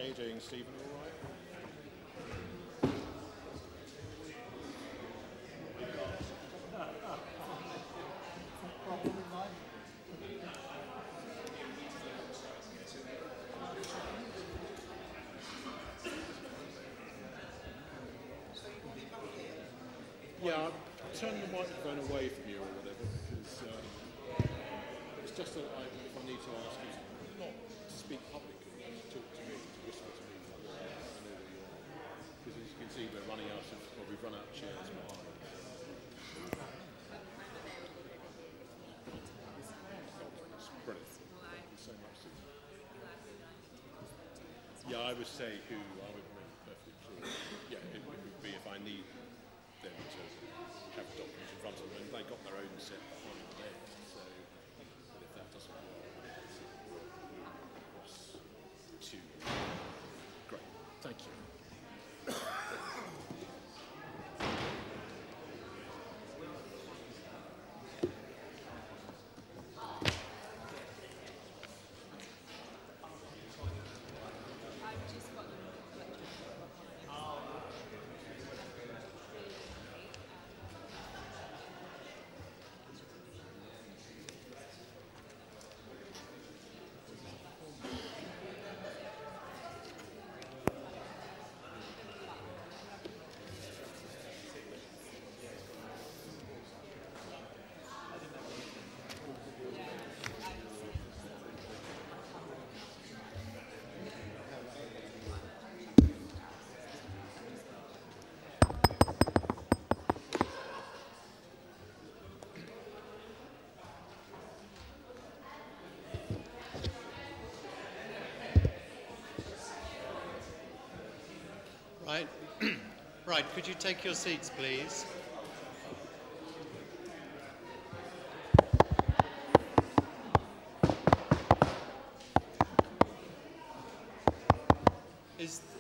How are you doing, Stephen? All right? Yeah, I'll turn the microphone away from you or whatever, because it's just that if I need to ask you not to speak publicly, to talk to me, to whisper to me, I know where you are. Because as you can see, we've run out of chairs behind. Brilliant. Thank you so much. Yeah, I would say who I would make perfectly clear. Yeah, it would be if I need them to have documents in front of them, and they got their own set behind there. So, but if that doesn't work, across to great. Thank you. Right. Right, could you take your seats, please?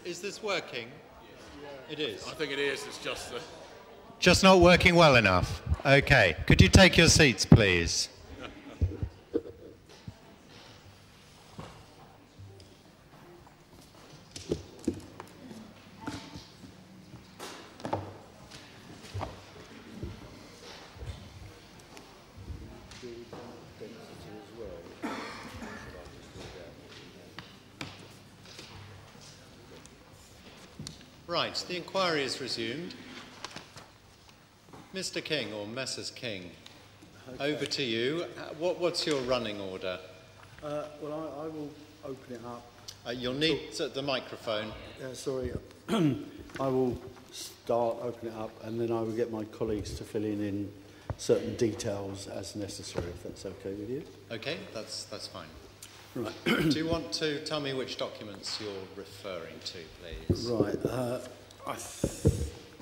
Is this working? It is. I think it is. It's just Just not working well enough. Okay. Could you take your seats, please? Right, the inquiry is resumed. Mr. King, or Messrs. King, okay. Over to you. What's your running order? Well, I will open it up. You'll need the microphone. Sorry. I will start opening it up, and then I will get my colleagues to fill in certain details as necessary, if that's okay with you. Okay, that's fine. Right. Do you want to tell me which documents you're referring to, please? Right.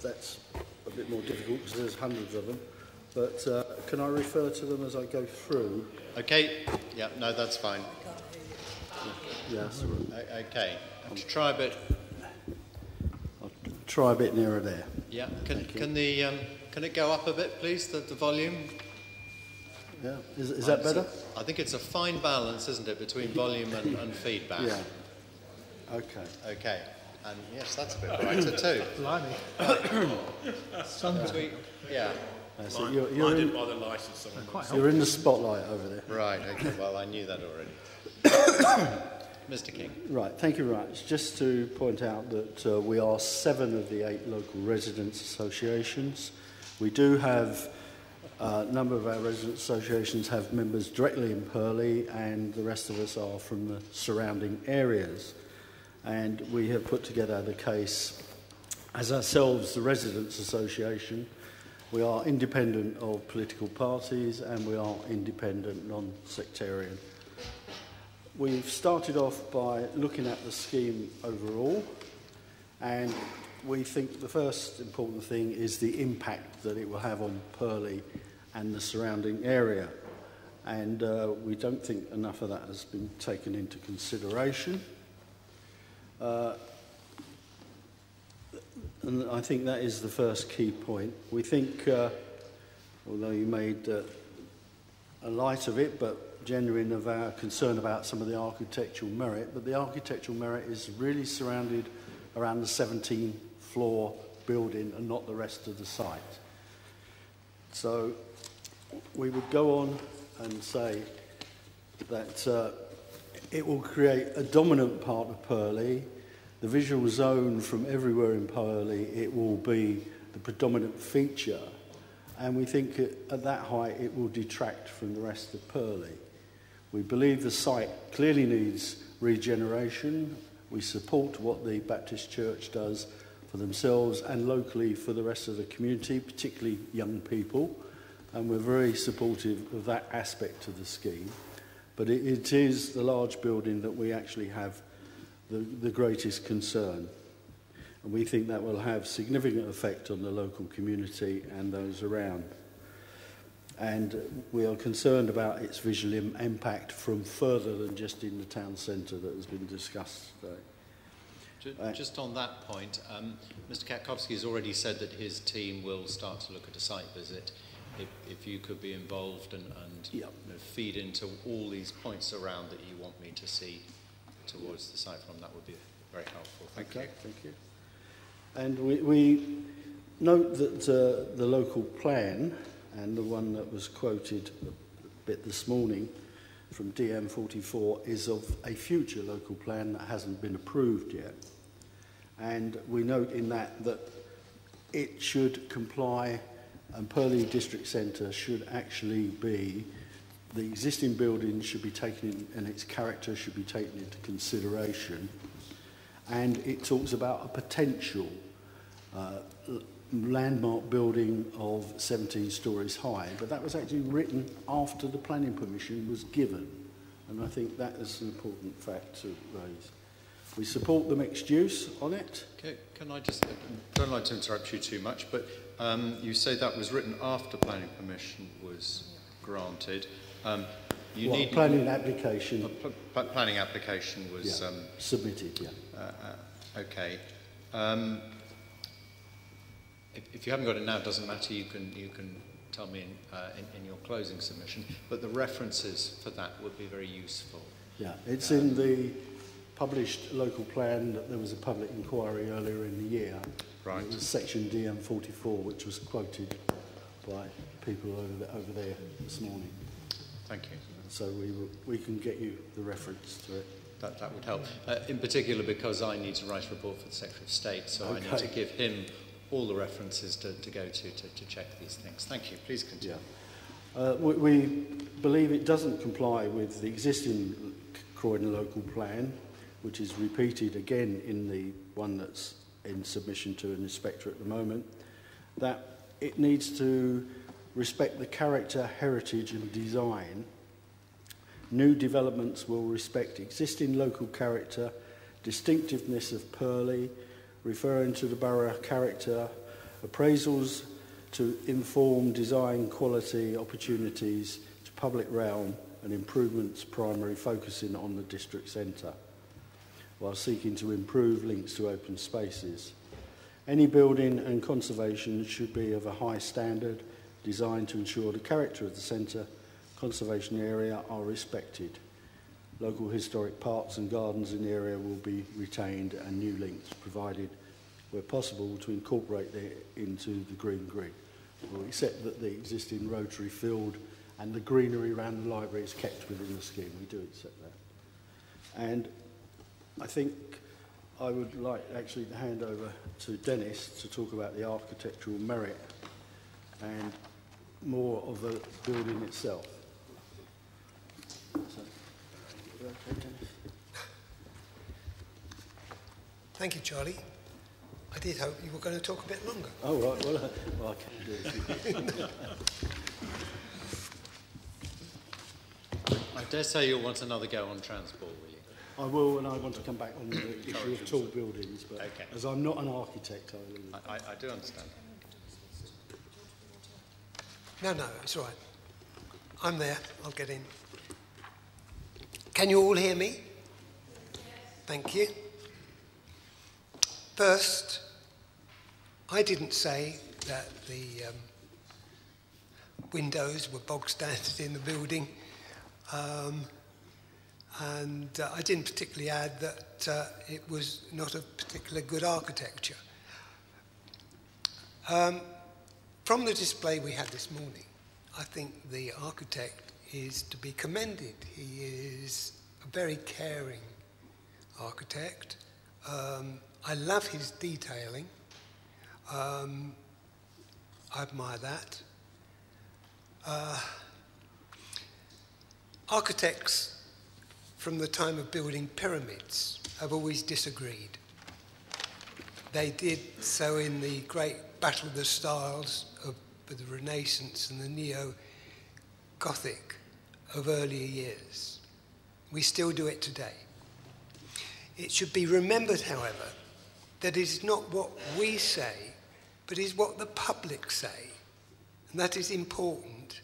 That's a bit more difficult because there's hundreds of them. But can I refer to them as I go through? Okay. Yeah, no, that's fine. Yes. Okay. I'll try a bit. I'll try a bit nearer there. Yeah. Can it go up a bit, please, the volume? Yeah. Is that better? I think it's a fine balance, isn't it, between volume and feedback? Yeah. Okay. Okay. And yes, that's a bit brighter too. Blimey. Yeah. So blinded by the light of someone. You're in the spotlight over there. Right. Okay. Well, I knew that already. Mr. King. Right. Thank you very much. Just to point out that we are 7 of the 8 local residents' associations. We do have a number of our resident associations have members directly in Purley, and the rest of us are from the surrounding areas. And we have put together the case as ourselves, the Residents Association. We are independent of political parties, and we are independent, non-sectarian. We've started off by looking at the scheme overall, and we think the first important thing is the impact that it will have on Purley and the surrounding area. And we don't think enough of that has been taken into consideration. And I think that is the first key point. We think, although you made a light of it, but genuine of our concern about some of the architectural merit, but the architectural merit is really surrounded around the 17th floor building and not the rest of the site. So we would go on and say that it will create a dominant part of Purley. The visual zone from everywhere in Purley, it will be the predominant feature. And we think at that height it will detract from the rest of Purley. We believe the site clearly needs regeneration. We support what the Baptist Church does for themselves and locally for the rest of the community, particularly young people. And we're very supportive of that aspect of the scheme. But it is the large building that we actually have the greatest concern. And we think that will have significant effect on the local community and those around. And we are concerned about its visual impact from further than just in the town centre that has been discussed today. Just on that point, Mr. Katkowski has already said that his team will start to look at a site visit. If you could be involved and you know, feed into all these points around that you want me to see towards the site from, that would be very helpful. Thank you. Thank you. And we note that the local plan, and the one that was quoted a bit this morning from DM44, is of a future local plan that hasn't been approved yet. And we note in that it should comply, and Purley District Centre should actually be, the existing building should be taken in, and its character should be taken into consideration. And it talks about a potential landmark building of 17 stories high, but that was actually written after the planning permission was given, and I think that is an important fact to raise. We support the mixed use on it. Okay, can I just, don't like to interrupt you too much, but you say that was written after planning permission was granted. Planning application. Planning application was submitted. Yeah. Okay. If you haven't got it now, it doesn't matter. You can tell me in your closing submission. But the references for that would be very useful. Yeah, it's in the published local plan. There was a public inquiry earlier in the year. Right. It was section DM44, which was quoted by people over there this morning. Thank you. So we can get you the reference to it. That would help. In particular, because I need to write a report for the Secretary of State, so Okay. I need to give him all the references to go to check these things. Thank you. Please continue. Yeah. We believe it doesn't comply with the existing Croydon local plan, which is repeated again in the one that's in submission to an inspector at the moment, that it needs to respect the character, heritage and design. New developments will respect existing local character, distinctiveness of Purley, referring to the borough character, appraisals to inform design quality opportunities to public realm and improvements primary focusing on the district centre, while seeking to improve links to open spaces. Any building and conservation should be of a high standard, designed to ensure the character of the centre, conservation area are respected. Local historic parks and gardens in the area will be retained and new links provided where possible to incorporate it into the green grid. We'll accept that the existing rotary field and the greenery around the library is kept within the scheme. We do accept that. And I think I would like actually to hand over to Dennis to talk about the architectural merit and more of the building itself. So, okay, Dennis. Thank you, Charlie. I did hope you were going to talk a bit longer. Oh, right. Well, I can do it. I dare say you'll want another go on transport, will you? I will, and I want to come back on the issue of tall buildings, but okay. As I'm not an architect, I do understand. No, it's all right. I'm there. I'll get in. Can you all hear me? Thank you. First, I didn't say that the windows were bog standard in the building. And I didn't particularly add that it was not of particularly good architecture. From the display we had this morning, I think the architect is to be commended. He is a very caring architect. I love his detailing. I admire that. Architects from the time of building pyramids have always disagreed. They did so in the great battle of the styles of the Renaissance and the Neo-Gothic of earlier years. We still do it today. It should be remembered, however, that it is not what we say, but is what the public say. And that is important,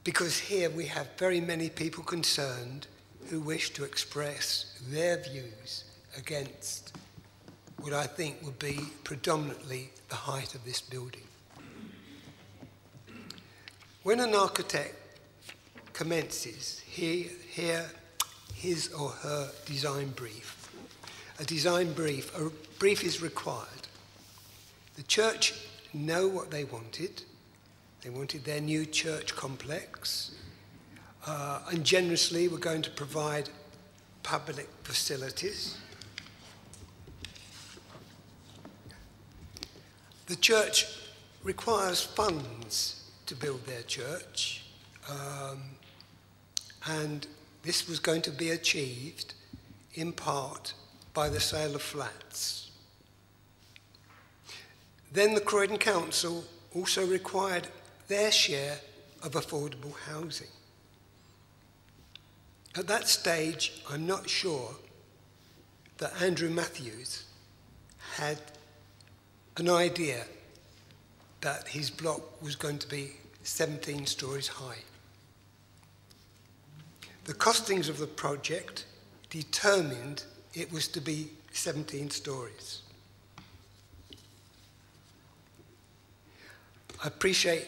because here we have very many people concerned who wish to express their views against what I think would be predominantly the height of this building. When an architect commences his or her design brief, a brief is required. The church know what they wanted. They wanted their new church complex, and generously we're going to provide public facilities. The church requires funds to build their church, and this was going to be achieved in part by the sale of flats. Then the Croydon Council also required their share of affordable housing. At that stage, I'm not sure that Andrew Matthews had an idea that his block was going to be 17 stories high. The costings of the project determined it was to be 17 stories. I appreciate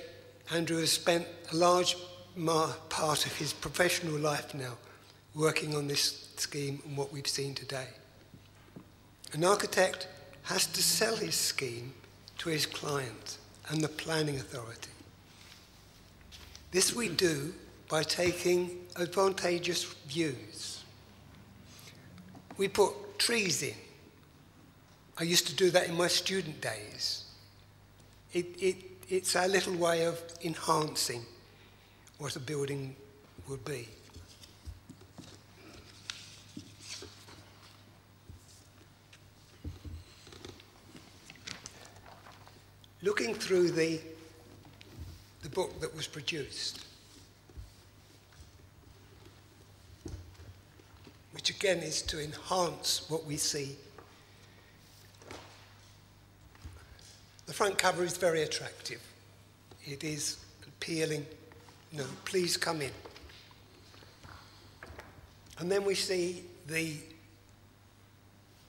Andrew has spent a large part of his professional life now working on this scheme and what we've seen today. An architect has to sell his scheme to his client and the planning authority. This we do by taking advantageous views. We put trees in. I used to do that in my student days. It's our little way of enhancing what a building would be. Looking through the book that was produced, which again is to enhance what we see. The front cover is very attractive. It is appealing, please come in. And then we see the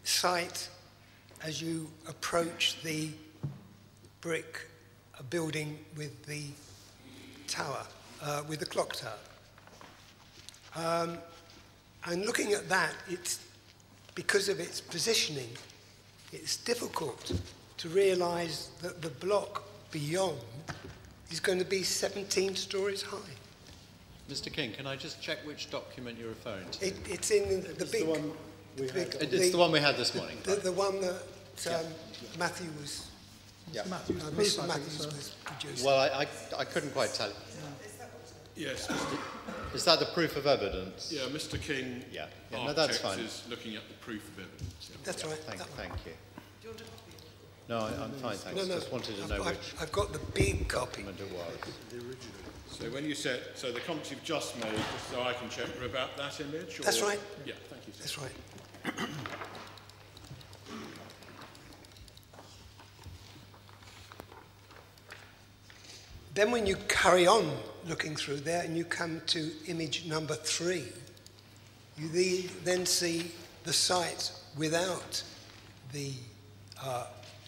site as you approach the brick building with the tower, with the clock tower. And looking at that, it's because of its positioning, it's difficult to realise that the block beyond is going to be 17 stories high. Mr. King, can I just check which document you're referring to? It's in the big... It's the one we had this morning. The one that Matthew was... Yeah. Mr. Matthews was producing. Well, I couldn't quite tell. Yes. Is that the proof of evidence? Yeah, Mr. King, Yeah, no, that's fine. is looking at the proof of evidence. Yeah. That's right. Thank you. No, I'm fine, thanks. No. Just wanted to know which I've got the big copy. document it was. So when you said, so the comments you've just made, just so I can check, were about that image? Or? That's right. Yeah, thank you, sir. That's right. Then when you carry on looking through there and you come to image number 3, you then see the site without the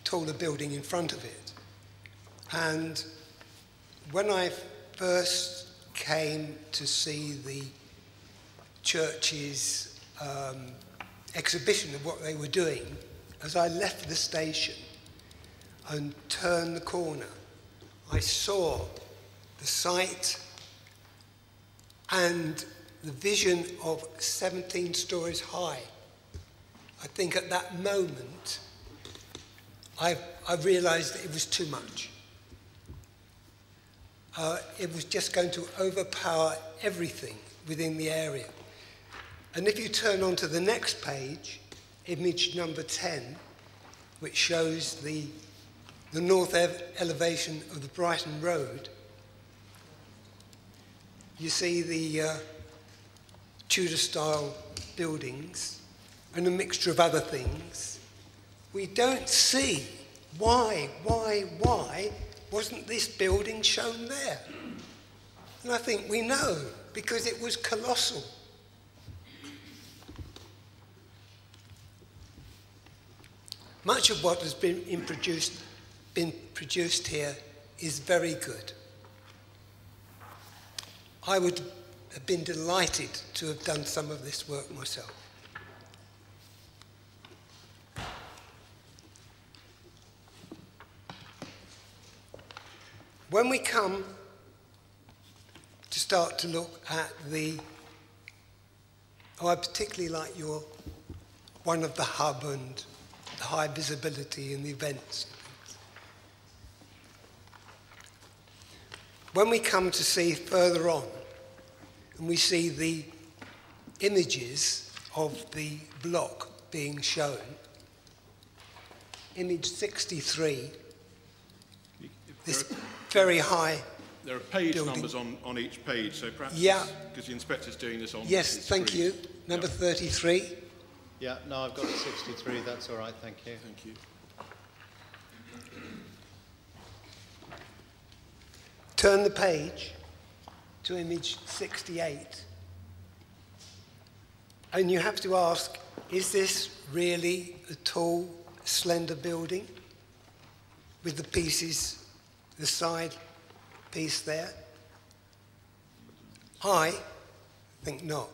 taller building in front of it. And when I first came to see the church's exhibition of what they were doing, as I left the station and turned the corner, I saw the site and the vision of 17 stories high. I think at that moment, I realised that it was too much. It was just going to overpower everything within the area. And if you turn on to the next page, image number 10, which shows the north elevation of the Brighton Road, you see the Tudor-style buildings and a mixture of other things. We don't see why wasn't this building shown there? And I think we know, because it was colossal. Much of what has been produced here is very good. I would have been delighted to have done some of this work myself. When we come to start to look at I particularly like one of the hub and the high visibility and the events. When we come to see further on, and we see the images of the block being shown, image 63, this very high There are page building. numbers on each page, so perhaps because the inspector's doing this on Yes, his thank screen. you. Number 33. Yeah, no, I've got 63. That's all right. Thank you. Thank you. Turn the page to image 68. And you have to ask, is this really a tall, slender building with the pieces, the side piece there? I think not.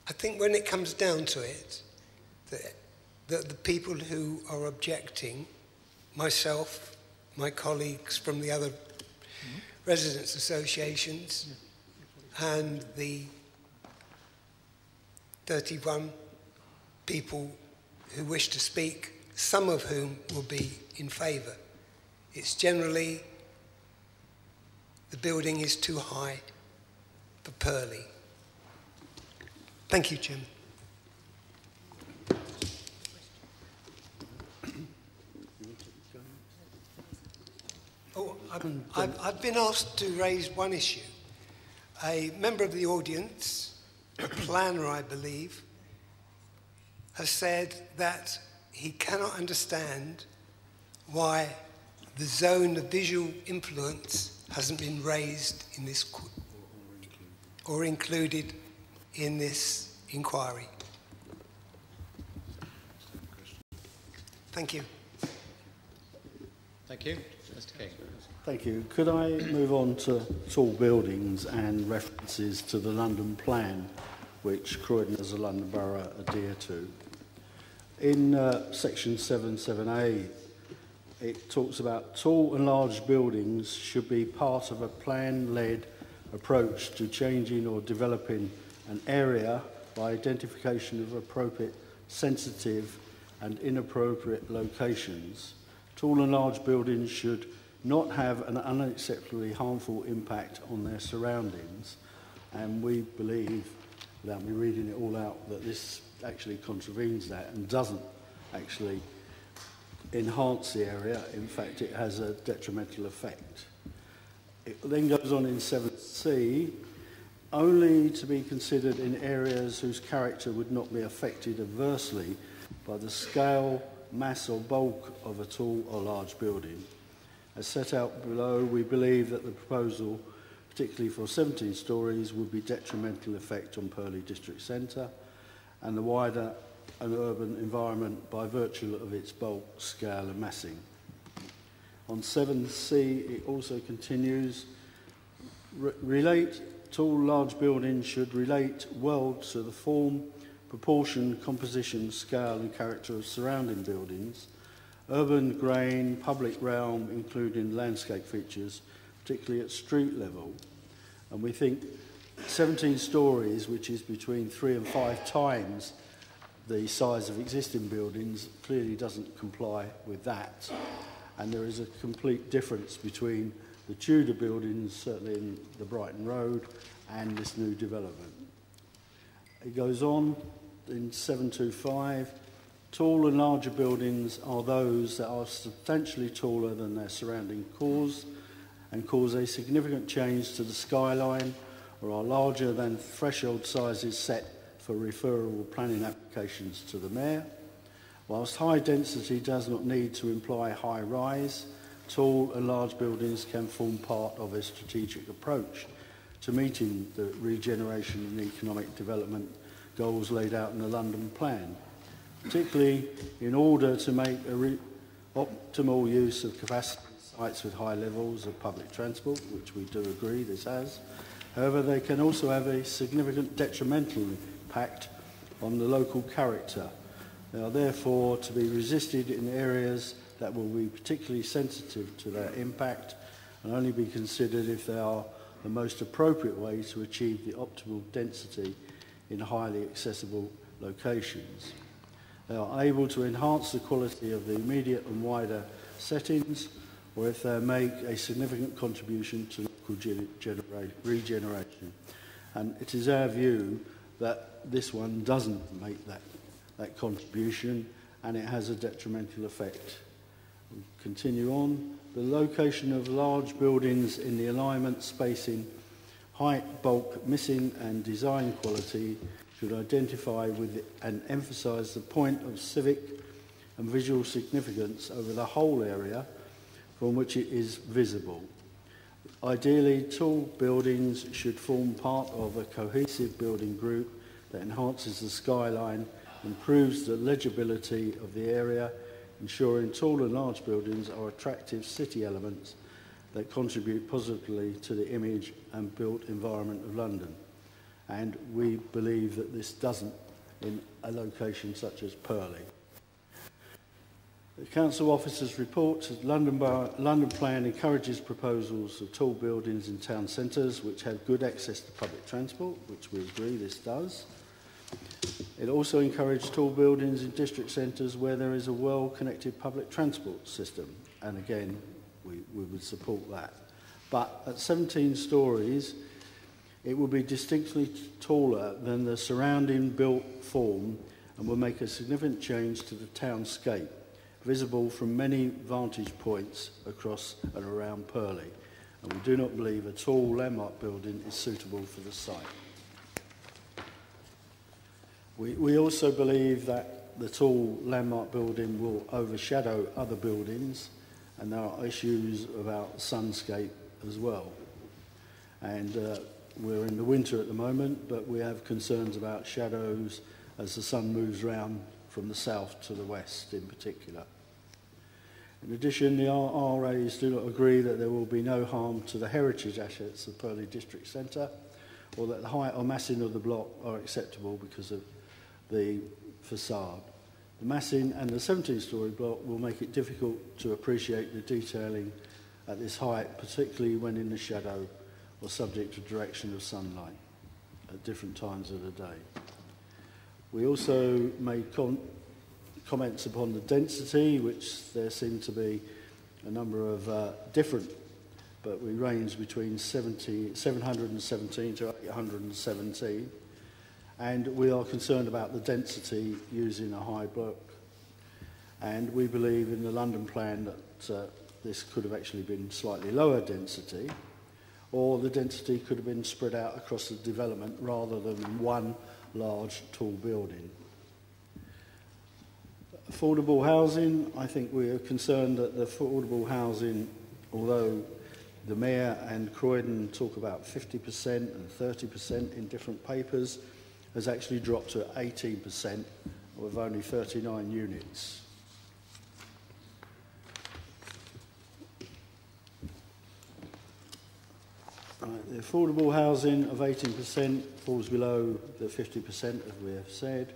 I think when it comes down to it, that the people who are objecting, myself, my colleagues from the other residents' associations, and the 31 people who wish to speak, some of whom will be in favour. It's generally the building is too high for Purley. Thank you, Jim. Oh, I've been asked to raise one issue. A member of the audience, a planner, I believe, has said that he cannot understand why the zone of visual influence hasn't been raised in this or included in this inquiry. Thank you. Thank you. Mr. King. Thank you. Could I move on to tall buildings and references to the London Plan, which Croydon as a London Borough adhere to? In section 77A, it talks about tall and large buildings should be part of a plan-led approach to changing or developing an area by identification of appropriate, sensitive and inappropriate locations. Tall and large buildings should not have an unacceptably harmful impact on their surroundings, and we believe, without me reading it all out, that this actually contravenes that and doesn't actually enhance the area. In fact, it has a detrimental effect. It then goes on in 7C, only to be considered in areas whose character would not be affected adversely by the scale, mass or bulk of a tall or large building. As set out below, we believe that the proposal, particularly for 17 stories, would be detrimental effect on Purley District Centre and the wider and urban environment by virtue of its bulk, scale and massing. On 7C, it also continues, relate tall, large buildings should relate well to the form, proportion, composition, scale and character of surrounding buildings, urban grain, public realm, including landscape features, particularly at street level. And we think 17 stories, which is between 3 and 5 times the size of existing buildings, clearly doesn't comply with that. And there is a complete difference between the Tudor buildings, certainly in the Brighton Road, and this new development. It goes on in 725, tall and larger buildings are those that are substantially taller than their surrounding cores and cause a significant change to the skyline or are larger than threshold sizes set for referable planning applications to the Mayor. Whilst high density does not need to imply high rise, tall and large buildings can form part of a strategic approach to meeting the regeneration and economic development goals laid out in the London Plan, particularly in order to make optimal use of capacity sites with high levels of public transport, which we do agree this has. However, they can also have a significant detrimental impact on the local character. They are therefore to be resisted in areas that will be particularly sensitive to their impact and only be considered if they are the most appropriate way to achieve the optimal density in highly accessible locations. They are able to enhance the quality of the immediate and wider settings, or if they make a significant contribution to local regeneration. And it is our view that this one doesn't make that contribution, and it has a detrimental effect. We'll continue on. The location of large buildings in the alignment, spacing, height, bulk, missing and design quality should identify with and emphasise the point of civic and visual significance over the whole area from which it is visible. Ideally, tall buildings should form part of a cohesive building group that enhances the skyline, improves the legibility of the area, ensuring tall and large buildings are attractive city elements that contribute positively to the image and built environment of London. And we believe that this doesn't in a location such as Purley. The Council Officer's report says London Plan encourages proposals of tall buildings in town centres which have good access to public transport, which we agree this does. It also encourages tall buildings in district centres where there is a well-connected public transport system, and again, we would support that. But at 17 stories, it will be distinctly taller than the surrounding built form and will make a significant change to the townscape, visible from many vantage points across and around Purley. And we do not believe a tall landmark building is suitable for the site. We also believe that the tall landmark building will overshadow other buildings, and there are issues about sunscape as well. And we're in the winter at the moment, but we have concerns about shadows as the sun moves round from the south to the west in particular. In addition, the RAs do not agree that there will be no harm to the heritage assets of Purley District Centre, or that the height or massing of the block are acceptable because of the facade. The massing and the 17-storey block will make it difficult to appreciate the detailing at this height, particularly when in the shadow or subject to direction of sunlight at different times of the day. We also made comments upon the density, which there seem to be a number of different, but we range between 717 to 817. And we are concerned about the density using a high block. And we believe in the London Plan that this could have actually been slightly lower density, or the density could have been spread out across the development rather than one large tall building. Affordable housing, I think we are concerned that the affordable housing, although the Mayor and Croydon talk about 50% and 30% in different papers, has actually dropped to 18% with only 39 units. The affordable housing of 18% falls below the 50%, as we have said,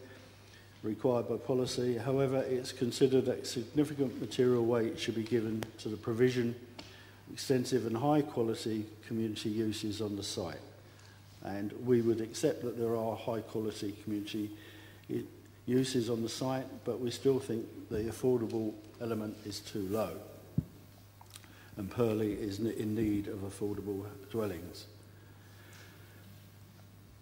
required by policy. However, it's considered that significant material weight should be given to the provision of extensive and high-quality community uses on the site. And we would accept that there are high-quality community uses on the site, but we still think the affordable element is too low. And Purley is in need of affordable dwellings.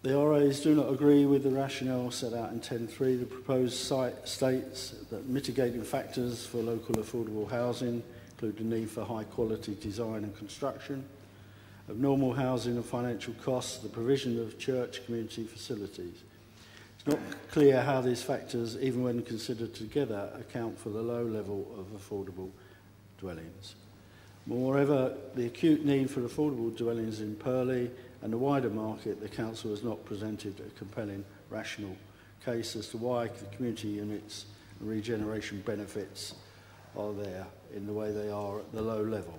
The RAs do not agree with the rationale set out in 10.3. The proposed site states that mitigating factors for local affordable housing include the need for high quality design and construction, abnormal housing and financial costs, the provision of church community facilities. It's not clear how these factors, even when considered together, account for the low level of affordable dwellings. Moreover, the acute need for affordable dwellings in Purley and the wider market, the Council has not presented a compelling, rational case as to why the community units and regeneration benefits are there in the way they are at the low level.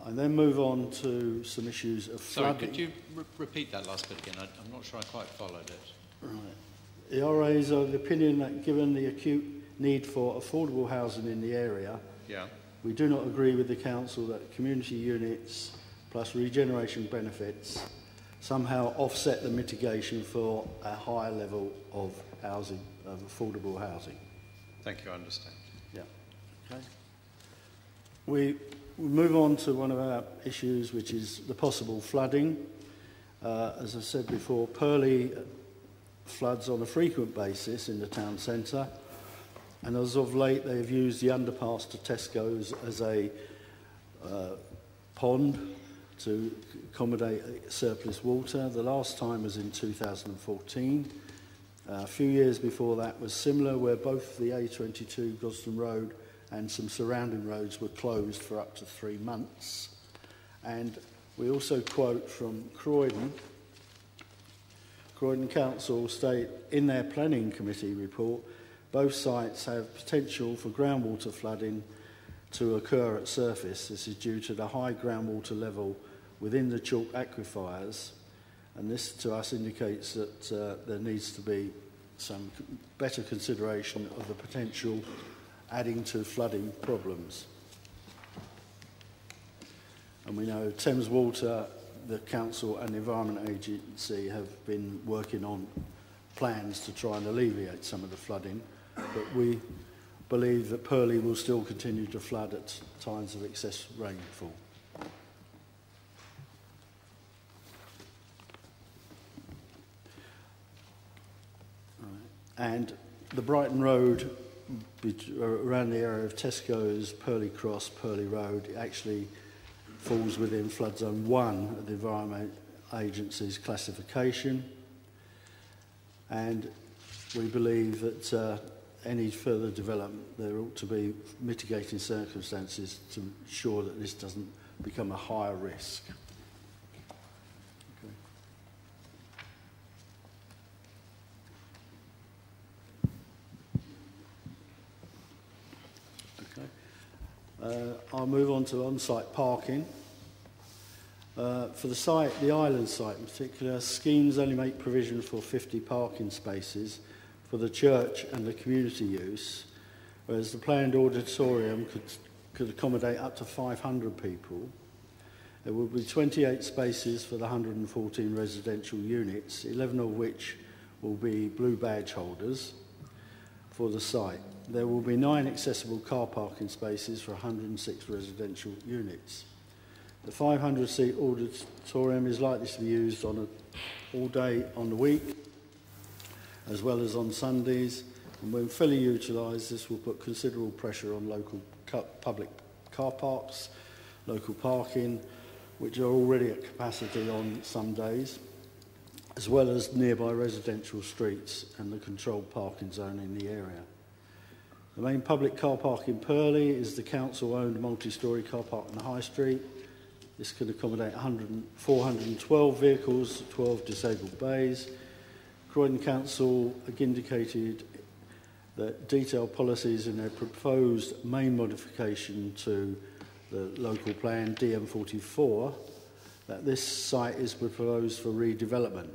I then move on to some issues of flooding. Sorry, could you repeat that last bit again? I'm not sure I quite followed it. Right. The RAs are of the opinion that given the acute need for affordable housing in the area, we do not agree with the Council that community units plus regeneration benefits somehow offset the mitigation for a higher level of housing, of affordable housing. Thank you, I understand. Yeah. Okay. We move on to one of our issues, which is the possible flooding. As I said before, Purley floods on a frequent basis in the town centre, and as of late they have used the underpass to Tesco's as a pond to accommodate surplus water. The last time was in 2014. A few years before that was similar, where both the A22 Gosden Road and some surrounding roads were closed for up to 3 months. And we also quote from Croydon. Croydon Council state in their planning committee report, both sites have potential for groundwater flooding to occur at surface. This is due to the high groundwater level within the chalk aquifers, and this to us indicates that there needs to be some better consideration of the potential adding to flooding problems. And we know Thames Water, the Council and the Environment Agency have been working on plans to try and alleviate some of the flooding, but we believe that Purley will still continue to flood at times of excess rainfall. And the Brighton Road around the area of Tesco's, Purley Cross, Purley Road, it actually falls within flood zone 1 of the Environment Agency's classification. And we believe that any further development, there ought to be mitigating circumstances to ensure that this doesn't become a higher risk. I'll move on to on-site parking. For the site, the island site in particular, schemes only make provision for 50 parking spaces for the church and the community use, whereas the planned auditorium could accommodate up to 500 people. There will be 28 spaces for the 114 residential units, 11 of which will be blue badge holders for the site. There will be 9 accessible car parking spaces for 106 residential units. The 500-seat auditorium is likely to be used on all day on the week, as well as on Sundays, and when fully utilised, this will put considerable pressure on local public car parks, local parking, which are already at capacity on some days, as well as nearby residential streets and the controlled parking zone in the area. The main public car park in Purley is the council-owned multi-storey car park on the High Street. This can accommodate 412 vehicles, 12 disabled bays. Croydon Council indicated that detailed policies in their proposed main modification to the local plan DM44, that this site is proposed for redevelopment,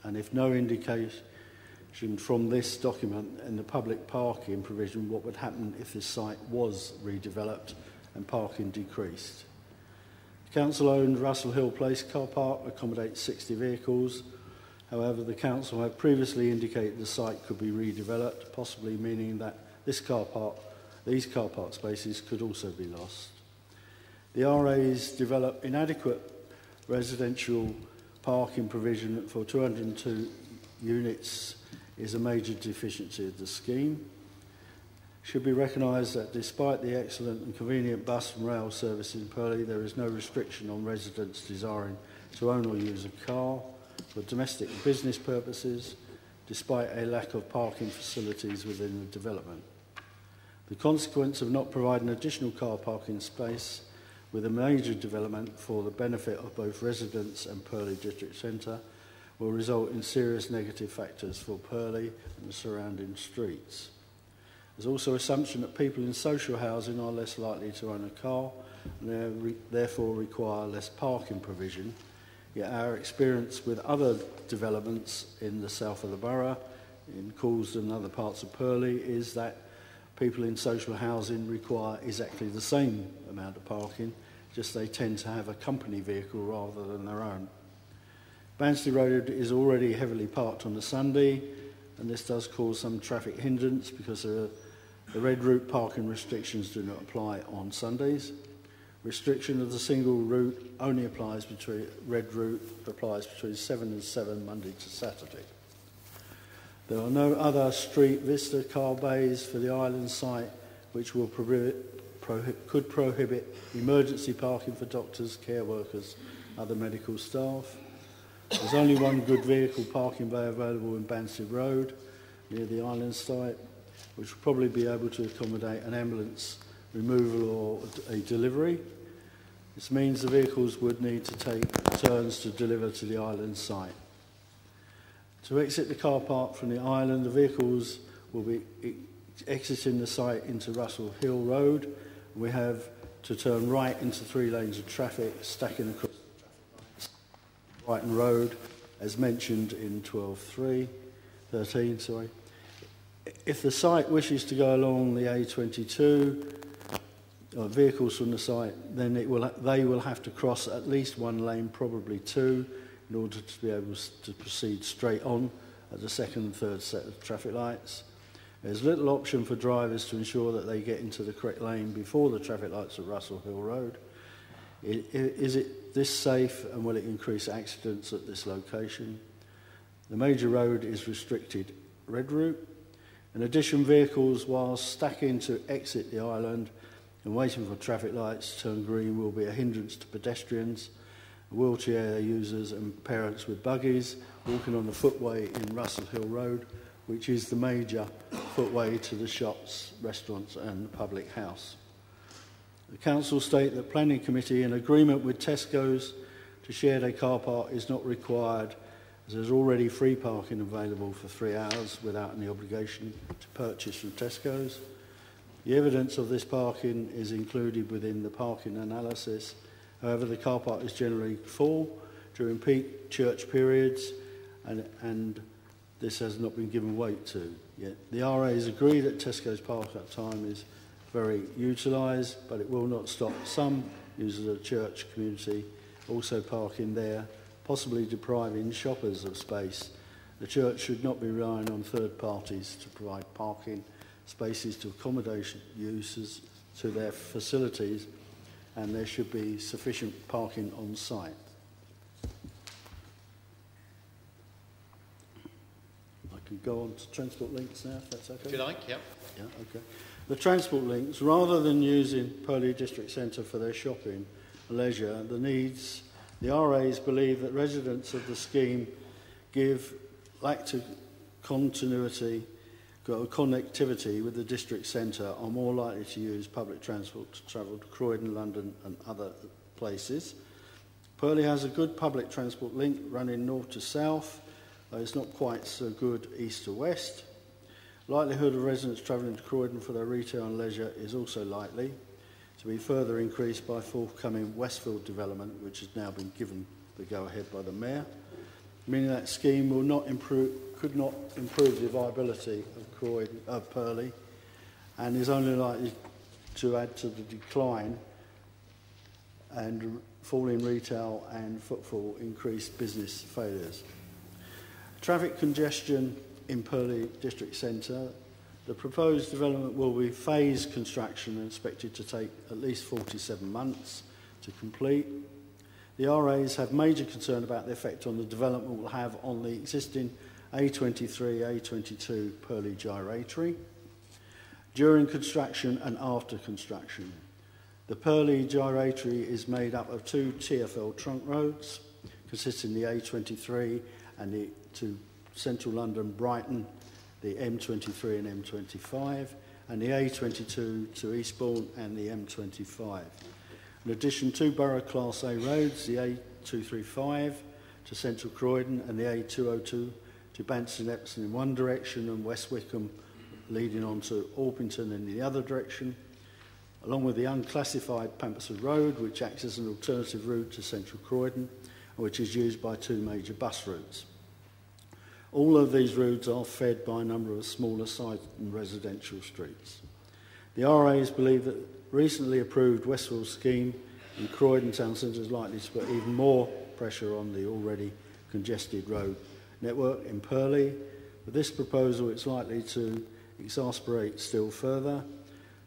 and if no indication from this document in the public parking provision what would happen if this site was redeveloped and parking decreased. The council-owned Russell Hill Place car park accommodates 60 vehicles. However, the council have previously indicated the site could be redeveloped, possibly meaning that these car park spaces could also be lost. The RAs develop inadequate residential parking provision for 202 units is a major deficiency of the scheme. It should be recognised that despite the excellent and convenient bus and rail service in Purley, there is no restriction on residents desiring to own or use a car for domestic and business purposes, despite a lack of parking facilities within the development. The consequence of not providing additional car parking space with a major development for the benefit of both residents and Purley District Centre will result in serious negative factors for Purley and the surrounding streets. There's also assumption that people in social housing are less likely to own a car and therefore require less parking provision. Yet our experience with other developments in the south of the borough, in Coulsdon and other parts of Purley, is that people in social housing require exactly the same amount of parking, just they tend to have a company vehicle rather than their own. Banstead Road is already heavily parked on a Sunday, and this does cause some traffic hindrance because the red route parking restrictions do not apply on Sundays. Restriction of the single route only applies between red route applies between 7 and 7 Monday to Saturday. There are no other street vista car bays for the island site which will could prohibit emergency parking for doctors, care workers, other medical staff. There's only one good vehicle parking bay available in Banstead Road near the island site, which will probably be able to accommodate an ambulance removal or a delivery. This means the vehicles would need to take turns to deliver to the island site. To exit the car park from the island, the vehicles will be exiting the site into Russell Hill Road. We have to turn right into 3 lanes of traffic, stacking across Brighton Road, as mentioned in 13. If the site wishes to go along the A22, or vehicles from the site, then they will have to cross at least 1 lane, probably 2, in order to be able to proceed straight on at the second and third set of traffic lights. There's little option for drivers to ensure that they get into the correct lane before the traffic lights at Russell Hill Road. Is it this safe, and will it increase accidents at this location? The major road is restricted red route. In addition, vehicles while stacking to exit the island and waiting for traffic lights to turn green will be a hindrance to pedestrians, wheelchair users and parents with buggies walking on the footway in Russell Hill Road, which is the major footway to the shops, restaurants and the public house. The council state that planning committee, in agreement with Tesco's, to share their car park is not required, as there's already free parking available for 3 hours without any obligation to purchase from Tesco's. The evidence of this parking is included within the parking analysis. However, the car park is generally full during peak church periods, and this has not been given weight to yet. The RAs agree that Tesco's park-up time is very utilised, but it will not stop some users of the church community also parking there, possibly depriving shoppers of space. The church should not be relying on third parties to provide parking spaces to accommodation users to their facilities, and there should be sufficient parking on site. I can go on to transport links now, if that's okay. If you like, yeah. Yeah, okay. The transport links, rather than using Purley District Centre for their shopping and leisure, the RAs believe that residents of the scheme lack to continuity, connectivity with the district centre, are more likely to use public transport to travel to Croydon, London and other places. Purley has a good public transport link running north to south, though it's not quite so good east to west. Likelihood of residents travelling to Croydon for their retail and leisure is also likely. to be further increased by forthcoming Westfield development, which has now been given the go-ahead by the Mayor, meaning that scheme could not improve the viability of Purley, and is only likely to add to the decline and falling retail and footfall, increased business failures. Traffic congestion in Purley District Centre. The proposed development will be phased construction and expected to take at least 47 months to complete. The RAs have major concern about the effect on the development will have on the existing A23, A22 Purley gyratory during construction and after construction. The Purley gyratory is made up of two TfL trunk roads, consisting of the A23 and the to Central London Brighton, the M23 and M25, and the A22 to Eastbourne and the M25. In addition, two borough Class A roads, the A235 to Central Croydon and the A202 to Banton Epsom in one direction and West Wickham leading on to Orpington in the other direction, along with the unclassified Pamperswood Road, which acts as an alternative route to Central Croydon, which is used by two major bus routes. All of these routes are fed by a number of smaller side and residential streets. The RAs believe that recently approved Westfield scheme in Croydon Town Centre is likely to put even more pressure on the already congested road network in Purley. With this proposal, it's likely to exacerbate still further.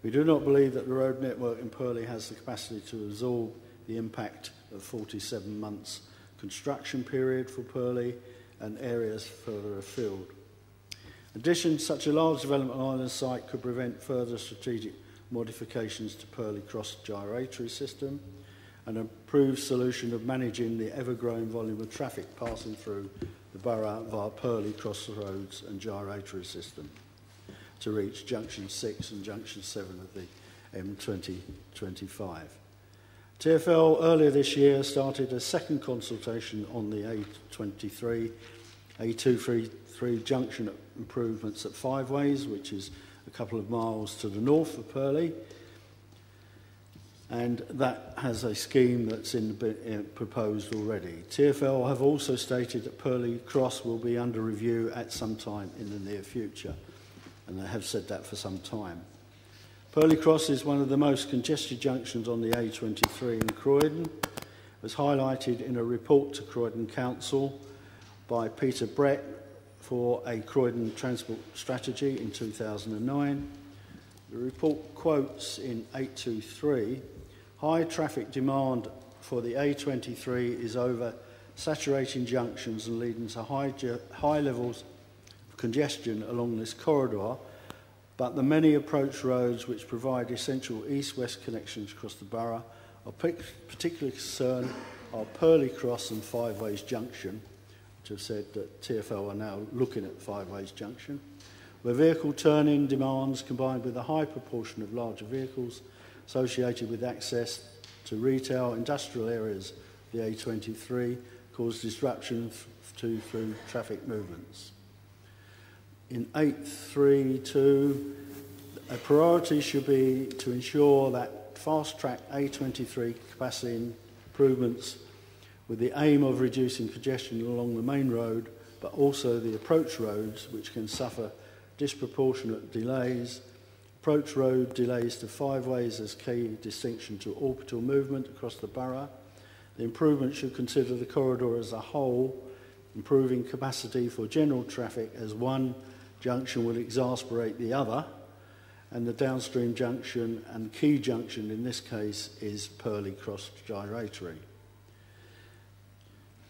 We do not believe that the road network in Purley has the capacity to absorb the impact of 47 months construction period for Purley and areas further afield. In addition, such a large development on the site could prevent further strategic modifications to Purley Cross gyratory system, an improved solution of managing the ever-growing volume of traffic passing through the borough via Purley Crossroads and gyratory system to reach Junction 6 and Junction 7 of the M2025. TfL earlier this year started a second consultation on the A23, A233 junction improvements at Five Ways, which is a couple of miles to the north of Purley, and that has a scheme that's proposed already. TfL have also stated that Purley Cross will be under review at some time in the near future, and they have said that for some time. Purley Cross is one of the most congested junctions on the A23 in Croydon. It was highlighted in a report to Croydon Council by Peter Brett for a Croydon Transport Strategy in 2009. The report quotes in 823, high traffic demand for the A23 is over saturating junctions and leading to high levels of congestion along this corridor, but the many approach roads which provide essential east-west connections across the borough are particularly concerned are Purley Cross and Five Ways Junction, which have said that TfL are now looking at Five Ways Junction, where vehicle turn-in demands combined with a high proportion of larger vehicles associated with access to retail industrial areas of the A23 cause disruption through traffic movements. In 832, a priority should be to ensure that fast-track A23 capacity improvements with the aim of reducing congestion along the main road, but also the approach roads, which can suffer disproportionate delays. Approach road delays to Five Ways as key distinction to orbital movement across the borough. The improvement should consider the corridor as a whole, improving capacity for general traffic as one junction will exacerbate the other, and the downstream junction and key junction in this case is Purley Cross Gyratory.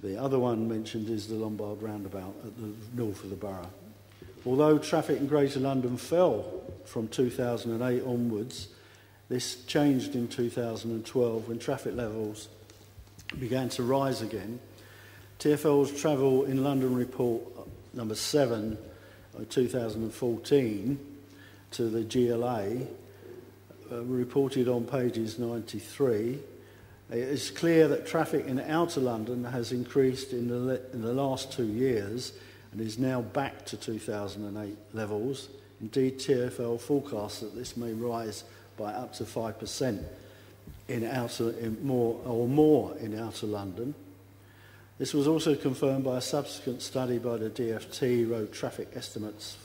The other one mentioned is the Lombard roundabout at the north of the borough. Although traffic in Greater London fell from 2008 onwards, this changed in 2012 when traffic levels began to rise again. TfL's Travel in London report number 7 2014 to the GLA reported on pages 93. It is clear that traffic in outer London has increased in the last 2 years and is now back to 2008 levels. Indeed, TfL forecasts that this may rise by up to 5% more in outer London. This was also confirmed by a subsequent study by the DFT Road Traffic Estimates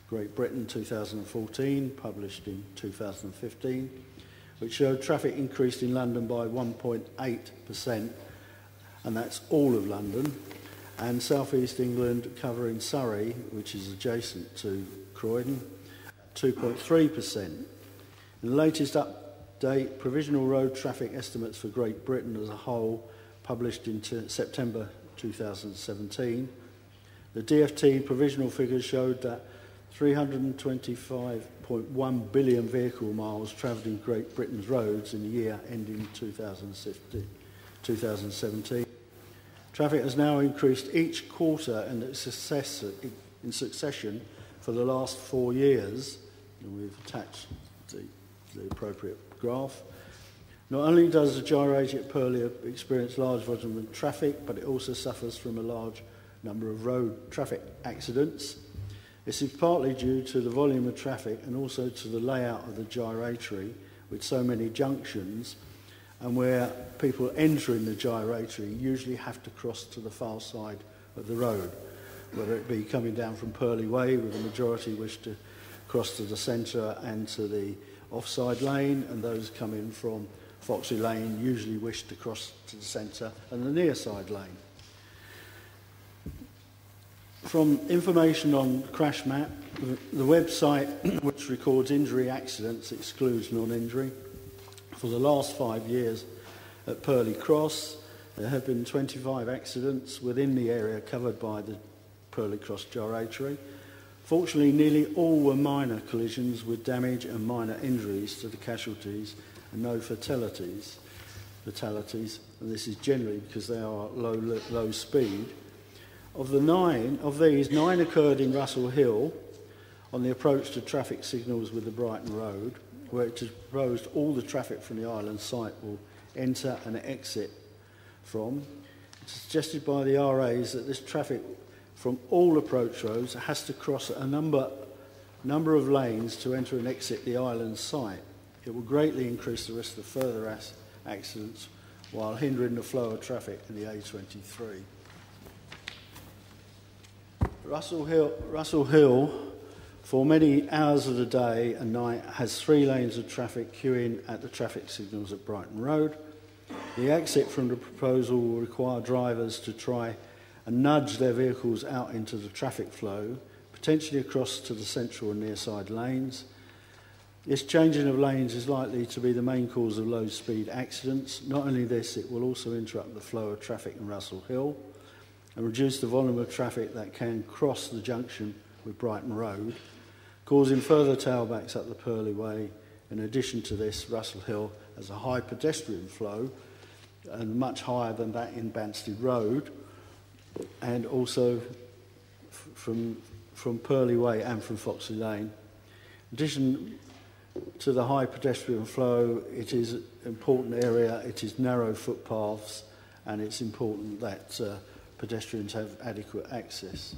Great Britain 2014, published in 2015, which showed traffic increased in London by 1.8%, and that's all of London, and South East England, covering Surrey, which is adjacent to Croydon, 2.3%. In the latest update, provisional road traffic estimates for Great Britain as a whole, published in September 2017, the DFT provisional figures showed that 325.1 billion vehicle miles travelled in Great Britain's roads in the year ending 2017. Traffic has now increased each quarter in succession for the last 4 years, and we've attached the appropriate graph. Not only does the gyrator at Purley experience large volume of traffic, but it also suffers from a large number of road traffic accidents. This is partly due to the volume of traffic and also to the layout of the gyratory with so many junctions, and where people entering the gyratory usually have to cross to the far side of the road, whether it be coming down from Purley Way, with the majority wish to cross to the centre and to the offside lane, and those coming from Foxley Lane usually wish to cross to the centre and the near side lane. From information on Crash Map, the website which records injury accidents excludes non-injury. For the last 5 years at Purley Cross, there have been 25 accidents within the area covered by the Purley Cross gyratory. Fortunately, nearly all were minor collisions with damage and minor injuries to the casualties and no fatalities, and this is generally because they are low speed. Of these, 9 occurred in Russell Hill on the approach to traffic signals with the Brighton Road, where it is proposed all the traffic from the island site will enter and exit from. It's suggested by the RAs that this traffic from all approach roads has to cross a number of lanes to enter and exit the island site. It will greatly increase the risk of further accidents while hindering the flow of traffic in the A23. Russell Hill, for many hours of the day and night, has 3 lanes of traffic queuing at the traffic signals at Brighton Road. The exit from the proposal will require drivers to try and nudge their vehicles out into the traffic flow, potentially across to the central and near side lanes. This changing of lanes is likely to be the main cause of low speed accidents. Not only this, it will also interrupt the flow of traffic in Russell Hill and reduce the volume of traffic that can cross the junction with Brighton Road, causing further tailbacks up the Purley Way. In addition to this, Russell Hill has a high pedestrian flow, and much higher than that in Banstead Road, and also from Purley Way and from Foxley Lane. In addition to the high pedestrian flow, it is an important area, it is narrow footpaths, and it's important that pedestrians have adequate access.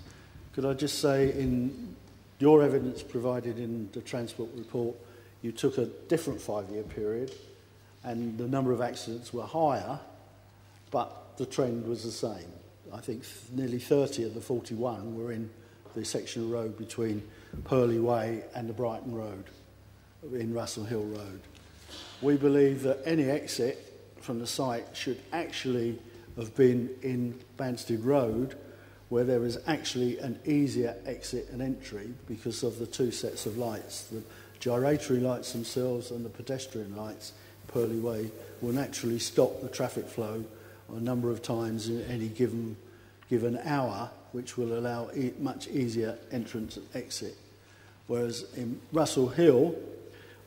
Could I just say, in your evidence provided in the transport report, you took a different 5-year period and the number of accidents were higher, but the trend was the same. I think nearly 30 of the 41 were in the section of road between Purley Way and the Brighton Road, in Russell Hill Road. We believe that any exit from the site should actually have been in Banstead Road, where there is actually an easier exit and entry because of the 2 sets of lights. The gyratory lights themselves and the pedestrian lights, Purley Way, will naturally stop the traffic flow a number of times in any given hour, which will allow much easier entrance and exit. Whereas in Russell Hill,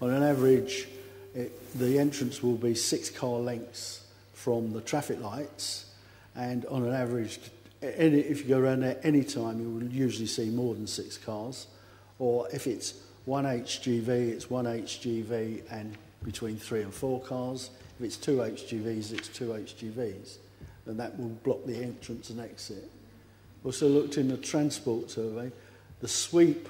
on an average, the entrance will be 6 car lengths from the traffic lights, and on an average, if you go around there any time, you will usually see more than 6 cars. Or if it's 1 HGV, it's 1 HGV and between 3 and 4 cars. If it's 2 HGVs, it's 2 HGVs. And that will block the entrance and exit. Also looked in the transport survey, the sweep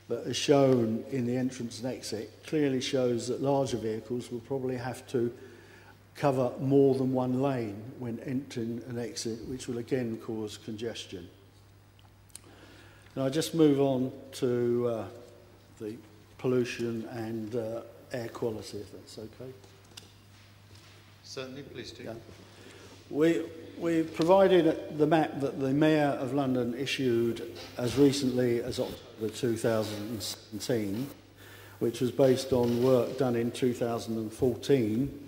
that is shown in the entrance and exit clearly shows that larger vehicles will probably have to cover more than one lane when entering an exit, which will again cause congestion. Now I just move on to the pollution and air quality, if that's okay. Certainly, please do. Yeah. We provided the map that the Mayor of London issued as recently as October 2017, which was based on work done in 2014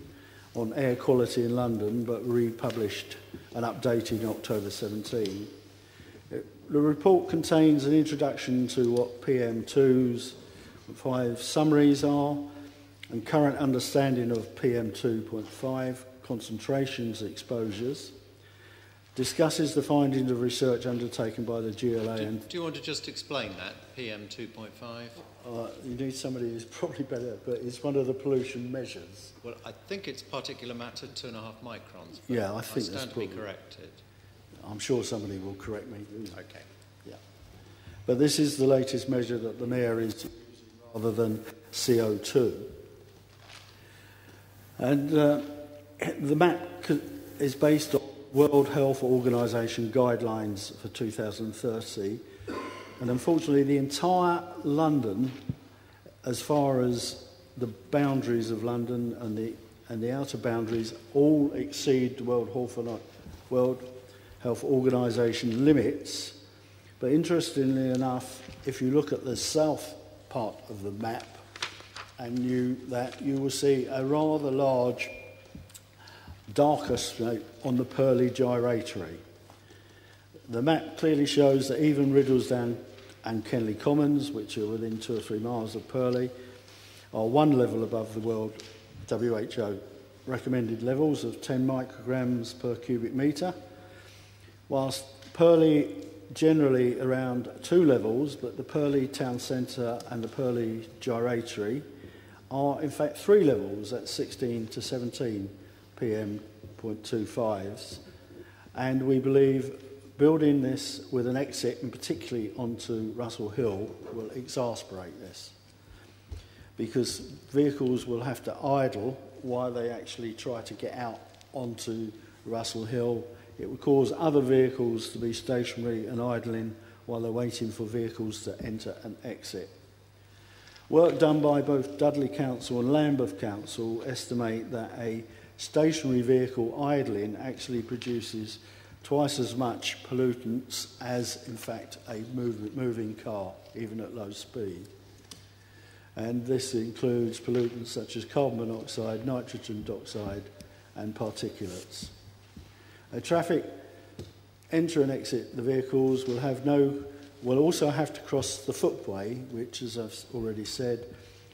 on air quality in London, but republished and updated in October 17. The report contains an introduction to what PM2s, 5 summaries are, and current understanding of PM2.5, concentrations, exposures, discusses the findings of research undertaken by the GLA. Do you want to just explain that, PM2.5? You need somebody who's probably better, but it's one of the pollution measures. Well, I think it's particulate matter 2.5 microns. Yeah, I think I stand to be corrected. I'm sure somebody will correct me. Okay. Yeah. But this is the latest measure that the Mayor is using rather than CO2. And the map is based on World Health Organization guidelines for 2030. And unfortunately, the entire London, as far as the boundaries of London and the outer boundaries, all exceed the World Health Organization limits. But interestingly enough, if you look at the south part of the map, and you will see a rather large darker stripe on the Purley gyratory. The map clearly shows that even Riddlesdown and Kenley Commons, which are within 2 or 3 miles of Purley, are one level above the World WHO recommended levels of 10 micrograms per cubic metre, whilst Purley generally around 2 levels, but the Purley town centre and the Purley gyratory are in fact 3 levels at 16 to 17 PM.25s, and we believe building this with an exit, and particularly onto Russell Hill, will exacerbate this, because vehicles will have to idle while they actually try to get out onto Russell Hill. It will cause other vehicles to be stationary and idling while they're waiting for vehicles to enter and exit. Work done by both Dudley Council and Lambeth Council estimate that a stationary vehicle idling actually produces twice as much pollutants as, in fact, a moving car, even at low speed. And this includes pollutants such as carbon monoxide, nitrogen dioxide, and particulates. Traffic enter and exit the vehicles will also have to cross the footway, which, as I've already said,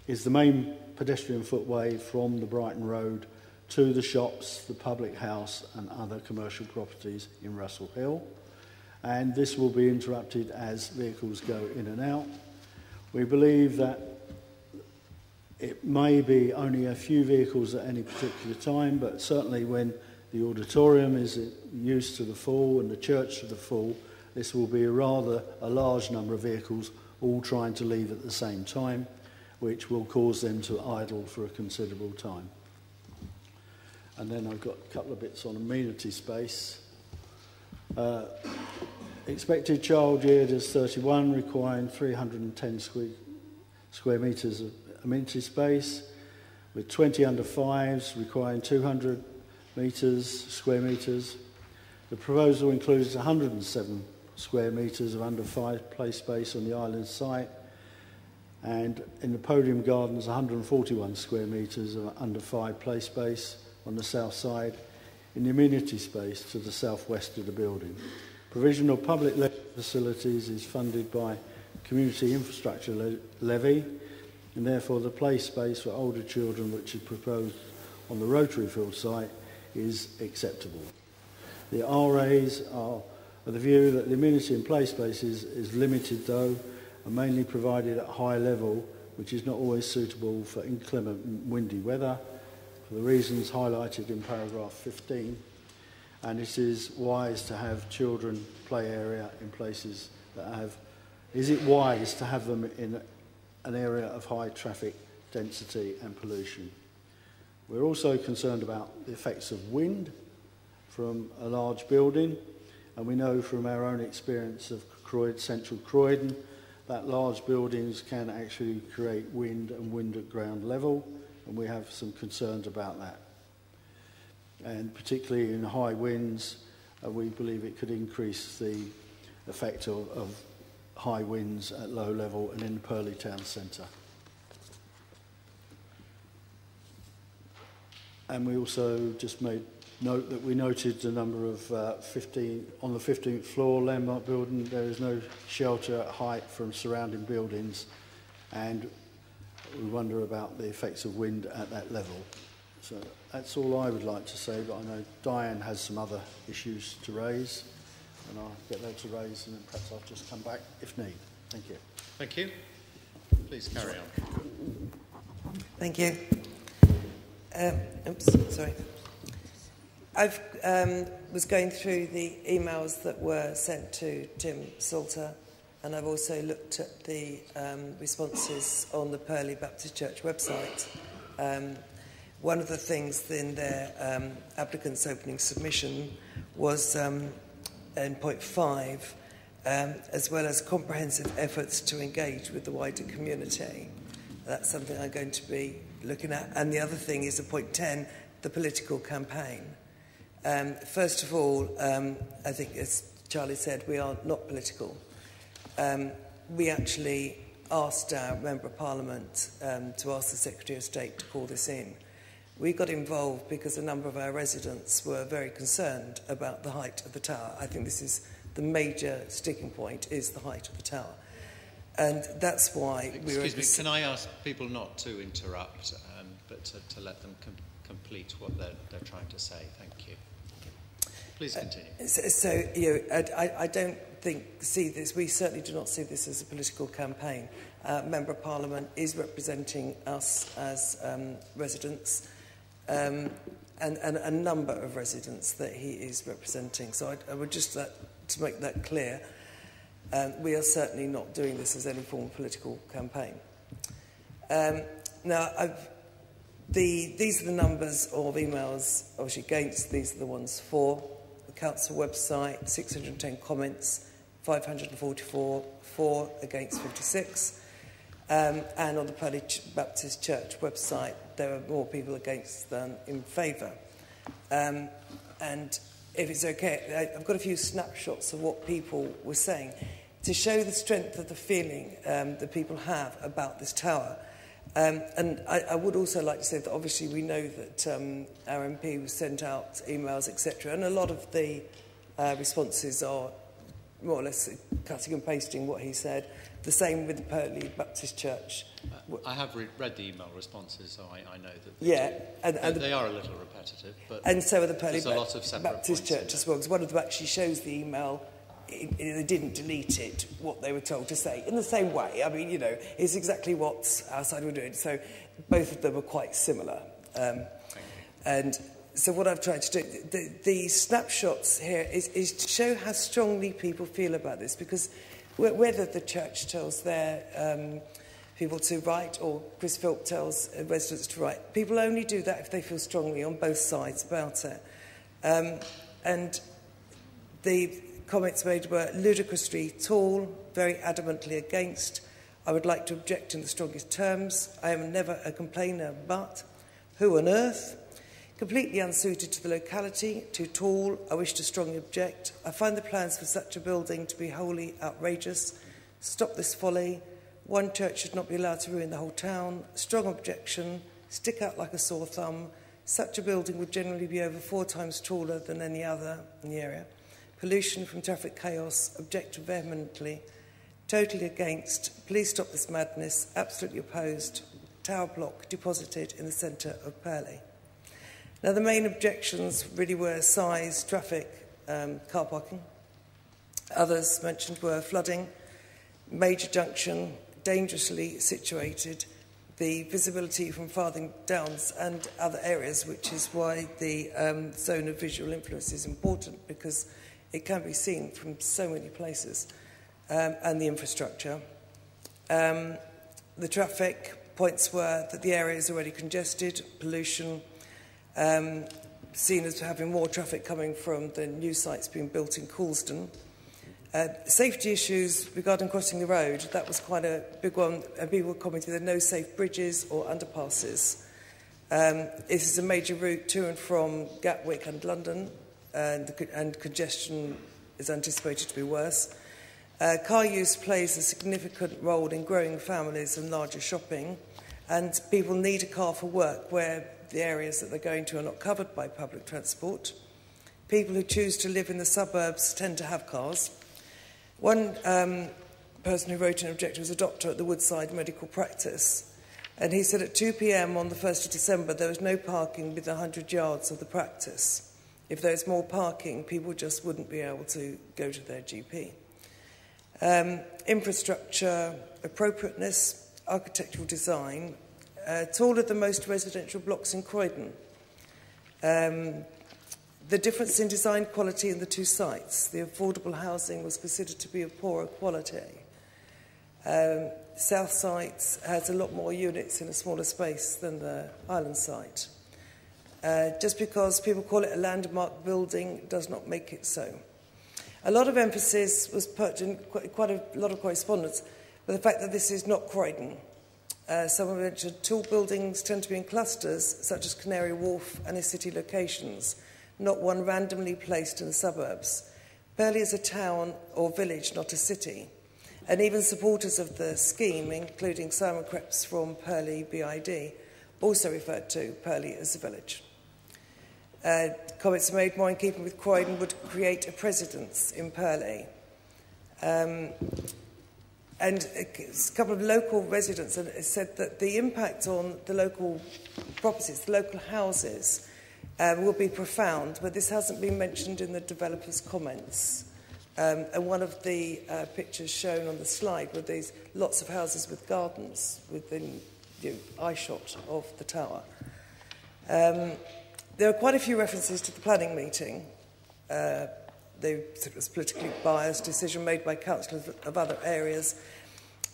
is the main pedestrian footway from the Brighton Road to the shops, the public house and other commercial properties in Russell Hill. And this will be interrupted as vehicles go in and out. We believe that it may be only a few vehicles at any particular time, but certainly when the auditorium is used to the full and the church to the full, this will be a large number of vehicles all trying to leave at the same time, which will cause them to idle for a considerable time. And then I've got a couple of bits on amenity space. Expected child year is 31, requiring 310 square metres of amenity space, with 20 under 5s requiring 200 square metres. The proposal includes 107 square metres of under 5 play space on the island site, and in the podium gardens 141 square metres of under 5 play space on the south side, in the amenity space to the southwest of the building. Provision of public facilities is funded by Community Infrastructure Levy, and therefore the play space for older children, which is proposed on the Rotary Field site, is acceptable. The RAs are of the view that the amenity and play space is limited, though, and mainly provided at high level, which is not always suitable for inclement windy weather, for the reasons highlighted in paragraph 15, and it is wise to have children play area in places that have... Is it wise to have them in an area of high traffic density and pollution? We're also concerned about the effects of wind from a large building, and we know from our own experience of Central Croydon that large buildings can actually create wind and wind at ground level, and we have some concerns about that. And particularly in high winds, we believe it could increase the effect of high winds at low level and in the Purley town centre. And we also just made note that we noted the number of 15 on the 15th floor landmark building. There is no shelter at height from surrounding buildings, and we wonder about the effects of wind at that level. So that's all I would like to say, but I know Diane has some other issues to raise, and I'll get that to raise, and then perhaps I'll just come back if need. Thank you. Thank you. Please carry on. Thank you. Sorry. I was going through the emails that were sent to Tim Salter, and I've also looked at the responses on the Purley Baptist Church website. One of the things in their applicant's opening submission was in point 5, as well as comprehensive efforts to engage with the wider community. That's something I'm going to be looking at. And the other thing is at point 10, the political campaign. First of all, I think, as Charlie said, we are not political. We actually asked our Member of Parliament to ask the Secretary of State to call this in. We got involved because a number of our residents were very concerned about the height of the tower. I think this is the major sticking point, is the height of the tower. And that's why we were... Excuse me, can I ask people not to interrupt, but to let them complete what they're trying to say? Thank you. Please continue. So I don't see this, we certainly do not see this as a political campaign. Member of Parliament is representing us as residents, and a number of residents that he is representing. So I would just like to make that clear. We are certainly not doing this as any form of political campaign. Now, these are the numbers of emails, obviously against, these are the ones for. The council website, 610 comments, 544 for, against 56. And on the Purley Baptist Church website, there are more people against than in favour. And if it's okay, I've got a few snapshots of what people were saying to show the strength of the feeling that people have about this tower. And I would also like to say that obviously we know that our MP was sent out emails, etc. And a lot of the responses are more or less cutting and pasting what he said. The same with the Purley Baptist Church. I have read the email responses, so I know that they are a little repetitive. But and so are the Purley Baptist Church as well, because one of them actually shows the email. They didn't delete it, what they were told to say, in the same way. I mean, you know, it's exactly what our side were doing. So both of them are quite similar. And so what I've tried to do, the snapshots here is to show how strongly people feel about this, because whether the church tells their people to write or Chris Philp tells residents to write, people only do that if they feel strongly on both sides about it. And the comments made were ludicrously tall, very adamantly against. I would like to object in the strongest terms. I am never a complainer, but who on earth? Completely unsuited to the locality, too tall. I wish to strongly object. I find the plans for such a building to be wholly outrageous. Stop this folly. One church should not be allowed to ruin the whole town. Strong objection. Stick out like a sore thumb. Such a building would generally be over 4 times taller than any other in the area. Pollution from traffic chaos, object vehemently, totally against, please stop this madness, absolutely opposed, tower block deposited in the centre of Purley. Now the main objections really were size, traffic, car parking. Others mentioned were flooding, major junction, dangerously situated, the visibility from Farthing Downs and other areas, which is why the zone of visual influence is important, because it can be seen from so many places, and the infrastructure. The traffic points were that the area is already congested, pollution, seen as having more traffic coming from the new sites being built in Coulsdon. Safety issues regarding crossing the road, that was quite a big one, and people commented there are no safe bridges or underpasses. This is a major route to and from Gatwick and London, and congestion is anticipated to be worse. Car use plays a significant role in growing families and larger shopping, and people need a car for work where the areas that they're going to are not covered by public transport. People who choose to live in the suburbs tend to have cars. One person who wrote an objection was a doctor at the Woodside Medical Practice, and he said at 2 p.m. on the 1st of December there was no parking within 100 yards of the practice. If there was more parking, people just wouldn't be able to go to their GP. Infrastructure, appropriateness, architectural design, taller than most residential blocks in Croydon. The difference in design quality in the two sites. The affordable housing was considered to be of poorer quality. South site has a lot more units in a smaller space than the Island site. Just because people call it a landmark building does not make it so. A lot of emphasis was put in quite a lot of correspondence with the fact that this is not Croydon. Someone mentioned tall buildings tend to be in clusters, such as Canary Wharf and in city locations, not one randomly placed in the suburbs. Purley is a town or village, not a city. And even supporters of the scheme, including Simon Krebs from Purley BID, also referred to Purley as a village. Comments made more in keeping with Croydon would create a precedence in Purley. And a couple of local residents said that the impact on the local properties, the local houses, will be profound, but this hasn't been mentioned in the developers' comments. And one of the pictures shown on the slide were these lots of houses with gardens within eyeshot of the tower. There are quite a few references to the planning meeting. It was a politically biased decision made by councillors of other areas.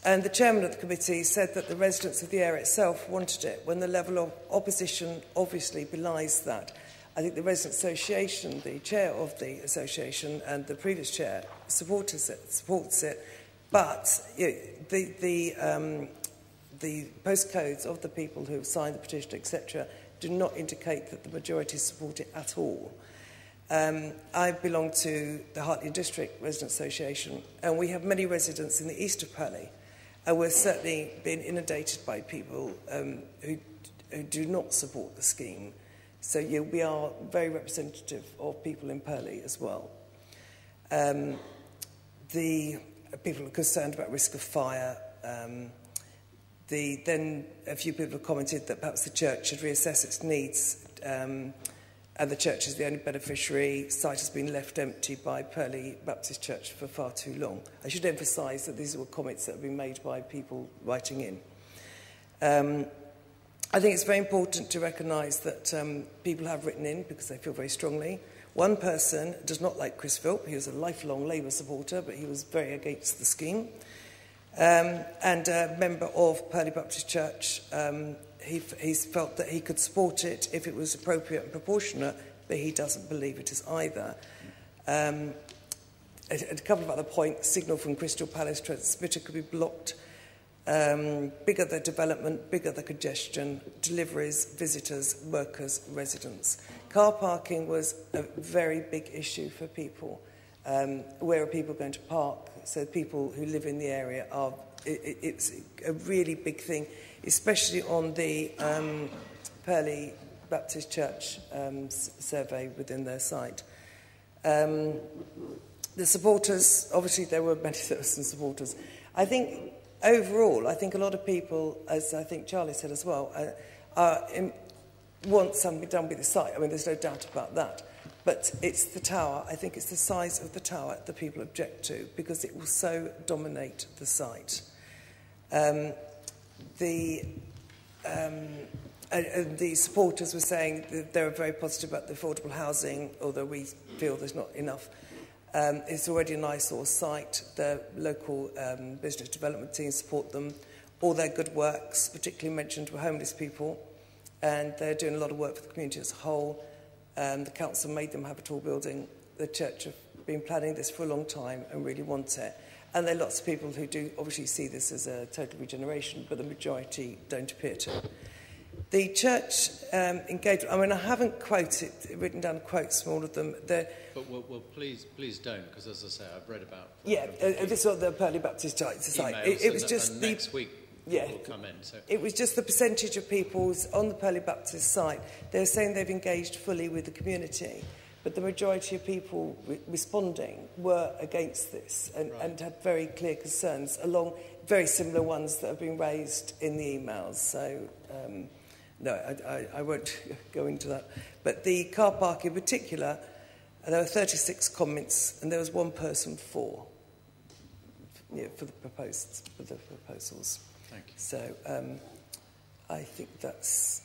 And the chairman of the committee said that the residents of the area itself wanted it, when the level of opposition obviously belies that. I think the resident association, the chair of the association and the previous chair supports it, but the postcodes of the people who have signed the petition, etc., do not indicate that the majority support it at all. I belong to the Hartley District Resident Association, and we have many residents in the east of Purley, and we're certainly being inundated by people who do not support the scheme. So we are very representative of people in Purley as well. The people are concerned about risk of fire. Then a few people have commented that perhaps the church should reassess its needs, and the church is the only beneficiary. The site has been left empty by Purley Baptist Church for far too long. I should emphasise that these were comments that have been made by people writing in. I think it's very important to recognise that people have written in because they feel very strongly. One person does not like Chris Philp. He was a lifelong Labour supporter, but he was very against the scheme. And a member of Purley Baptist Church, he's felt that he could support it if it was appropriate and proportionate, but he doesn't believe it is either. A couple of other points. Signal from Crystal Palace transmitter could be blocked. Bigger the development, bigger the congestion, deliveries, visitors, workers, residents. Car parking was a very big issue for people. Where are people going to park? So people who live in the area it's a really big thing, especially on the Purley Baptist Church survey within their site. The supporters, obviously there were many citizen supporters. I think overall, I think a lot of people, as I think Charlie said as well, want something done with the site. I mean, there's no doubt about that. But it's the tower. I think it's the size of the tower that people object to because it will so dominate the site. The supporters were saying that they were very positive about the affordable housing, although we feel there's not enough. It's already an eyesore site. The local business development team support them. All their good works, particularly mentioned, were homeless people. and they're doing a lot of work for the community as a whole. The council made them have a tall building. The church have been planning this for a long time and really want it. And there are lots of people who do obviously see this as a total regeneration, but the majority don't appear to. The church engagement, I mean, I haven't written down quotes from all of them. But well, please don't, because as I say, I've read about... this was the Purley Baptist Church Society. It was just and next week will come in. So. It was just the percentage of people on the Purley Baptist site. They're saying they've engaged fully with the community, but the majority of people responding were against this and had very clear concerns along very similar ones that have been raised in the emails. So... no, I won't go into that. But the car park in particular, there were 36 comments, and there was one person for the proposals. Thank you. So I think that's...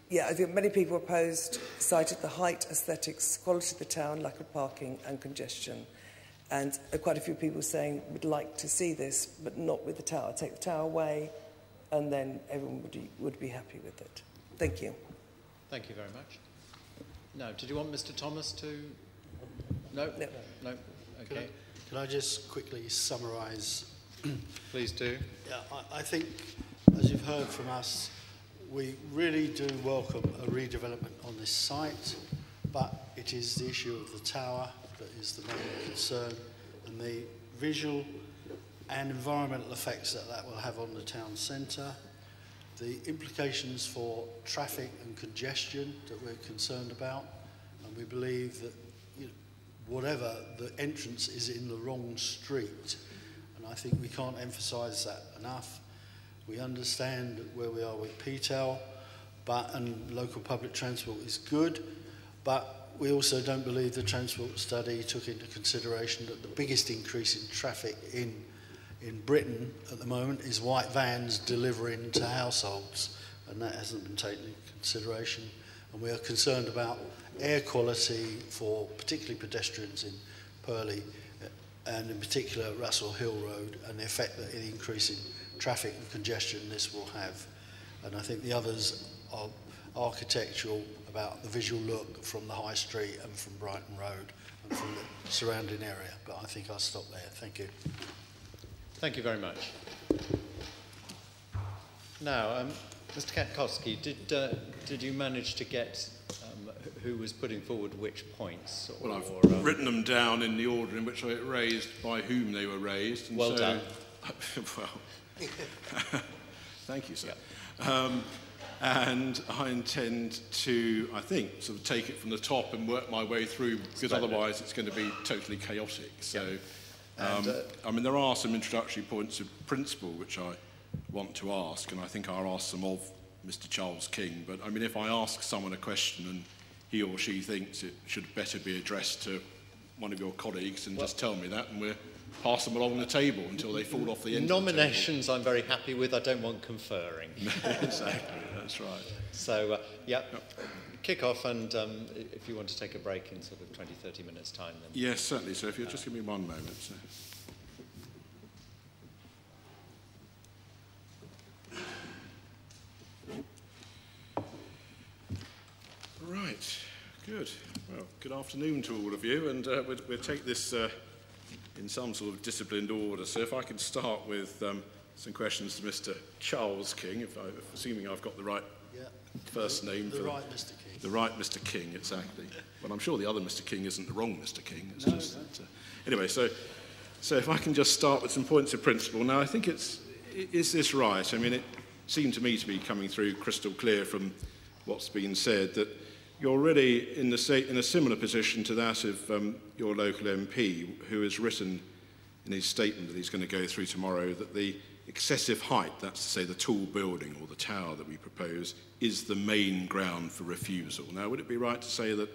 Yeah, I think many people opposed, cited the height, aesthetics, quality of the town, lack of parking and congestion. And quite a few people saying would like to see this, but not with the tower. Take the tower away, and then everyone would be happy with it. Thank you. Thank you very much. Now, did you want Mr. Thomas to... No? No. Okay. Can I just quickly summarise? Please do. Yeah, I think, as you've heard from us, we really do welcome a redevelopment on this site, but it is the issue of the tower that is the main concern, and the visual and environmental effects that will have on the town centre, the implications for traffic and congestion that we're concerned about, and we believe that whatever, the entrance is in the wrong street, and I think we can't emphasise that enough. We understand where we are with PTEL, and local public transport is good, but we also don't believe the transport study took into consideration that the biggest increase in traffic in Britain at the moment is white vans delivering to households, and that hasn't been taken into consideration. And we are concerned about air quality for particularly pedestrians in Purley and in particular Russell Hill Road, and the effect that the increase in traffic and congestion this will have. And I think the others are architectural about the visual look from the High Street and from Brighton Road and from the surrounding area. But I think I'll stop there. Thank you. Thank you very much. Now, Mr. Katkowski, did you manage to get who was putting forward which points? Well, I've written them down in the order in which I raised, by whom they were raised. And well done. Well, thank you, sir. Yeah. And I intend to, I think, sort of take it from the top and work my way through, because otherwise it's going to be totally chaotic. So, I mean, there are some introductory points of principle which I want to ask, and I think I'll ask them of Mr. Charles King. But, I mean, if I ask someone a question and he or she thinks it should better be addressed to one of your colleagues, and just tell me that, and we'll pass them along the table until they fall off the end. Nominations I'm very happy with. I don't want conferring. Exactly, that's right. So, kick off, and if you want to take a break in sort of 20-30 minutes' time. Then yes, certainly. So if you'll just give me one moment. So. Right, good. Well, good afternoon to all of you, and we'll take this in some sort of disciplined order. So if I can start with some questions to Mr. Charles King, assuming I've got the right first name. The right Mr. King. The right Mr. King, exactly. But I'm sure the other Mr. King isn't the wrong Mr. King. It's just that, anyway, so if I can just start with some points of principle. Now, I think is this right? I mean, it seemed to me to be coming through crystal clear from what's been said that you're already in a similar position to that of your local MP, who has written in his statement that he's going to go through tomorrow that the excessive height, that's to say the tall building or the tower that we propose, is the main ground for refusal. Now, would it be right to say that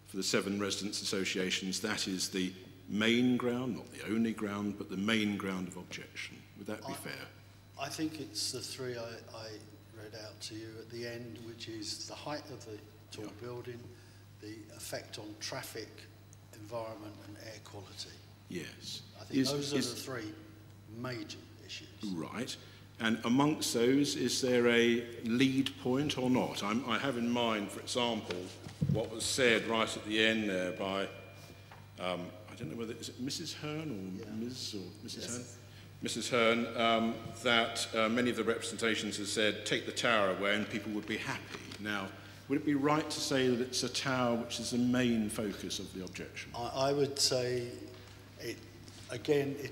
for the 7 residents' associations, that is the main ground, not the only ground, but the main ground of objection? Would that be fair? I think it's the 3 I read out to you at the end, which is the height of the tall building, the effect on traffic, environment and air quality. Yes. I think those are the 3 major issues. Right. And amongst those, is there a lead point or not? I have in mind, for example, what was said right at the end there by, I don't know whether it's Mrs. Hearn or Ms. or Mrs. Hearn? Mrs. Hearn, that many of the representations have said, take the tower away and people would be happy. Now, would it be right to say that it's a tower which is the main focus of the objection? I would say, it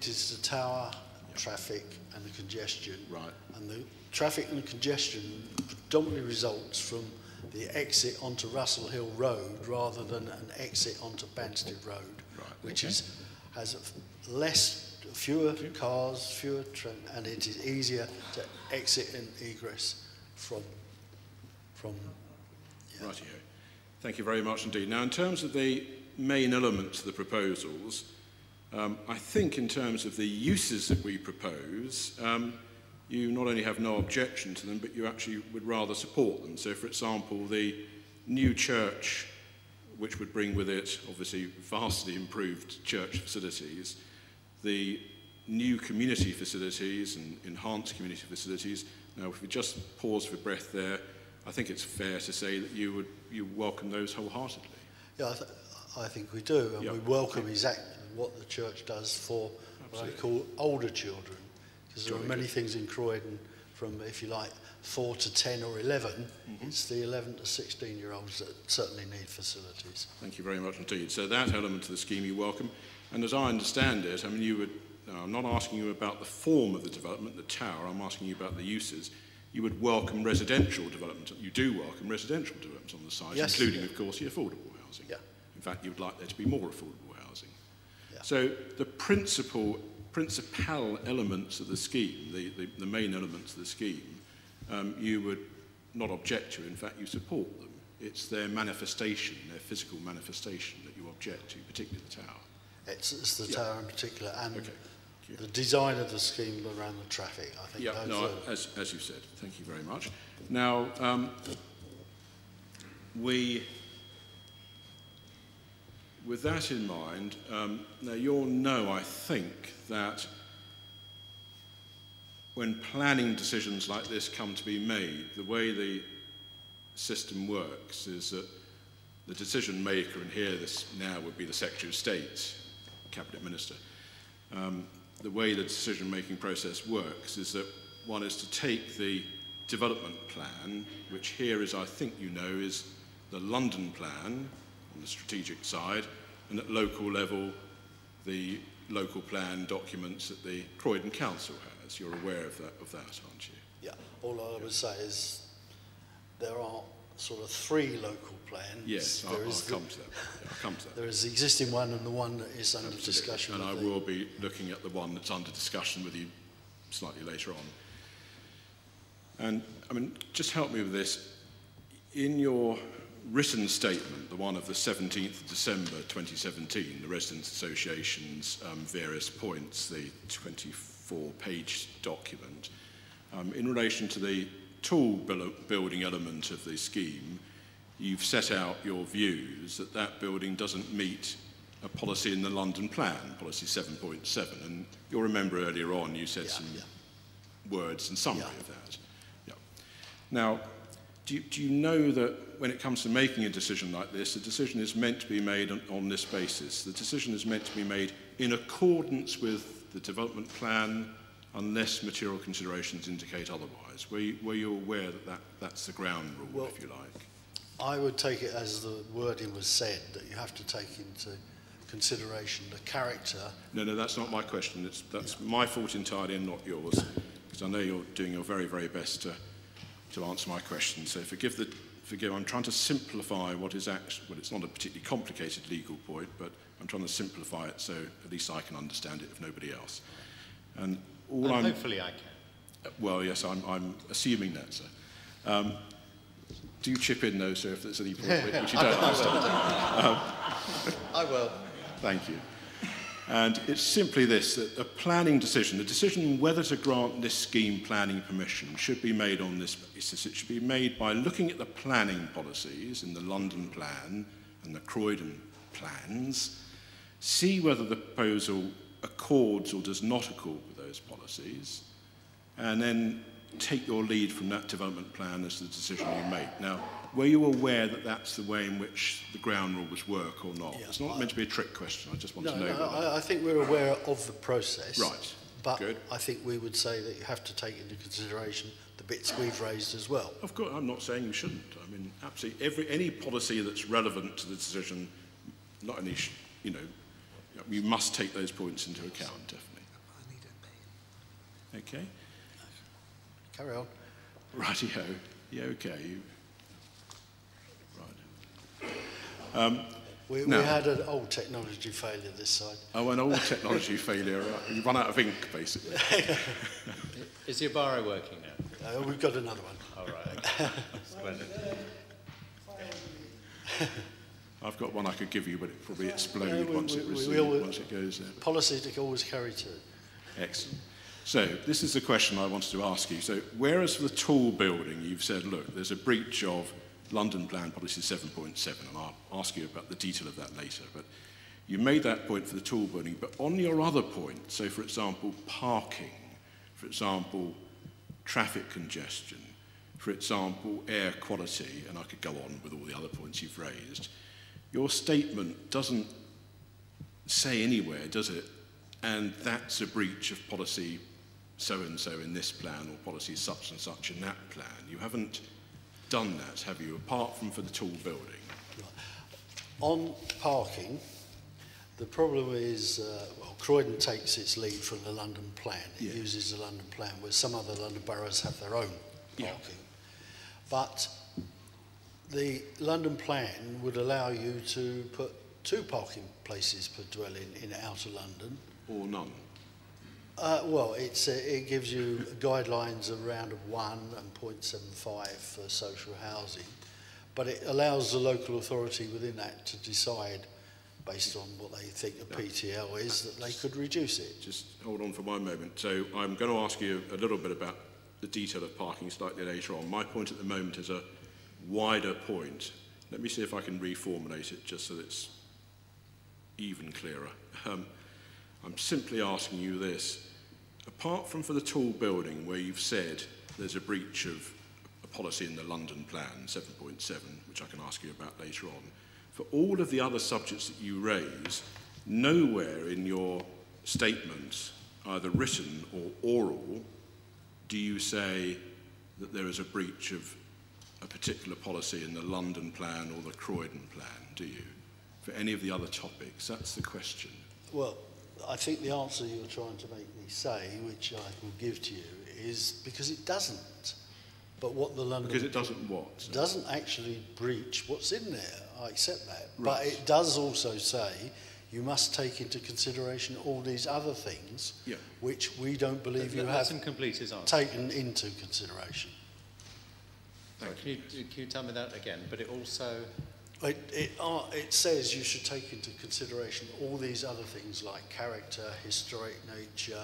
is the tower, traffic and the congestion. Right. And the traffic and the congestion predominantly results from the exit onto Russell Hill Road rather than an exit onto Banstead Road, which has fewer cars, and it is easier to exit and egress from. Rightio. Thank you very much indeed. Now, in terms of the main elements of the proposals, I think in terms of the uses that we propose, you not only have no objection to them, but you actually would rather support them. So, for example, the new church, which would bring with it, obviously, vastly improved church facilities, the new community facilities and enhanced community facilities. Now, if we just pause for breath there, I think it's fair to say that you welcome those wholeheartedly. Yeah, I think we do, and we welcome exactly what the church does for what I call older children, because there are many things in Croydon from, if you like, 4 to 10 or 11. It's the 11 to 16-year-olds that certainly need facilities. Thank you very much indeed. So that element of the scheme you welcome, and as I understand it, I mean, I'm not asking you about the form of the development, the tower, I'm asking you about the uses. You would welcome residential development. You do welcome residential development on the site, yes, including, of course, the affordable housing. Yeah. In fact, you would like there to be more affordable housing. Yeah. So the principal elements of the scheme, the main elements of the scheme, you would not object to. In fact, you support them. It's their manifestation, their physical manifestation that you object to, particularly the tower. It's the tower in particular, and the design of the scheme around the traffic, I think. Yeah, no, as you said, thank you very much. Now, with that in mind, now you'll know, I think, that when planning decisions like this come to be made, the way the system works is that the decision maker, and here this now would be the Secretary of State, Cabinet Minister, the way the decision-making process works is that one is to take the development plan, which here is, I think you know, is the London plan on the strategic side, and at local level, the local plan documents that the Croydon Council has. You're aware of that, aren't you? Yeah, all I would say is there are sort of 3 local plans. Yes, I'll come to that. Yeah, I'll come to that. There is the existing one and the one that is under discussion. And I will be looking at the one that's under discussion with you slightly later on. And, I mean, just help me with this. In your written statement, the one of the 17th of December 2017, the Residents' Association's various points, the 24-page document, in relation to the tall building element of the scheme, you've set out your views that that building doesn't meet a policy in the London plan, policy 7.7, and you'll remember earlier on you said some words in summary of that. Yeah. Now, do you know that when it comes to making a decision like this, the decision is meant to be made on this basis? The decision is meant to be made in accordance with the development plan, unless material considerations indicate otherwise. Were you aware that that's the ground rule, if you like? I would take it as the wording was said, that you have to take into consideration the character. No, that's not my question. That's my fault entirely and not yours, because I know you're doing your very, very best to answer my question. So forgive, I'm trying to simplify what is actually, well, it's not a particularly complicated legal point, but I'm trying to simplify it so at least I can understand it if nobody else. And hopefully I can. Well, yes, I'm assuming that, sir. Do chip in, though, sir, if there's any point which you don't understand. I will. Thank you. And it's simply this, that a planning decision, the decision whether to grant this scheme planning permission should be made on this basis. It should be made by looking at the planning policies in the London plan and the Croydon plans, see whether the proposal accords or does not accord with those policies, and then take your lead from that development plan as the decision you make. Now, were you aware that that's the way in which the ground rules work or not? Yeah, it's not meant to be a trick question. I just want to know. I think we're aware of the process. Right. But Good. I think we would say that you have to take into consideration the bits we've raised as well. Of course, I'm not saying you shouldn't. I mean, absolutely, any policy that's relevant to the decision, not only, you must take those points into account, definitely. Okay. Carry on. Rightio. Yeah, okay. Right. We now, had an old technology failure this side. Oh, an old technology failure. Right. You run out of ink, basically. Is your biro working now? We've got another one. All right. Splendid. I've got one I could give you, but it probably explode once it goes there. Policy to always carry two. Excellent. So this is the question I wanted to ask you. So whereas for the tall building, you've said, look, there's a breach of London Plan Policy 7.7, and I'll ask you about the detail of that later, but you made that point for the tall building, but on your other point, so for example, parking, for example, traffic congestion, for example, air quality, and I could go on with all the other points you've raised, your statement doesn't say anywhere, does it? And that's a breach of policy so-and-so in this plan, or policy such and such in that plan. You haven't done that, have you, apart from for the tall building? On parking, the problem is, Croydon takes its lead from the London Plan. It uses the London Plan, where some other London boroughs have their own parking. But the London Plan would allow you to put 2 parking places per dwelling in outer London. Or none? It gives you guidelines around 1 and 0.75 for social housing, but it allows the local authority within that to decide, based on what they think the PTL is, that they could reduce it. Just hold on for 1 moment. So I'm going to ask you a little bit about the detail of parking slightly later on. My point at the moment is a wider point. Let me see if I can reformulate it just so that it's even clearer. I'm simply asking you this. Apart from for the tall building, where you've said there's a breach of a policy in the London Plan, 7.7, which I can ask you about later on, for all of the other subjects that you raise, nowhere in your statement, either written or oral, do you say that there is a breach of a particular policy in the London Plan or the Croydon Plan, do you? For any of the other topics, that's the question. Well, I think the answer you're trying to make me say, which I will give to you, is because it doesn't. But what the London... Because it doesn't what? Doesn't actually breach what's in there. I accept that. Right. But it does also say you must take into consideration all these other things, which we don't believe you have taken into consideration. Can you tell me that again? But it also... It says you should take into consideration all these other things like character, historic nature,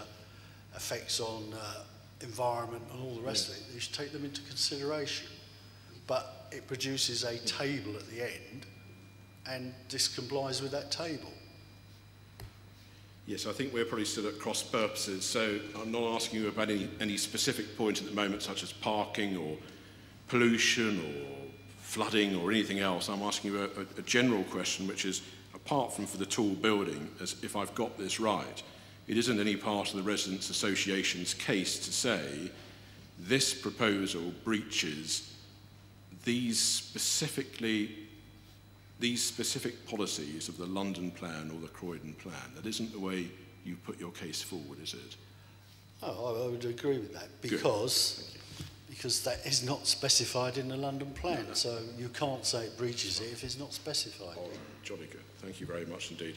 effects on environment and all the rest of it. You should take them into consideration. But it produces a table at the end, and this complies with that table. Yes, I think we're probably still at cross purposes, so I'm not asking you about any specific point at the moment, such as parking or pollution or flooding or anything else. I'm asking you a general question, which is, apart from for the tall building, as if I've got this right, it isn't any part of the Residents' Association's case to say this proposal breaches these specific policies of the London Plan or the Croydon Plan. That isn't the way you put your case forward, is it? Oh, I would agree with that, because that is not specified in the London Plan, so you can't say it breaches it if it's not specified. Oh, jolly good. Thank you very much indeed.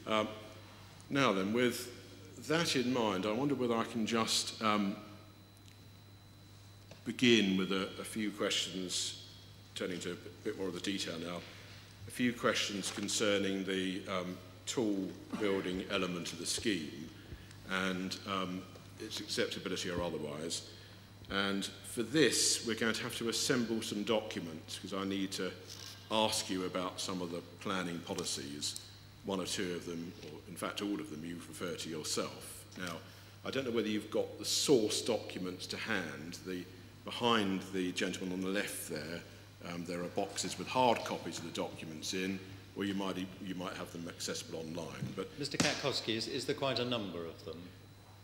Now then, with that in mind, I wonder whether I can just begin with a few questions, turning to a bit more of the detail now, a few questions concerning the tall building element of the scheme and its acceptability or otherwise. And for this, we're going to have to assemble some documents, because I need to ask you about some of the planning policies, 1 or 2 of them, or in fact all of them, you've referred to yourself. Now, I don't know whether you've got the source documents to hand. Behind the gentleman on the left there are boxes with hard copies of the documents in, or you might have them accessible online. But Mr. Katkowski, is there quite a number of them?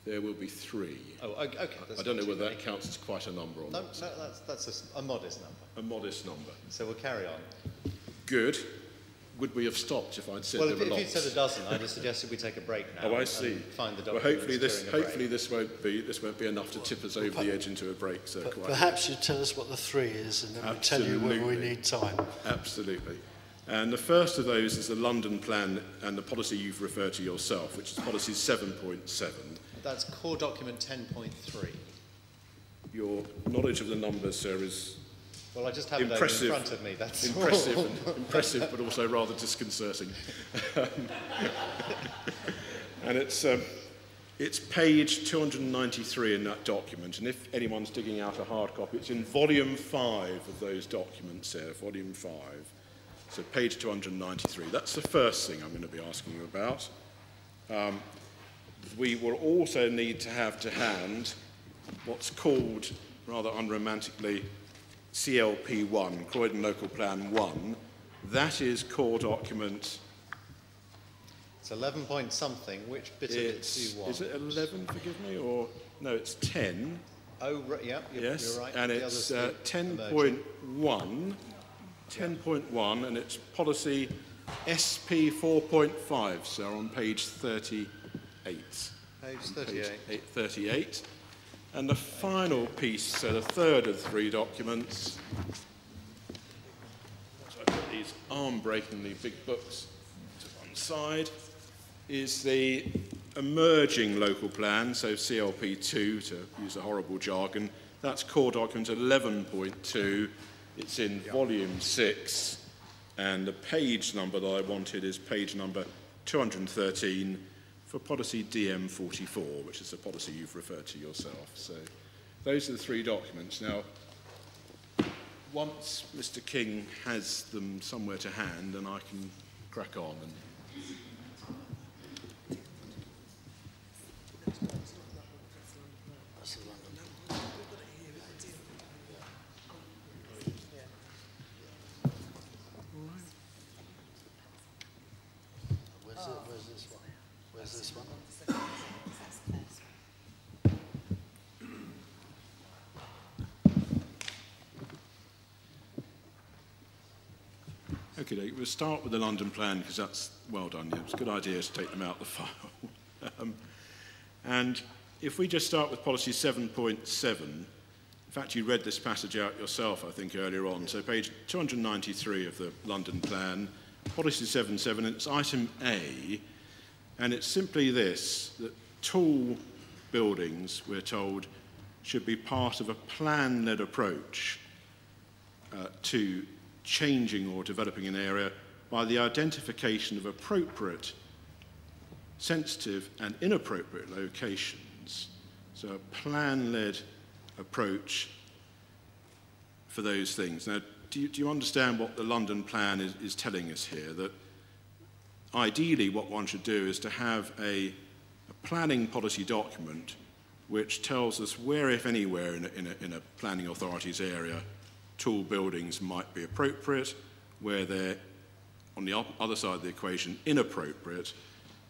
There will be 3. Oh, okay. I don't know whether that counts as quite a number or not. No, that's a modest number. A modest number. So we'll carry on. Good. Would we have stopped if I'd said Well, there were if lots? you'd said a dozen, I'd have suggested we take a break now. Oh, I see. And find the Well, documents hopefully this won't be enough to tip us over the edge into a break. So But quite perhaps you tell us what the 3 is, and then we'll tell you whether we need time. Absolutely. And the first of those is the London plan and the policy you've referred to yourself, which is policy 7.7. That's core document 10.3. Your knowledge of the numbers, sir, is Well, I just have it impressive, in front of me. That's impressive, but also rather disconcerting. And it's page 293 in that document, and if anyone's digging out a hard copy, it's in volume 5 of those documents there, volume 5. So page 293. That's the first thing I'm going to be asking you about. We will also need to have to hand what's called, rather unromantically, CLP1, Croydon Local Plan 1. That is core document. It's 11 point something. Which bit of it do you want? Is it 11, forgive me, or no, it's 10. Oh, yeah, Yes, you're right. and The it's others 10.1. 10.1, and it's policy SP 4.5, sir, on page 38. Page 38. 38. And the final piece, so the third of 3 documents, so I put these arm-breakingly big books to one side, is the emerging local plan, so CLP2, to use a horrible jargon. That's core document 11.2. It's in volume 6, and the page number that I wanted is page number 213 for policy DM44, which is the policy you've referred to yourself. So those are the 3 documents. Now, once Mr. King has them somewhere to hand, then I can crack on. Where's this one? Okay, we'll start with the London plan because that's well done. Yeah, it's a good idea to take them out of the file. And if we just start with policy 7.7, in fact, you read this passage out yourself, I think, earlier on. So page 293 of the London plan, policy 7.7, and it's item A, and it's simply this, that tall buildings, we're told, should be part of a plan-led approach to changing or developing an area by the identification of appropriate, sensitive and inappropriate locations. So a plan-led approach for those things. Now, do you understand what the London plan is telling us here? That ideally what one should do is to have a planning policy document which tells us where, if anywhere, in a planning authority's area, tall buildings might be appropriate, where they're, on the other side of the equation, inappropriate,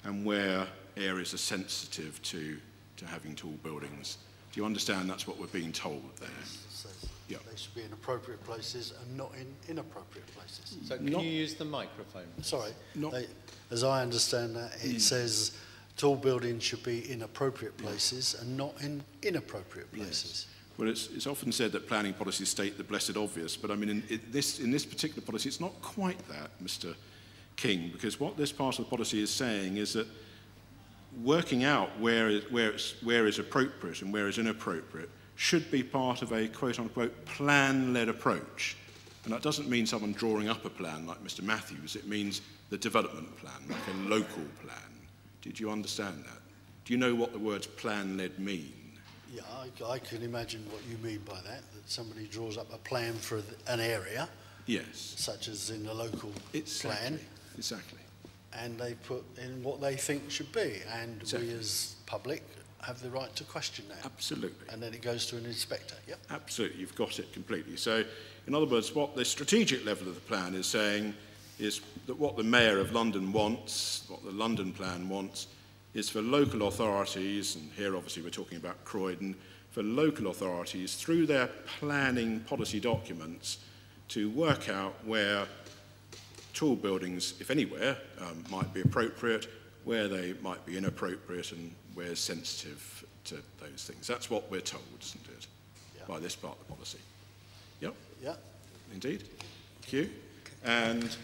and where areas are sensitive to having tall buildings. Do you understand that's what we're being told there? So Yeah. they should be in appropriate places and not in inappropriate places. So can you use the microphone? Sorry, as I understand that, it says tall buildings should be in appropriate places and not in inappropriate places. Yes. Well, it's often said that planning policies state the blessed obvious, but I mean, in this particular policy, it's not quite that, Mr. King, because what this part of the policy is saying is that working out where is appropriate and where is inappropriate should be part of a quote-unquote plan-led approach. And that doesn't mean someone drawing up a plan like Mr. Matthews. It means the development plan, like a local plan. Did you understand that? Do you know what the words plan-led mean? Yeah, I can imagine what you mean by that somebody draws up a plan for an area, Yes. such as in the local plan, Exactly. and they put in what they think should be, and Exactly. we as public have the right to question now. Absolutely. And then it goes to an inspector, yep. Absolutely, you've got it completely. So, in other words, what the strategic level of the plan is saying is that what the Mayor of London wants, what the London plan wants, is for local authorities, and here obviously we're talking about Croydon, for local authorities through their planning policy documents to work out where tall buildings, if anywhere, might be appropriate, where they might be inappropriate, and where sensitive to those things. That's what we're told, isn't it, by this part of the policy? Yep. Yeah. Indeed. Thank you. And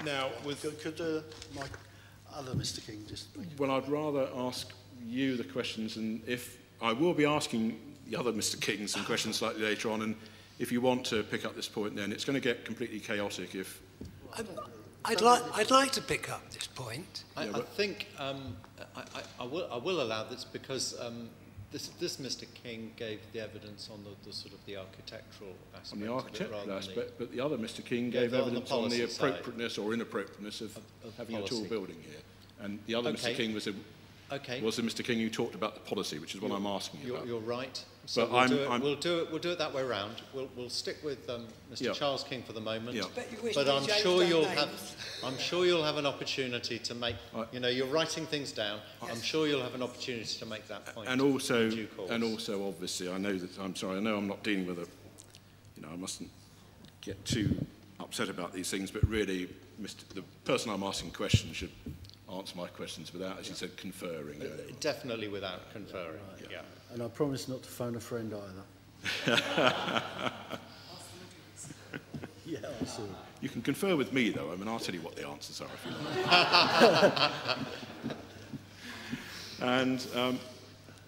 now, with could my other Mr. King just make well, I'd rather ask you the questions, and if I will be asking the other Mr. King some questions slightly later on, and if you want to pick up this point, then it's going to get completely chaotic if. I'd like to pick up this point. I think I will allow this because this Mr. King gave the evidence on the sort of the architectural aspect. On the architectural of it, aspect, but the other Mr. King gave evidence on the appropriateness or inappropriateness of having a tall building here. And the other Mr. King was the Mr. King who talked about the policy, which is what I'm asking you about. You're right. So but we'll do it that way round. We'll stick with Mr. Charles King for the moment. Yeah. But I'm sure you'll have an opportunity to make. You're writing things down. Yes. I'm sure you'll have an opportunity to make that point. And also, obviously, I know that I know I'm not dealing with I mustn't get too upset about these things. But really, the person I'm asking questions should answer my questions without, as you said, conferring. Definitely without conferring. Right. Yeah. And I promise not to phone a friend either. Yeah, I see. You can confer with me, though. I mean, I'll tell you what the answers are if you like. And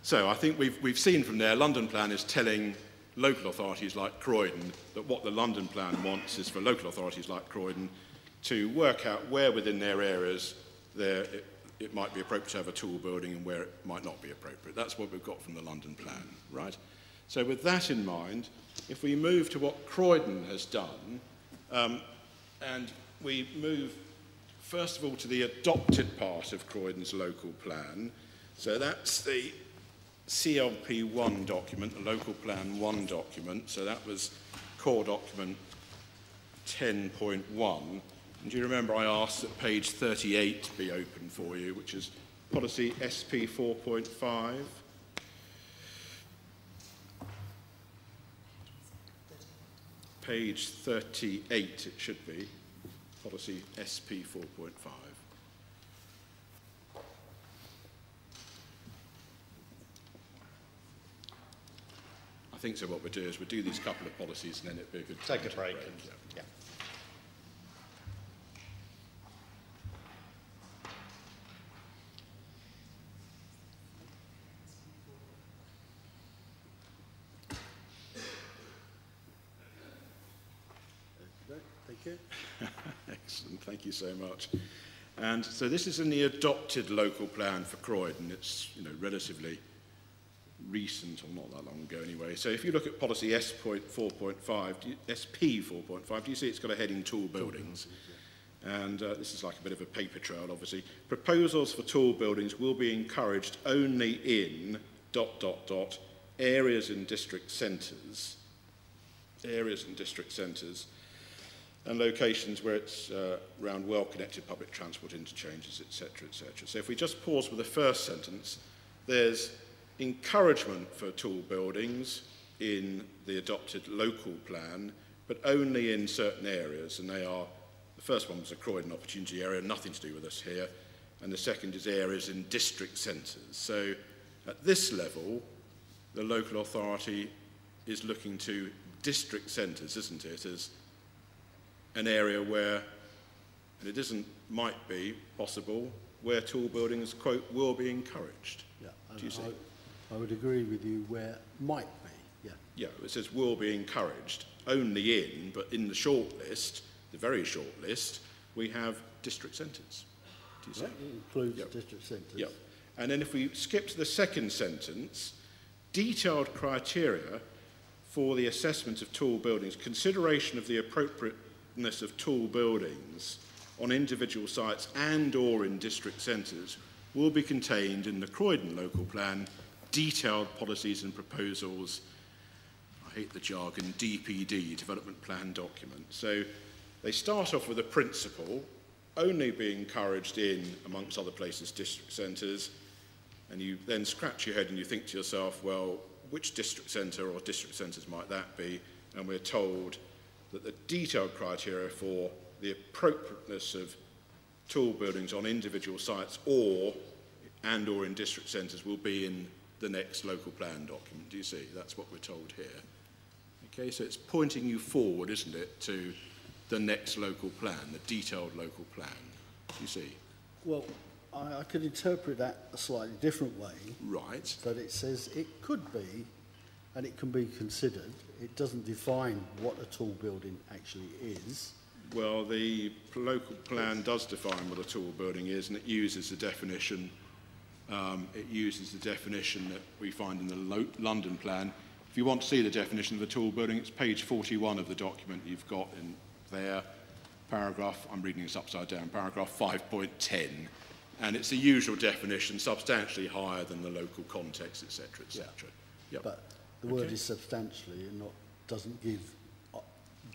so I think we've seen from there, London Plan is telling local authorities like Croydon that what the London Plan wants is for local authorities like Croydon to work out where within their areas it might be appropriate to have a tall building and where it might not be appropriate. That's what we've got from the London Plan, right? So with that in mind, if we move to what Croydon has done, and we move, first of all, to the adopted part of Croydon's local plan. So that's the CLP1 document, the Local Plan 1 document. So that was core document 10.1. And do you remember I asked that page 38 be open for you, which is policy SP 4.5? Page 38 it should be, policy SP 4.5. I think so. What we'll do is we'll do these couple of policies and then it'll be a good take a break. Yeah. Thank you. Excellent, thank you so much. And so this is in the adopted local plan for Croydon. It's relatively recent, or not that long ago anyway. So if you look at policy SP 4.5, do you see it's got a heading tall buildings? And this is like a bit of a paper trail, obviously. Proposals for tall buildings will be encouraged only in ... areas in district centres, and locations where it's around well-connected public transport interchanges, etc., etc. So if we just pause with the first sentence, there's encouragement for tall buildings in the adopted local plan, but only in certain areas, and they are, the first one was a Croydon opportunity area, nothing to do with us here, and the second is areas in district centres. So at this level, the local authority is looking to district centres, isn't it, as an area where, and it might be possible, where tall buildings, quote, will be encouraged. Yeah, do you see? I would agree with you where might be, yeah. Yeah, it says will be encouraged, only in, but in the short list, the very short list, we have district centres. Do you see? That includes district centres. Yeah. And then if we skip to the second sentence, detailed criteria for the assessment of tall buildings, consideration of the appropriateness of tall buildings on individual sites and or in district centres will be contained in the Croydon local plan, detailed policies and proposals, I hate the jargon, DPD, development plan document. So they start off with a principle, only be encouraged in, amongst other places, district centres, and you then scratch your head and you think to yourself, well, which district centre or district centres might that be? And we're told that the detailed criteria for the appropriateness of tall buildings on individual sites or in district centres will be in the next local plan document. Do you see? That's what we're told here. Okay, so it's pointing you forward, isn't it, to the next local plan, the detailed local plan. Do you see? Well, I could interpret that a slightly different way. Right. That it says it could be, and it can be considered. It doesn't define what a tall building actually is. Well, the local plan does define what a tall building is, and it uses the definition. That we find in the London plan. If you want to see the definition of a tall building, it's page 41 of the document you've got in there. Paragraph, I'm reading this upside down, paragraph 5.10. And it's the usual definition, substantially higher than the local context, etc., etc. Yeah. Yep. But the word is substantially and doesn't give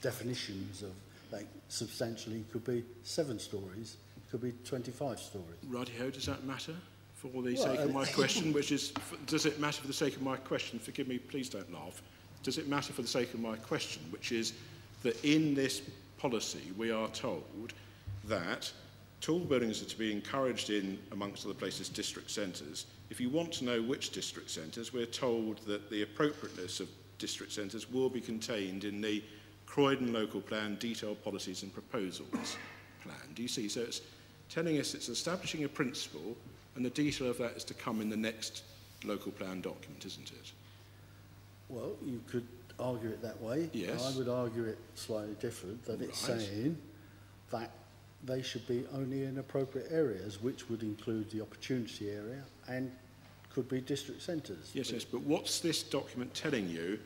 definitions of, like, substantially could be 7 stories, could be 25 stories. Righty-ho, does that matter for the sake of my question, which is, does it matter for the sake of my question, forgive me, please don't laugh, does it matter for the sake of my question, which is that in this policy we are told that tall buildings are to be encouraged in, amongst other places, district centres. If you want to know which district centres, we're told that the appropriateness of district centres will be contained in the Croydon local plan, detailed policies and proposals plan. Do you see? So it's telling us it's establishing a principle, and the detail of that is to come in the next local plan document, isn't it? Well, you could argue it that way. Yes. I would argue it slightly different, that it's saying that they should be only in appropriate areas, which would include the opportunity area and could be district centres. Yes, yes, but what's this document telling you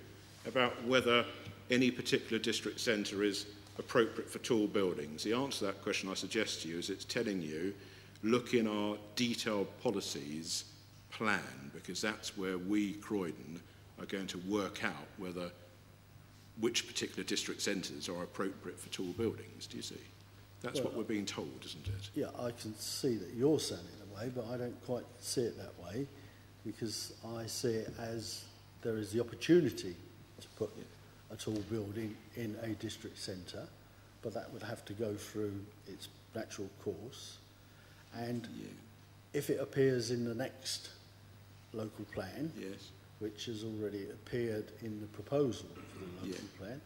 about whether any particular district centre is appropriate for tall buildings? The answer to that question I suggest to you is it's telling you, look in our detailed policies plan, because that's where we, Croydon, are going to work out which particular district centres are appropriate for tall buildings. Do you see? That's what we're being told, isn't it? Yeah, I can see that you're saying it that way, but I don't quite see it that way, because I see it as there is the opportunity to put a tall building in a district centre, but that would have to go through its natural course. And if it appears in the next local plan, which has already appeared in the proposal for the local plan,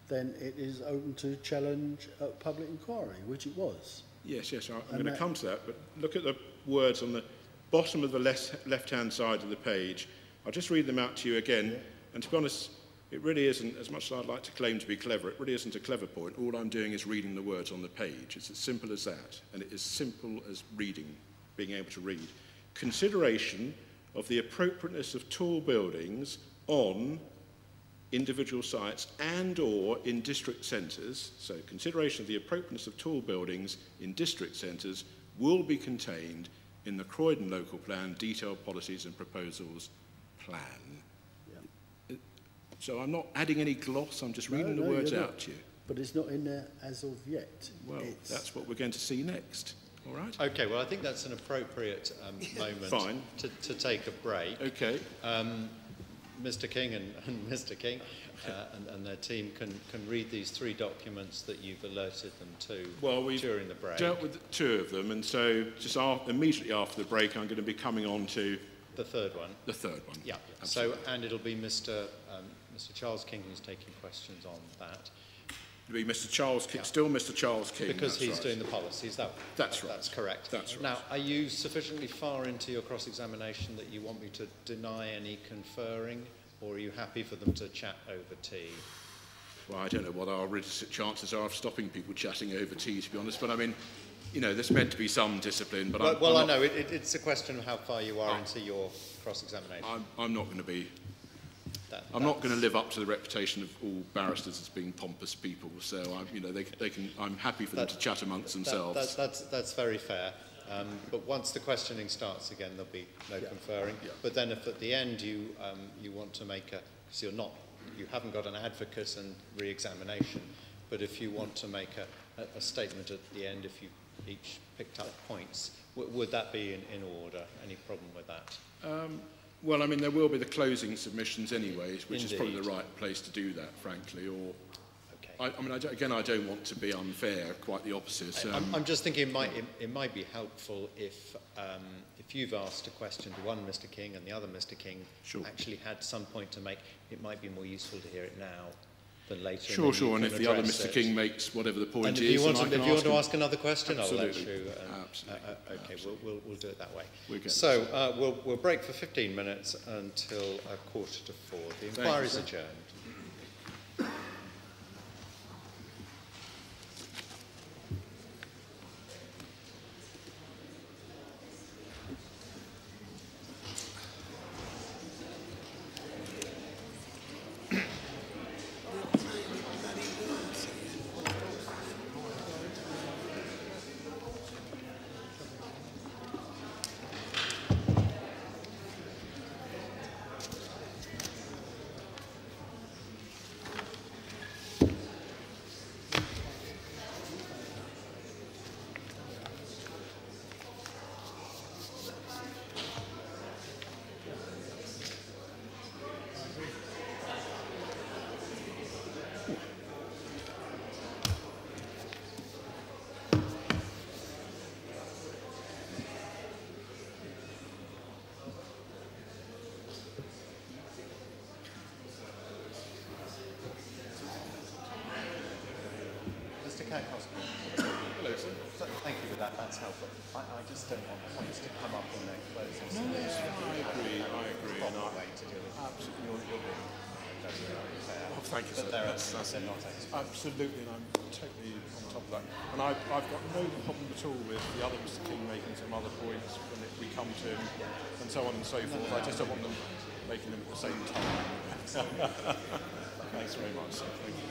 then it is open to challenge at public inquiry, which it was. Yes, yes, I'm going to come to that, but look at the words on the bottom of the left-hand side of the page. I'll just read them out to you again, and to be honest, it really isn't, as much as I'd like to claim to be clever, it really isn't a clever point. All I'm doing is reading the words on the page. It's as simple as that, and it is simple as reading, being able to read. Consideration of the appropriateness of tall buildings on individual sites and or in district centres, so consideration of the appropriateness of tall buildings in district centres will be contained in the Croydon local plan, detailed policies and proposals plan. So I'm not adding any gloss, I'm just reading the words out to you. But it's not in there as of yet. Well, that's what we're going to see next. All right? Okay, well, I think that's an appropriate moment to take a break. Okay. Mr. King and Mr. King and their team can read these 3 documents that you've alerted them to during the break. Dealt with 2 of them, and so just immediately after the break, I'm going to be coming on to the third one. The third one. Yeah. Absolutely. So, and it'll be Mr. Charles King who's taking questions on that. It'll be Mr. Charles King, still Mr. Charles King. Because he's doing the policies. That's right. That's correct. That's right. Now, are you sufficiently far into your cross-examination that you want me to deny any conferring, or are you happy for them to chat over tea? Well, I don't know what our chances are of stopping people chatting over tea, to be honest, but I mean, you know, there's meant to be some discipline, but I know it's a question of how far you are into your cross-examination. I'm not going to be. I'm not going to live up to the reputation of all barristers as being pompous people. So, I'm happy for them to chat amongst themselves. That's very fair. But once the questioning starts again, there'll be no conferring. Yeah. But then if at the end you want to make so you haven't got an advocate and re-examination, but if you want to make a statement at the end, if you each picked up points, would that be in order? Any problem with that? Well, I mean, there will be the closing submissions anyway, which Indeed. is probably the right place to do that, frankly. Or, okay. I don't want to be unfair. Quite the opposite. I'm just thinking it might be helpful if you've asked a question to one Mr. King and the other Mr. King actually had some point to make. It might be more useful to hear it now than later. Sure. And if the other Mr. King makes whatever the point and is, if you want to ask another question, absolutely. I'll let you. Absolutely. Okay, absolutely. We'll do it that way. We'll we'll break for 15 minutes until 3:45. The inquiry is adjourned. Hello, sir. Thank you for that. That's helpful. I just don't want points to come up when they're closing. No, I agree. Proper way to do it. Absolutely. You're being very fair. Oh, thank you, But sir. they're That's not experts. absolutely, and I'm totally on top of that. And I've got no problem at all with the other Mr. King making some other points when we come to him, and so on and so forth. I just don't want them making them at the same time. Thanks very much, sir. Thank you.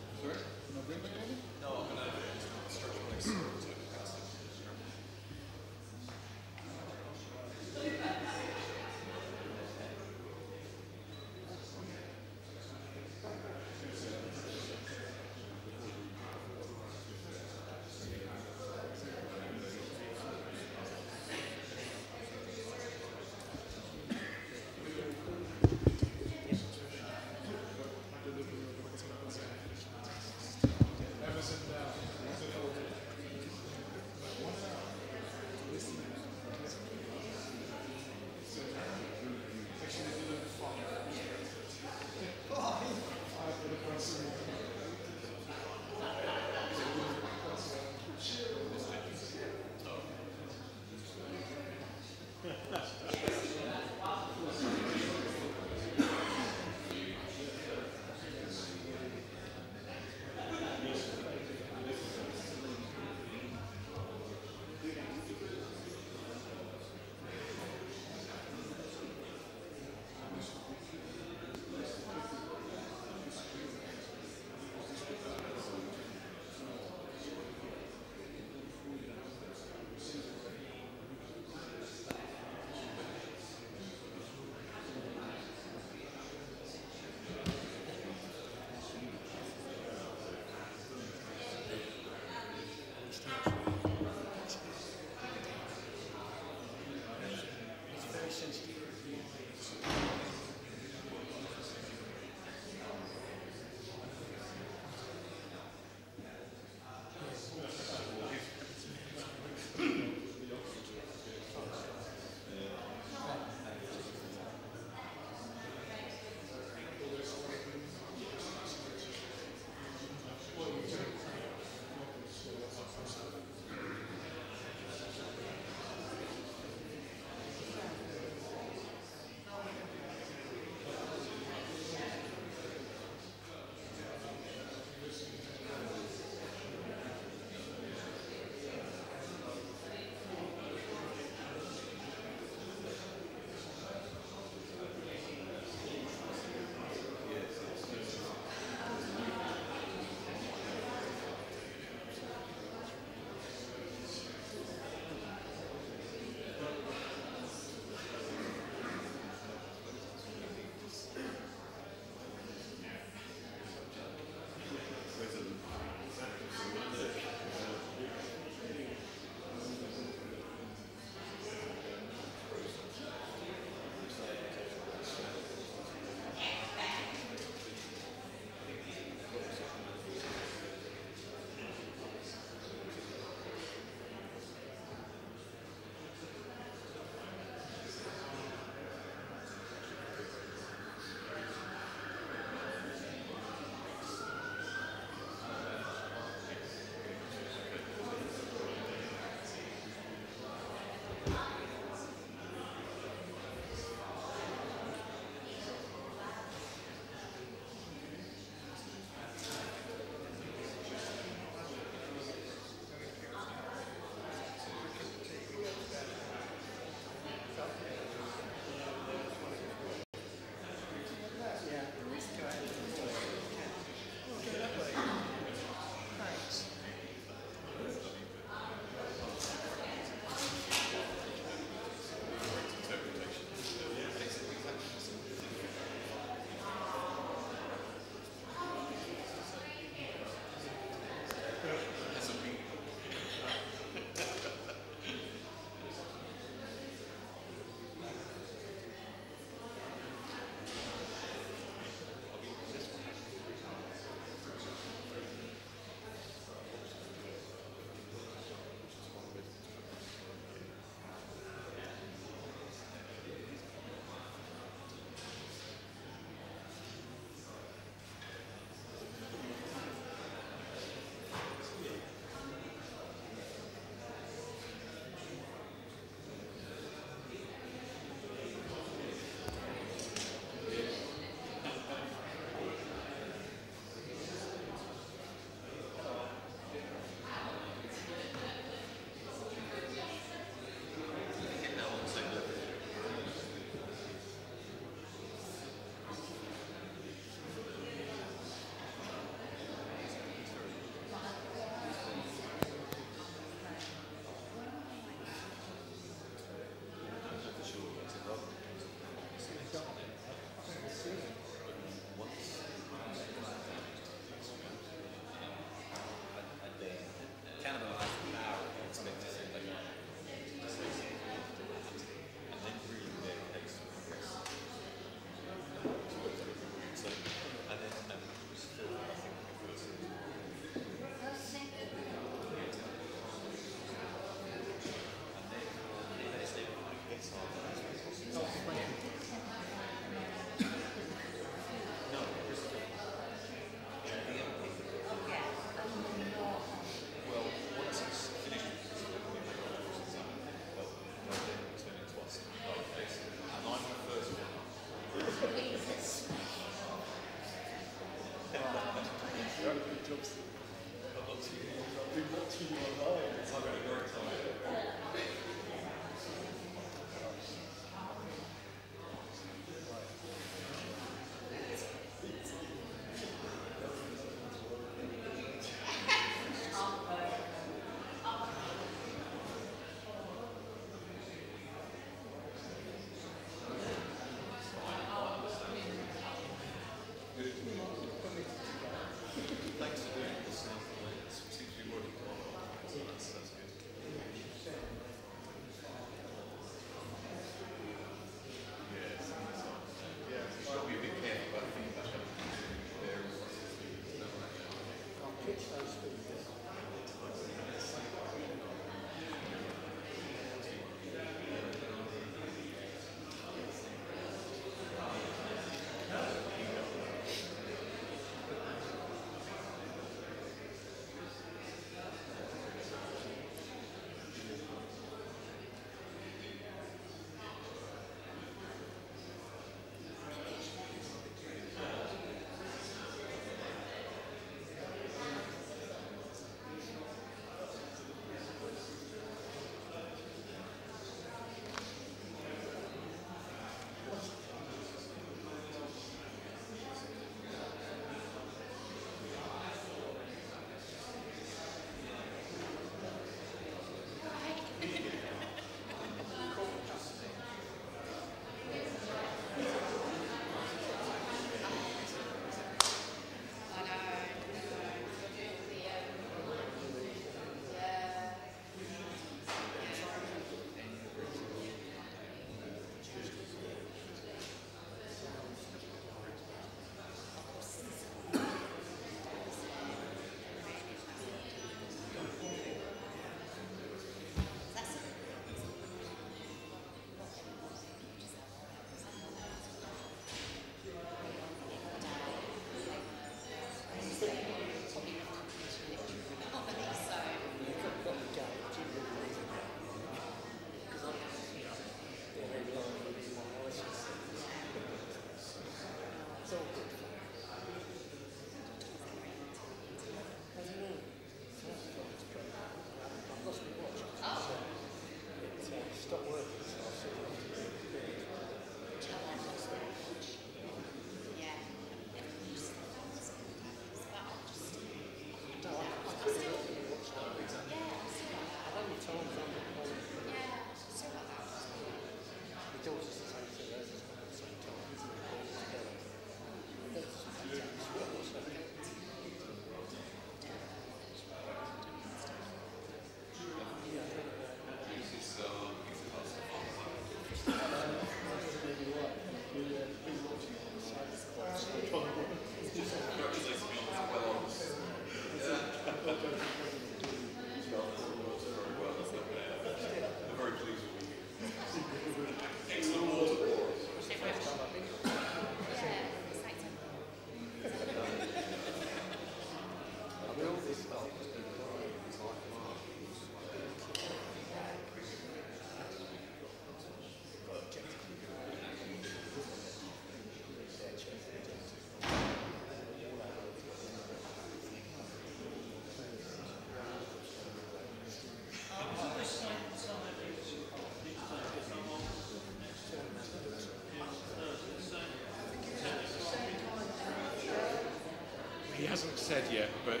hasn't said yet, but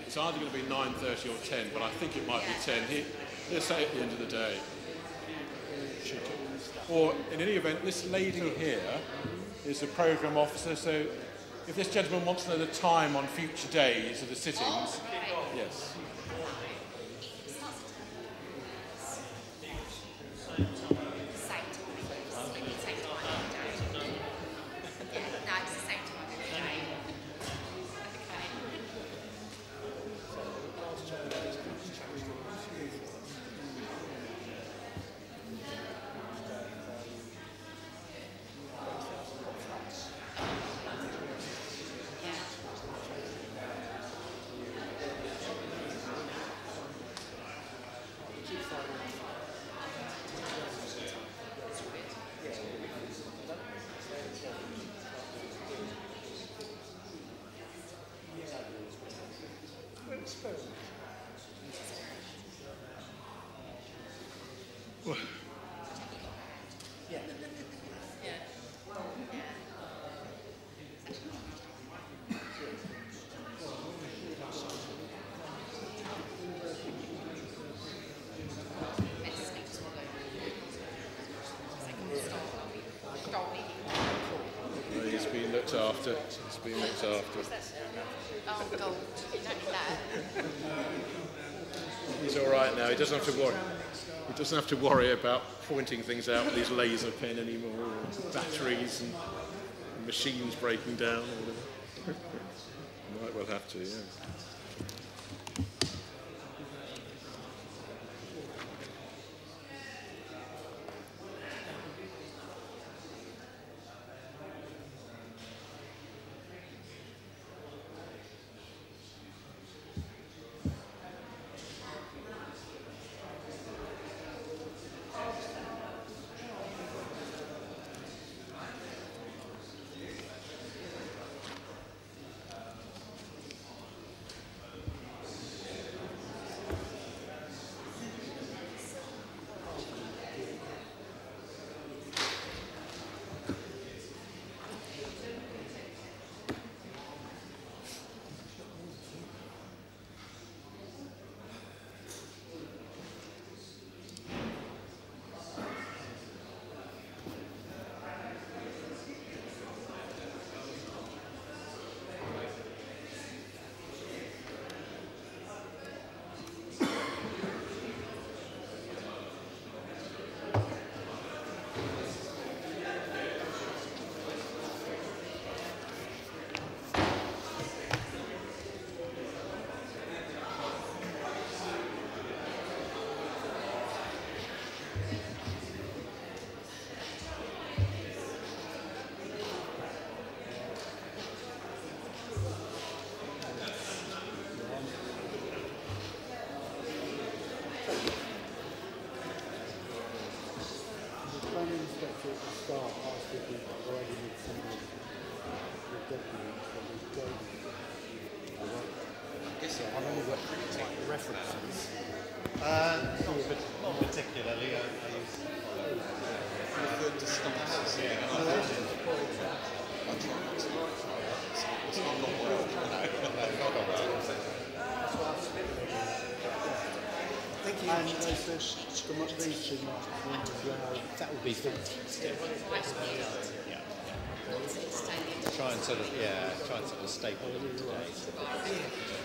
it's either going to be 9:30 or 10, but I think it might be 10. He'll say at the end of the day. Or, in any event, this lady here is the programme officer, so if this gentleman wants to know the time on future days of the sittings, yes. He's been looked after. He's been looked after. Oh, gold. You don't need that. He's all right now. He doesn't have to worry. He doesn't have to worry about pointing things out with his laser pen anymore, or batteries and machines breaking down, or whatever. Might well have to, yeah. References? Not particularly. I use referred to stances. Yeah. Thank you. And these two microphones as well. That would be fantastic. Yeah. Try and sort of staple it today.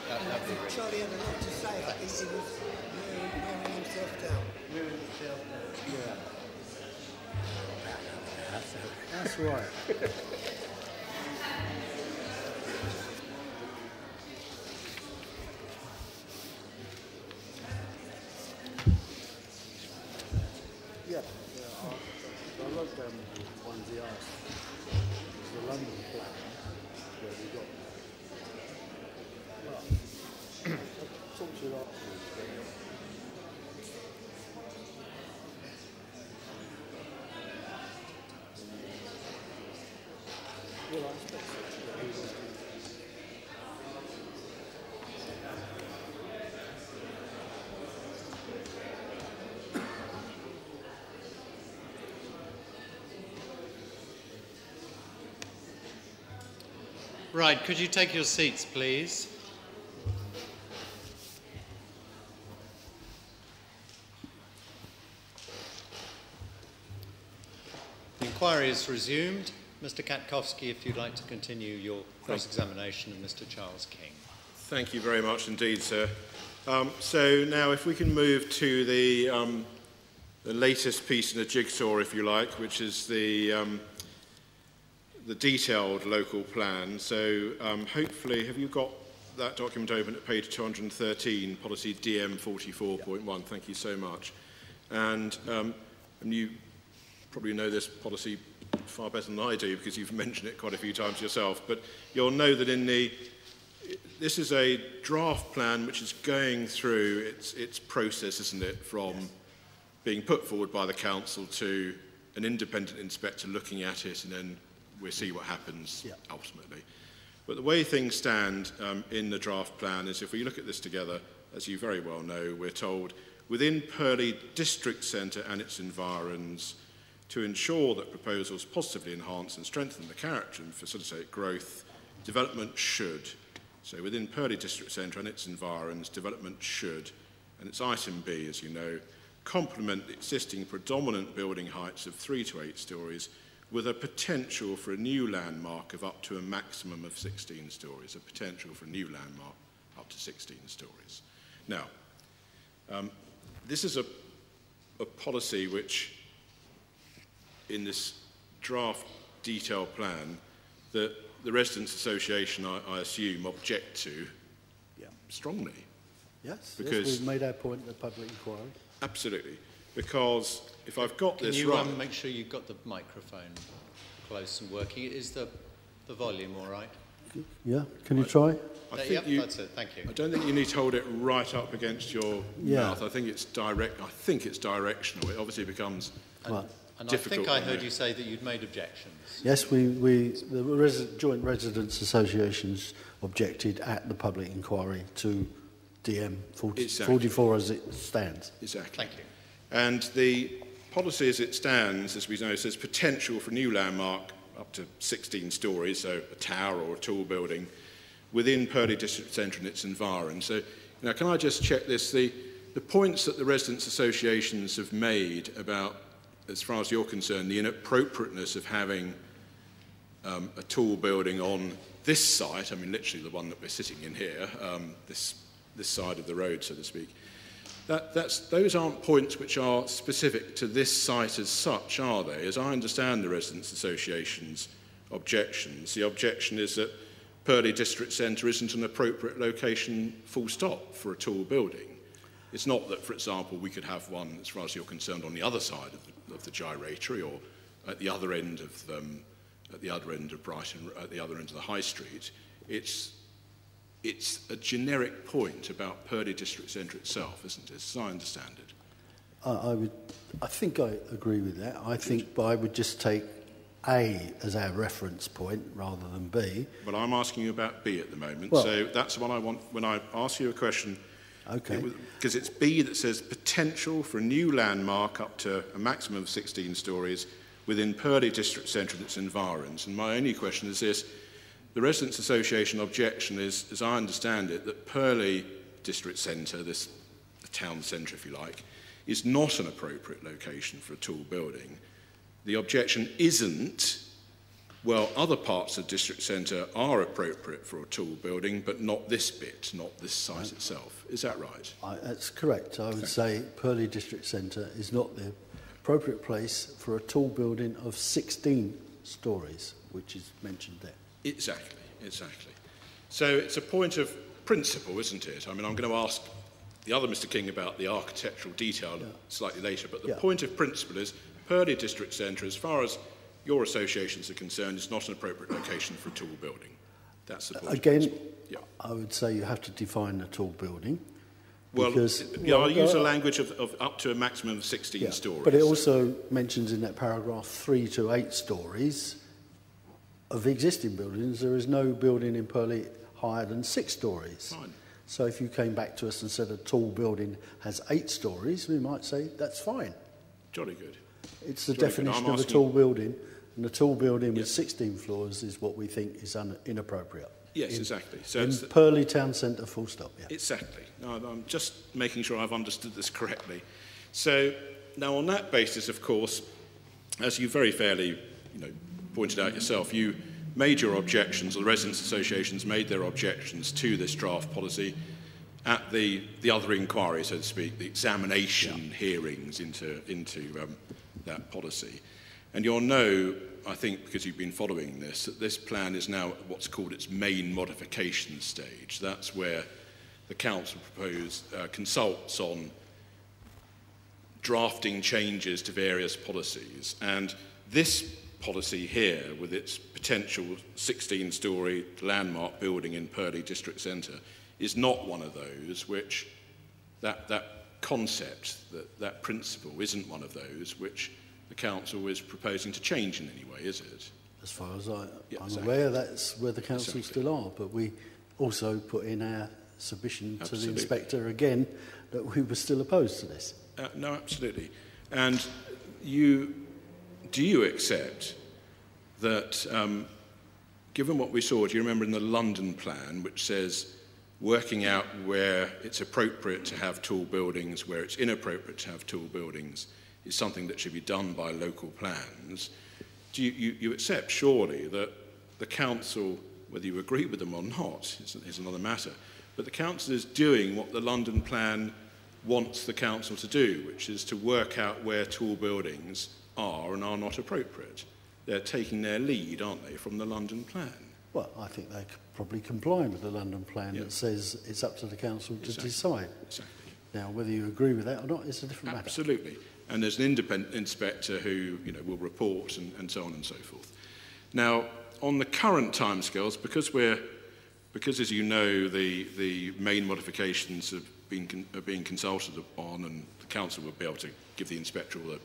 That'd be really. Charlie had a lot to say. I think he was wearing himself down. Yeah. That's right. Yeah. I wrote down the ones he asked. It's the London plan where we got. Well, I'll talk to you afterwards. Well, I expect so. Right, could you take your seats, please? The inquiry is resumed. Mr. Katkowski, if you'd like to continue your cross-examination of Mr. Charles King. Thank you very much indeed, sir. So now if we can move to the latest piece in the jigsaw, if you like, which is the detailed local plan. So hopefully, have you got that document open at page 213, policy DM 44.1? Thank you so much. And you probably know this policy far better than I do because you've mentioned it quite a few times yourself, but you'll know that this is a draft plan which is going through its process, isn't it, from being put forward by the council to an independent inspector looking at it, and then we'll see what happens ultimately. But the way things stand in the draft plan is, if we look at this together, as you very well know, we're told within Purley District Centre and its environs, to ensure that proposals positively enhance and strengthen the character and facilitate growth, development should. So within Purley District Centre and its environs, development should, and it's item B, as you know, complement the existing predominant building heights of 3 to 8 stories with a potential for a new landmark of up to a maximum of 16 stories, a potential for a new landmark up to 16 stories. Now, this is a policy which, in this draft detailed plan, that the Residents' Association, I assume, object to strongly. Yes, because we've made our point in the public inquiry. Absolutely. Because if I've got Can this you right... make sure you've got the microphone close and working? Is the volume all right? Yeah, can you try? I think Yep, that's it, thank you. I don't think you need to hold it right up against your mouth. I think it's direct. I think it's directional. It obviously becomes And difficult. I think I heard you say that you'd made objections. Yes, joint residents associations objected at the public inquiry to DM 44 as it stands. Exactly. Thank you. And the policy as it stands, as we know, says potential for new landmark up to 16 stories, so a tower or a tall building, within Purley District Centre and its environs. So, now, can I just check this? The points that the residents' associations have made about, as far as you're concerned, the inappropriateness of having a tall building on this site, I mean, literally the one that we're sitting in here, this side of the road, so to speak, those aren't points which are specific to this site as such, are they? As I understand the Residents' Association's objections, the objection is that Purley District Centre isn't an appropriate location, full stop, for a tall building. It's not that, for example, we could have one, as far as you're concerned, on the other side of the gyratory, or at the other end of Brighton, at the other end of the High Street. It's a generic point about Purley District Centre itself, isn't it, as I understand it? I think I agree with that. I think I would just take A as our reference point rather than B. Well, I'm asking you about B at the moment, well, so that's what I want when I ask you a question. Okay. Because it's B that says potential for a new landmark up to a maximum of 16 stories within Purley District Centre and its environs. And my only question is this. The Residents' Association objection is, as I understand it, that Purley District Centre, the town centre if you like, is not an appropriate location for a tall building. The objection isn't, well, other parts of District Centre are appropriate for a tall building, but not this bit, not this site itself. Is that right? That's correct. I would say Purley District Centre is not the appropriate place for a tall building of 16 stories, which is mentioned there. Exactly. So it's a point of principle, isn't it? I mean, I'm going to ask the other Mr. King about the architectural detail slightly later, but the point of principle is Purley District Centre, as far as your associations are concerned, is not an appropriate location for a tall building. That's the point. Again, I would say you have to define a tall building. Well, I'll use a language of up to a maximum of 16 stories. But it also mentions in that paragraph 3 to 8 stories of existing buildings. There is no building in Purley higher than 6 stories. Fine. So if you came back to us and said a tall building has 8 stories, we might say that's fine. Jolly good. It's the definition of a tall building, And the tall building with 16 floors is what we think is inappropriate. Yes, exactly. So in Purley Town Centre, full stop. Yeah. Exactly. Now, I'm just making sure I've understood this correctly. So now on that basis, of course, as you very fairly pointed out yourself, you made your objections, or the residents' associations made their objections to this draft policy at the other inquiry, so to speak, the examination hearings into that policy. And you'll know, I think, because you've been following this, that this plan is now at what's called its main modification stage. That's where the council consults on drafting changes to various policies. And this policy here, with its potential 16-storey landmark building in Purley District Centre, is not one of those which, that concept, that principle isn't one of those which the council is proposing to change in any way, is it? As far as I'm aware, that's where the council still are, but we also put in our submission to the inspector again that we were still opposed to this. No, absolutely. And do you accept that, given what we saw, do you remember in the London plan, which says working out where it's appropriate to have tall buildings, where it's inappropriate to have tall buildings, is something that should be done by local plans? Do you accept, surely, that the council, whether you agree with them or not, is another matter, but the council is doing what the London plan wants the council to do, which is to work out where tall buildings are and are not appropriate? They're taking their lead, aren't they, from the London plan? Well, I think they're probably complying with the London plan that says it's up to the council to decide. Exactly. Now, whether you agree with that or not is a different matter. Absolutely. And there's an independent inspector who will report and so on and so forth. Now, on the current timescales, because as you know, the main modifications are being consulted upon, and the council will be able to give the inspector all the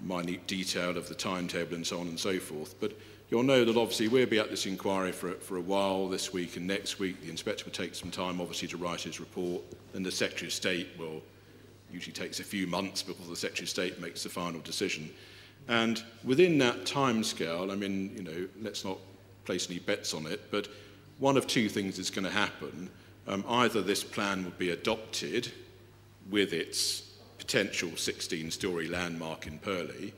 minute detail of the timetable and so on and so forth. But you'll know that obviously we'll be at this inquiry for a while this week and next week. The inspector will take some time obviously to write his report, and the Secretary of State usually takes a few months before the Secretary of State makes the final decision. And within that timescale, I mean, let's not place any bets on it, but one of two things is going to happen. Either this plan will be adopted with its potential 16-storey landmark in Purley,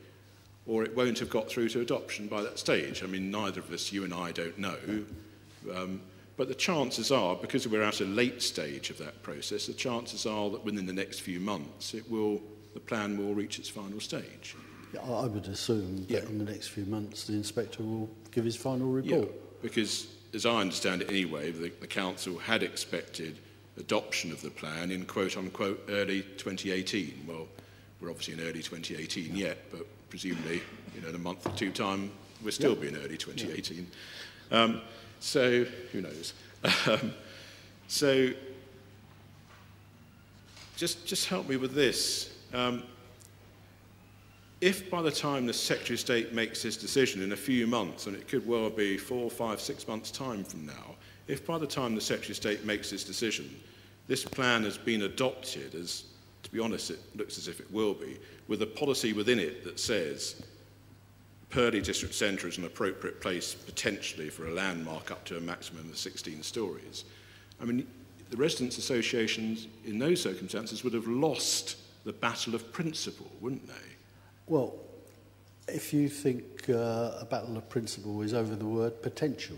or it won't have got through to adoption by that stage. I mean, neither of us, you and I, don't know. But the chances are, because we're at a late stage of that process, the chances are that within the next few months the plan will reach its final stage. Yeah, I would assume that in the next few months the inspector will give his final report. Yeah, because as I understand it anyway, the council had expected adoption of the plan in quote-unquote early 2018. Well, we're obviously in early 2018 yet, but presumably in a month or two time we'll still be in early 2018. So who knows? So just help me with this. If by the time the Secretary of State makes his decision in a few months, and it could well be 4, 5, 6 months' time from now, if by the time the Secretary of State makes his decision, this plan has been adopted, as, to be honest, it looks as if it will be, with a policy within it that says Purley District Centre is an appropriate place potentially for a landmark up to a maximum of 16 storeys. I mean, the residents' associations in those circumstances would have lost the battle of principle, wouldn't they? Well, if you think a battle of principle is over the word potential,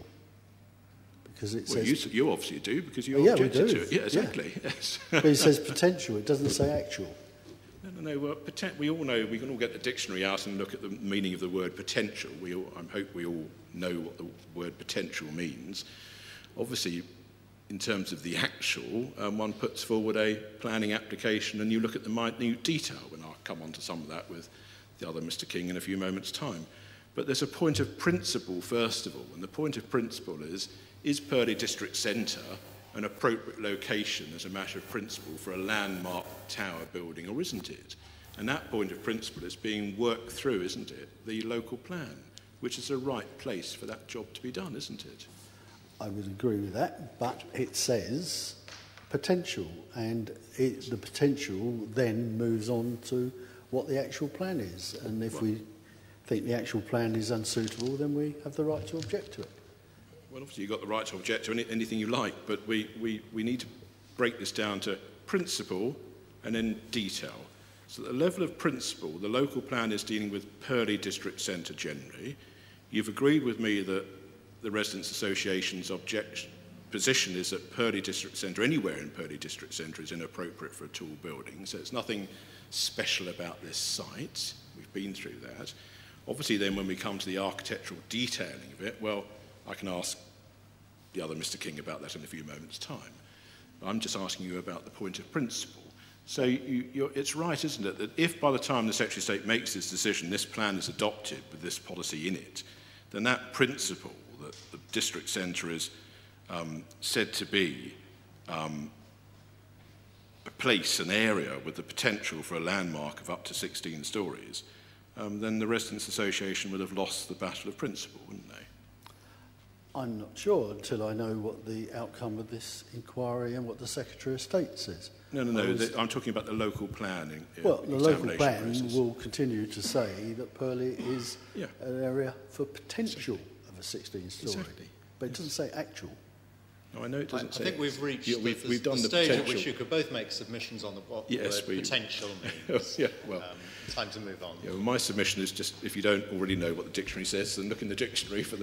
because it says... You obviously do, because you objected to it. Yeah, exactly. Yeah. Yes. But it says potential, it doesn't say actual. No. Well, we all know, we can all get the dictionary out and look at the meaning of the word potential. I hope we all know what the word potential means. Obviously, in terms of the actual, one puts forward a planning application and you look at the minute detail, and I'll come on to some of that with the other Mr. King in a few moments' time. But there's a point of principle, first of all, and the point of principle is Purley District Centre an appropriate location as a matter of principle for a landmark tower building, or isn't it? And that point of principle is being worked through, isn't it? The local plan, which is the right place for that job to be done, isn't it? I would agree with that, but it says potential, and the potential then moves on to what the actual plan is. And if we think the actual plan is unsuitable, then we have the right to object to it. Well, obviously you've got the right to object to anything you like, but we need to break this down to principle and then detail. So at the level of principle, the local plan is dealing with Purley District Centre generally. You've agreed with me that the Residents' Association's position is that Purley District Centre, anywhere in Purley District Centre, is inappropriate for a tall building. So it's nothing special about this site. We've been through that. Obviously then when we come to the architectural detailing of it, well, I can ask the other Mr. King about that in a few moments' time. I'm just asking you about the point of principle. So it's right, isn't it, that if by the time the Secretary of State makes this decision, this plan is adopted with this policy in it, then that principle that the district centre is said to be a place, an area with the potential for a landmark of up to 16 stories, then the Residents' Association would have lost the battle of principle, wouldn't they? I'm not sure until I know what the outcome of this inquiry and what the Secretary of State says. No. I'm talking about the local planning. Well, the local plan process will continue to say that Purley is an area for potential of a 16-storey. Exactly. But it doesn't say actual. No, I know it doesn't say. I think we've reached we've done the the stage at potential. which you could both make submissions on what the word potential means. Time to move on. Yeah, well, my submission is just, if you don't already know what the dictionary says, then look in the dictionary for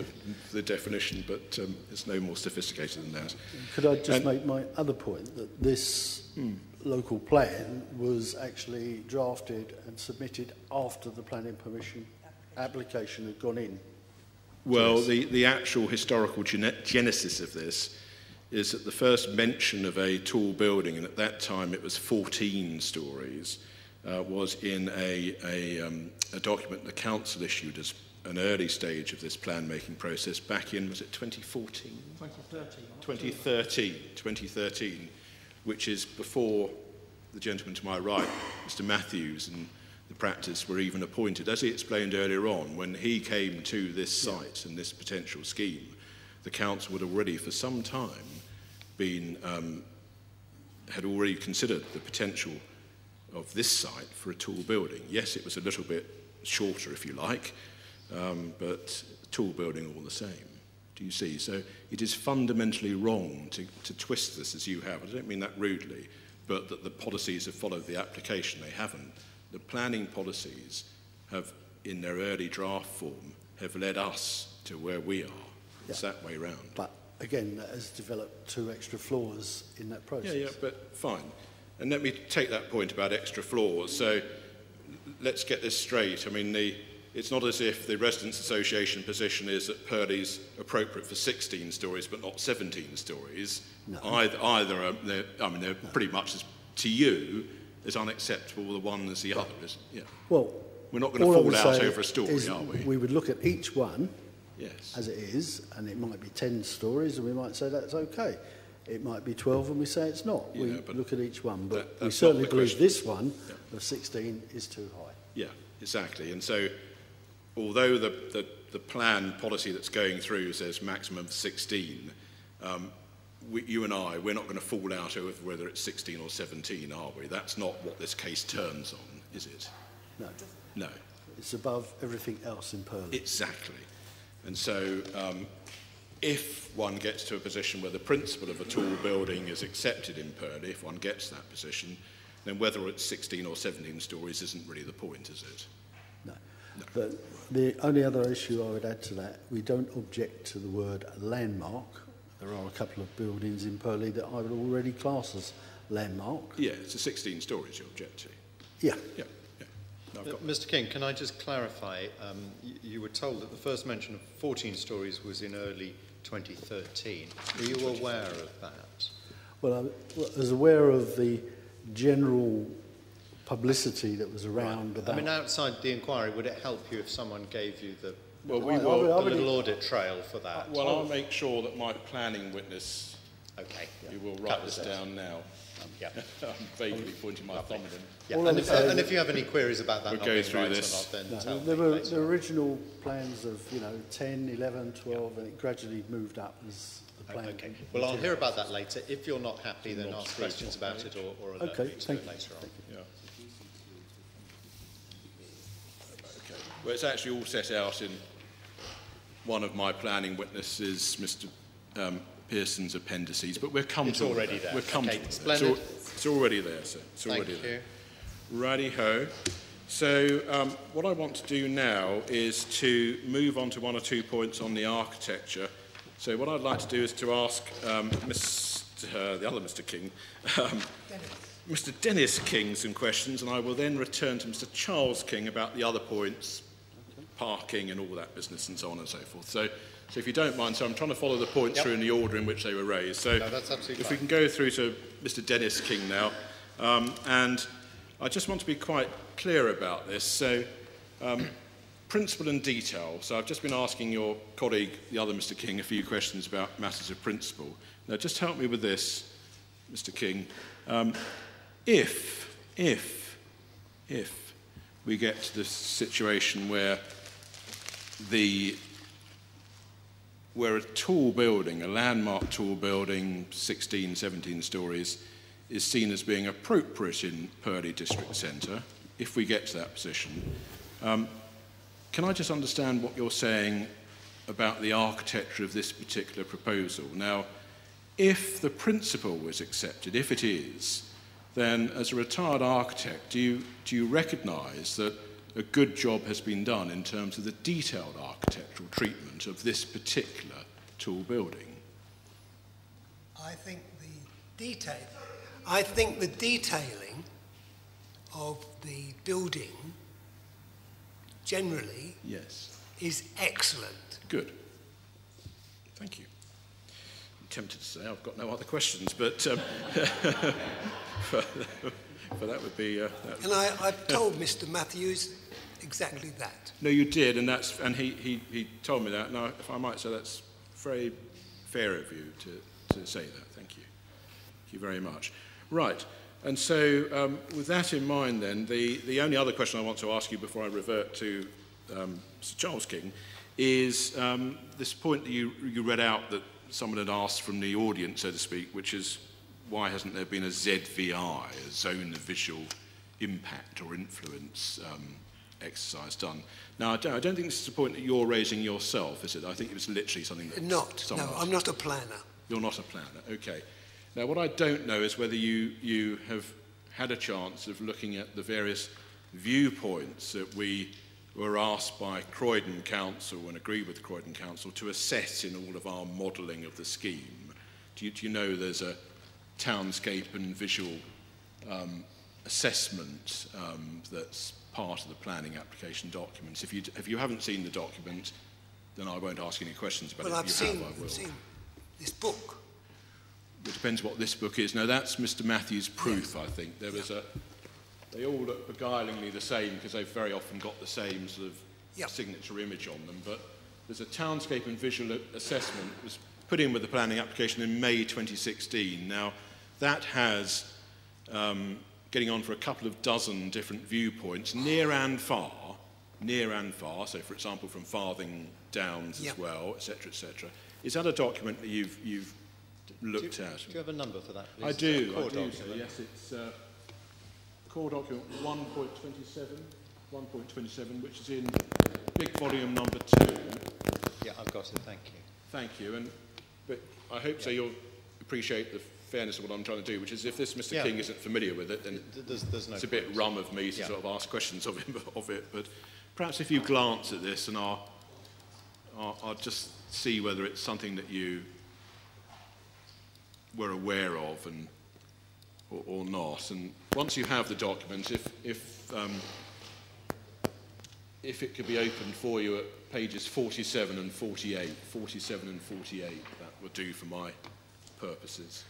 the definition, but it's no more sophisticated than that. Could I just make my other point, that this local plan was actually drafted and submitted after the planning permission application had gone in? Well, the actual historical genesis of this is that the first mention of a tall building, and at that time it was 14 stories, was in a document the council issued as an early stage of this plan-making process back in, was it 2014? 2013, which is before the gentleman to my right, Mr. Matthews, and the practice were even appointed. As he explained earlier on, when he came to this site and this potential scheme, the council would already for some time had already considered the potential of this site for a tall building. Yes, it was a little bit shorter, if you like, but tall building all the same. Do you see? So it is fundamentally wrong to twist this as you have. I don't mean that rudely, but that the policies have followed the application. They haven't. The planning policies have, in their early draft form, have led us to where we are. It's that way round. But again, that has developed 2 extra floors in that process. Yeah, but fine. And let me take that point about extra floors. So let's get this straight. I mean, it's not as if the Residents' Association position is that Purley's appropriate for 16 stories but not 17 stories. No. They're pretty much, to you, as unacceptable the one as the other. Well, we're not going to fall out over a story, are we? We would look at each one as it is, and it might be 10 stories, and we might say that's okay. It might be 12 and we say it's not. We look at each one, but we certainly believe this one of 16 is too high. Yeah, exactly. And so, although the plan policy that's going through says maximum of 16, you and we're not going to fall out over whether it's 16 or 17, are we? That's not what this case turns on, is it? No. No. It's above everything else in Purley. Exactly. And so, if one gets to a position where the principle of a tall building is accepted in Purley, if one gets that position, then whether it's 16 or 17 stories isn't really the point, is it? No. But the only other issue I would add to that, we don't object to the word landmark. There are a couple of buildings in Purley that I would already class as landmark. Yeah, it's the 16 stories you object to. Yeah. No, Mr. King, can I just clarify? You were told that the first mention of 14 stories was in early 2013. Were you aware of that? Well, I was aware of the general publicity that was around about... I mean, outside the inquiry, would it help you if someone gave you the little audit trail for that? Well, I'll make sure that my planning witness... Okay. You will write this down now. I'm vaguely pointing my thumb at him. Yeah. And if you have any queries about that, we'll go through this. Or not, then there were the original plans of 10, 11, 12, and it gradually moved up as the plan. Okay. Well, I'll hear about that later. If you're not happy, then ask questions about it or alert me to it later on. Yeah. Okay. Well, it's actually all set out in one of my planning witnesses, Mr. Pearson's appendices, but we're comfortable. It's already there. We're comfortable. Splendid. It's already there, sir. It's already there. Righty-ho. So what I want to do now is to move on to one or two points on the architecture. So what I'd like to do is to ask the other Mr. King, Mr. Dennis King some questions, and I will then return to Mr. Charles King about the other points, parking and all that business and so on and so forth. So if you don't mind, so I'm trying to follow the points through in the order in which they were raised. So no, that's absolutely if fine. we can go through to Mr. Dennis King now, and I just want to be quite clear about this. So principle and detail. So I've just been asking your colleague, the other Mr. King, a few questions about matters of principle. Now just help me with this, Mr. King. If we get to this situation where a tall building, a landmark tall building, 16, 17 stories, is seen as being appropriate in Purley District Centre, if we get to that position, can I just understand what you're saying about the architecture of this particular proposal? Now, if the principle was accepted, if it is, then as a retired architect, do you recognise that a good job has been done in terms of the detailed architectural treatment of this particular tall building? I think the detailing of the building generally is excellent. Good. Thank you. I'm tempted to say I've got no other questions, but but that would be... and I've told Mr. Matthews exactly that. No, you did, and he told me that. Now, if I might say, that's very fair of you to say that. Thank you. Thank you very much. Right, and so with that in mind then, the only other question I want to ask you before I revert to Sir Charles King is this point that you read out that someone had asked from the audience, so to speak, which is why hasn't there been a ZVI, a zone of visual impact or influence exercise done? Now, I don't think this is a point that you're raising yourself, is it? I think it was literally something that... No, I'm not a planner. You're not a planner, okay. Now, what I don't know is whether you have had a chance of looking at the various viewpoints that we were asked by Croydon Council and agreed with Croydon Council to assess in all of our modelling of the scheme. Do you know there's a townscape and visual assessment that's part of the planning application documents? If you haven't seen the document, then I won't ask any questions about it. Well, I've seen this book. It depends what this book is. Now, that's Mr. Matthews' proof, I think. There was they all look beguilingly the same because they've very often got the same sort of signature image on them. But there's a townscape and visual assessment that was put in with the planning application in May 2016. Now, that has, getting on for a couple of dozen different viewpoints, near and far. So, for example, from Farthing Downs as well, etc., etc. Is that a document that you've looked at? Do you have a number for that, please? I do, so yes, it's core document 1.27, which is in big volume number 2. Yeah, I've got it, thank you. Thank you, but I hope so you'll appreciate the fairness of what I'm trying to do, which is if this Mr. King isn't familiar with it, then there's no it's a bit rum of me to sort of ask questions of him of it, but perhaps if you glance at this and I'll just see whether it's something that you were aware of or not. And once you have the document, if it could be opened for you at pages 47 and 48, that would do for my purposes.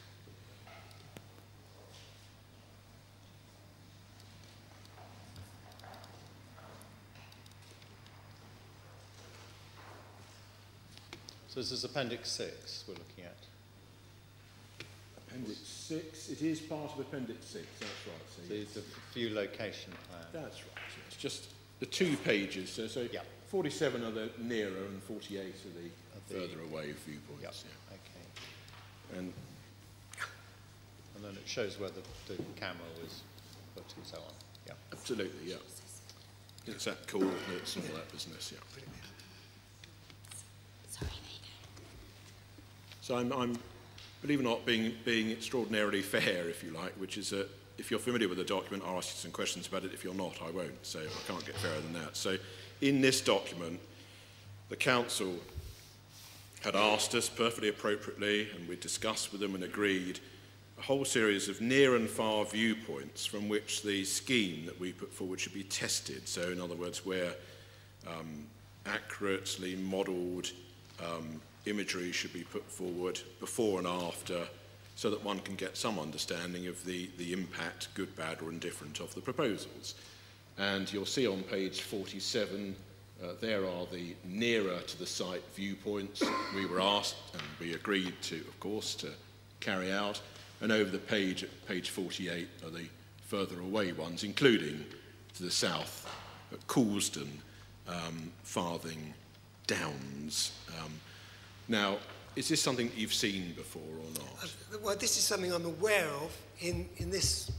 So this is Appendix 6 we're looking at. Appendix 6, it is part of Appendix 6, that's right. So it's a few location plans. That's right, so it's just the 2 pages. So 47 are the nearer and 48 are the further away viewpoints. Yeah. Okay. And then it shows where the camera was put and so on. Yeah. Absolutely, yeah. It's at coordinates and all that business, yeah. Sorry, there you go. So I'm believe it or not, being extraordinarily fair, if you like, which is that if you're familiar with the document, I'll ask you some questions about it. If you're not, I won't. So I can't get fairer than that. So in this document, the council had asked us perfectly appropriately, and we discussed with them and agreed, a whole series of near and far viewpoints from which the scheme that we put forward should be tested. So in other words, where accurately modelled imagery should be put forward before and after, so that one can get some understanding of the impact, good, bad or indifferent, of the proposals. And you'll see on page 47, there are the nearer to the site viewpoints we were asked and we agreed to, of course, to carry out. And over the page, at page 48, are the further away ones, including to the south at Coulsdon, Farthing, Downs. Now, is this something that you've seen before or not? Well, this is something I'm aware of in this.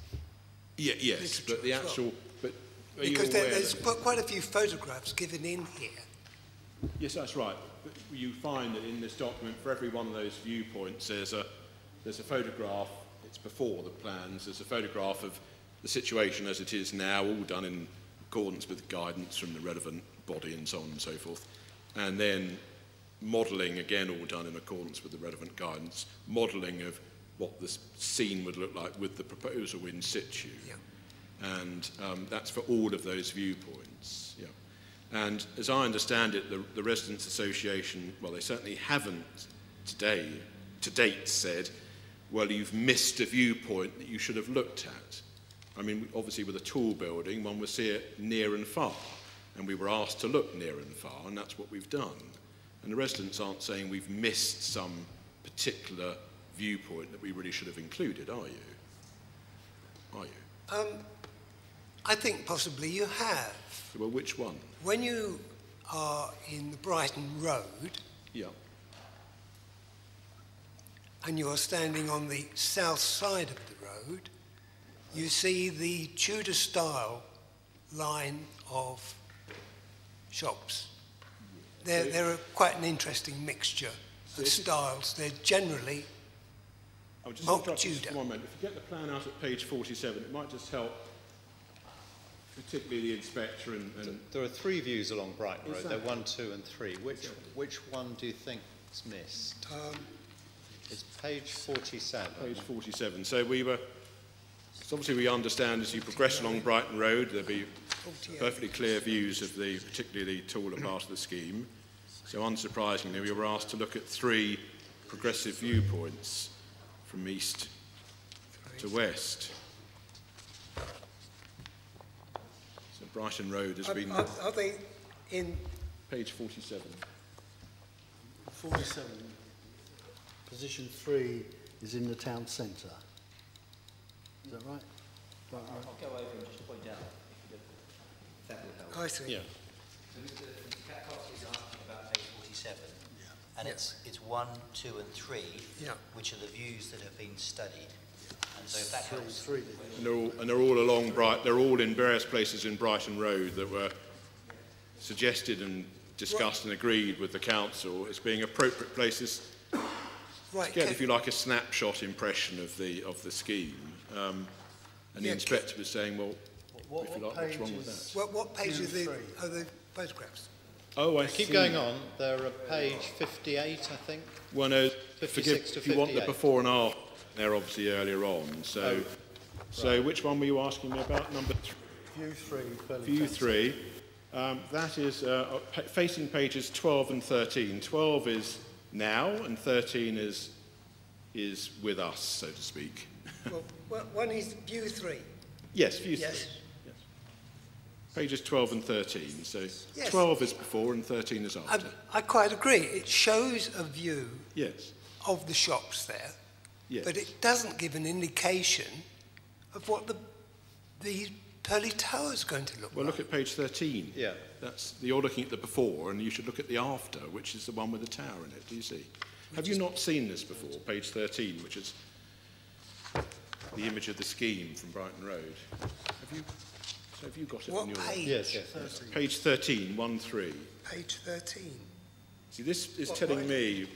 Yes, but the actual. But are because you aware there's that, quite a few photographs given in here. yes, that's right. But you find that in this document, for every one of those viewpoints, there's a photograph. It's before the plans. There's a photograph of the situation as it is now, all done in accordance with guidance from the relevant body and so on and so forth, and then modelling, again all done in accordance with the relevant guidance, modelling of what the scene would look like with the proposal in situ. Yeah. And that's for all of those viewpoints. Yeah. And as I understand it, the Residents' Association, well, they certainly haven't to date said, well, you've missed a viewpoint that you should have looked at. I mean, obviously with a tall building, one would see it near and far, and we were asked to look near and far, and that's what we've done. And the residents aren't saying we've missed some particular viewpoint that we really should have included, are you? Are you? I think possibly you have. Well, which one? When you are in the Brighton Road, Yeah. and you are standing on the south side of the road, you see the Tudor style line of shops. They're quite an interesting mixture of styles. They're generally mock Tudor. One moment. If you get the plan out at page 47, it might just help, particularly the inspector and There are three views along Brighton Road. Exactly. They're 1, 2 and 3. Which one do you think is missed? It's page 47. page 47. So obviously we understand as you progress along Brighton Road, there'll be perfectly clear views of particularly the taller part of the scheme. So unsurprisingly, we were asked to look at 3 progressive viewpoints from east to west. So Brighton Road has been Are they in page 47. 47. Position 3 is in the town centre. Is that right? I'll go over and just point out if that will help. I see. Yeah. So Mr. Katkowski is asking about page 47, and it's 1, 2 and 3, which are the views that have been studied. And so if that helps. 3. And they're all along they're all in various places in Brighton Road that were suggested and discussed and agreed with the council as being appropriate places Right. to get, if you like, a snapshot impression of the scheme. And the inspector was saying, well, if you like, what's wrong with that? What page are the photographs? Oh, I Keep see. going on. They're at page 58, I think. Well, no, 56 forgive, to if you want the 58. before and after, they're obviously earlier on. So, which one were you asking me about? Number 3. View 3. Purley View Town 3. That is facing pages 12 and 13. 12 is now, and 13 is with us, so to speak. Well, one is view 3. Yes, view 3. Yes. Yes. Pages 12 and 13. So Yes. 12 is before and 13 is after. I quite agree. It shows a view Yes. of the shops there, Yes. but it doesn't give an indication of what the Purley Tower is going to look Well, like. look at page 13. Yeah. You're looking at the before, and you should look at the after, which is the one with the tower in it. Do you see? Have you not seen this before? Page 13, which is the image of the scheme from Brighton Road. Have you? So have you got it What on your... page? Yes. Page 13, 1-3. Page 13. See, this is What, telling mine? me,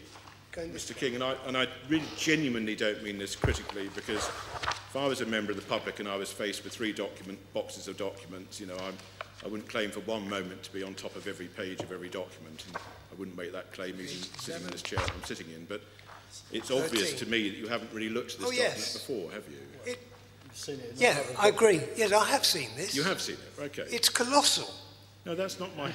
Going this Mr. King, and I really genuinely don't mean this critically, because if I was a member of the public and I was faced with 3 boxes of documents, I wouldn't claim for one moment to be on top of every page of every document, and I wouldn't make that claim even sitting in this chair I'm sitting in. But it's obvious 13. to me that you haven't really looked at this document before, have you? You've seen it. Yeah, I agree. Yes, I have seen this. You have seen it, okay. It's colossal. No, that's not my...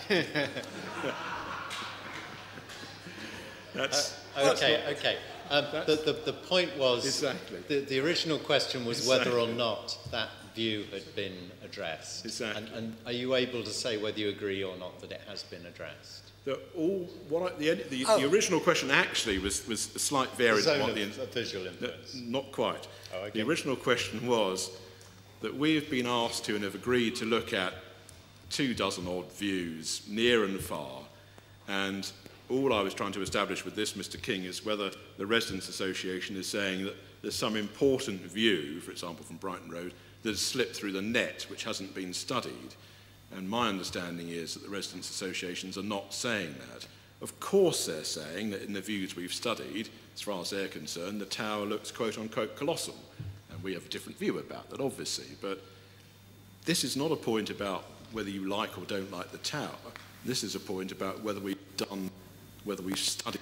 That's... Okay. The point was, Exactly. the original question was whether or not that view had been addressed. Exactly. And are you able to say whether you agree or not that it has been addressed? The original question actually was a slight variant on what of visual influence. Not quite. Oh, okay. The original question was that we have been asked to and have agreed to look at 24 odd views, near and far, and all I was trying to establish with this, Mr. King, is whether the Residents' Association is saying that there's some important view, for example from Brighton Road, that has slipped through the net which hasn't been studied. And my understanding is that the Residents' Associations are not saying that. Of course they're saying that in the views we've studied, as far as they're concerned, the tower looks quote-unquote colossal. And we have a different view about that, obviously. But this is not a point about whether you like or don't like the tower. This is a point about whether we've studied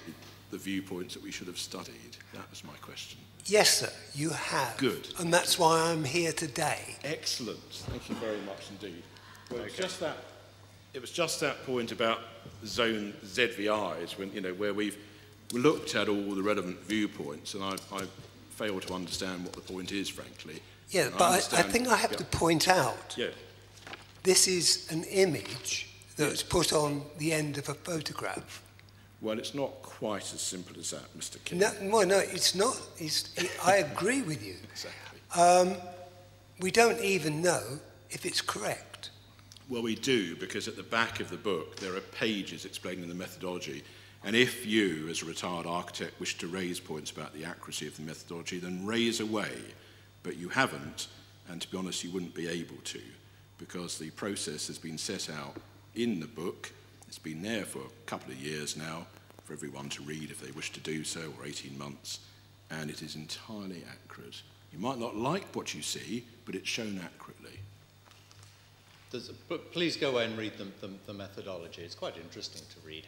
the viewpoints that we should have studied. That was my question. Yes, sir, you have. Good. And that's why I'm here today. Excellent. Thank you very much indeed. Well, it was just that point about zone ZVIs, when, where we've looked at all the relevant viewpoints, and I fail to understand what the point is, frankly. Yeah, but I think I have to point out, this is an image that's put on the end of a photograph. Well, it's not quite as simple as that, Mr. King. No, it's not. I agree with you. Exactly. We don't even know if it's correct. Well, we do, because at the back of the book there are pages explaining the methodology. And if you, as a retired architect, wish to raise points about the accuracy of the methodology, then raise away. But you haven't, and to be honest, you wouldn't be able to, because the process has been set out in the book. It's been there for a couple of years now for everyone to read if they wish to do so, or 18 months, and it is entirely accurate. You might not like what you see, but it's shown accurately. But please go away and read the methodology. It's quite interesting to read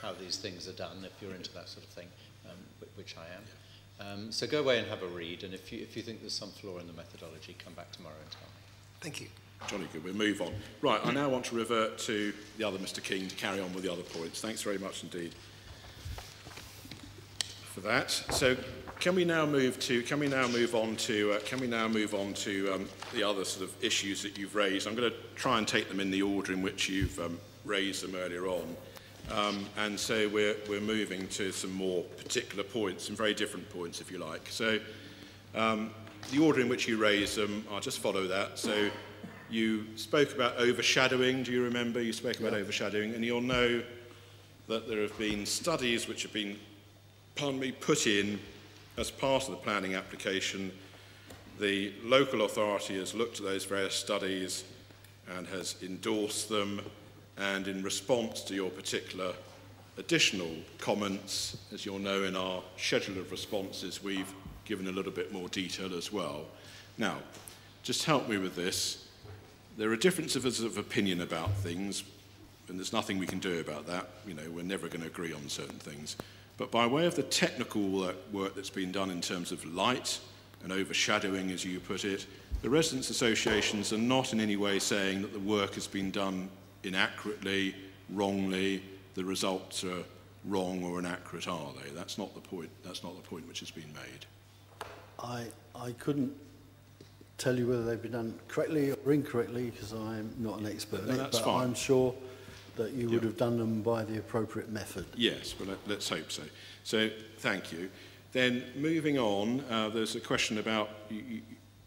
how these things are done, if you're into that sort of thing, which I am. So go away and have a read, and if you think there's some flaw in the methodology, come back tomorrow and tell me. Thank you. Jolly good, we'll move on. Right, I now want to revert to the other Mr. King to carry on with the other points. Thanks very much indeed for that. So can we now move on to the other sort of issues that you've raised? I'm going to try and take them in the order in which you've raised them earlier on. And so we're moving to some more particular points, some very different points, if you like. So the order in which you raised them, I'll just follow that. So you spoke about overshadowing, do you remember? You spoke about overshadowing, and you'll know that there have been studies which have been, put in as part of the planning application. The local authority has looked at those various studies and has endorsed them, and in response to your particular additional comments, as you'll know in our schedule of responses, we've given a little bit more detail as well. Now, just help me with this. There are differences of opinion about things, and there's nothing we can do about that. We're never going to agree on certain things. But by way of the technical work that's been done in terms of light and overshadowing, as you put it, the residents' associations are not in any way saying that the work has been done inaccurately, wrongly, the results are wrong or inaccurate, are they? That's not the point. That's not the point which has been made. I couldn't tell you whether they've been done correctly or incorrectly, because I'm not an expert in it, but fine. I'm sure that you would have done them by the appropriate method. Yes, well, let's hope so. So, thank you. Then, moving on, there's a question about,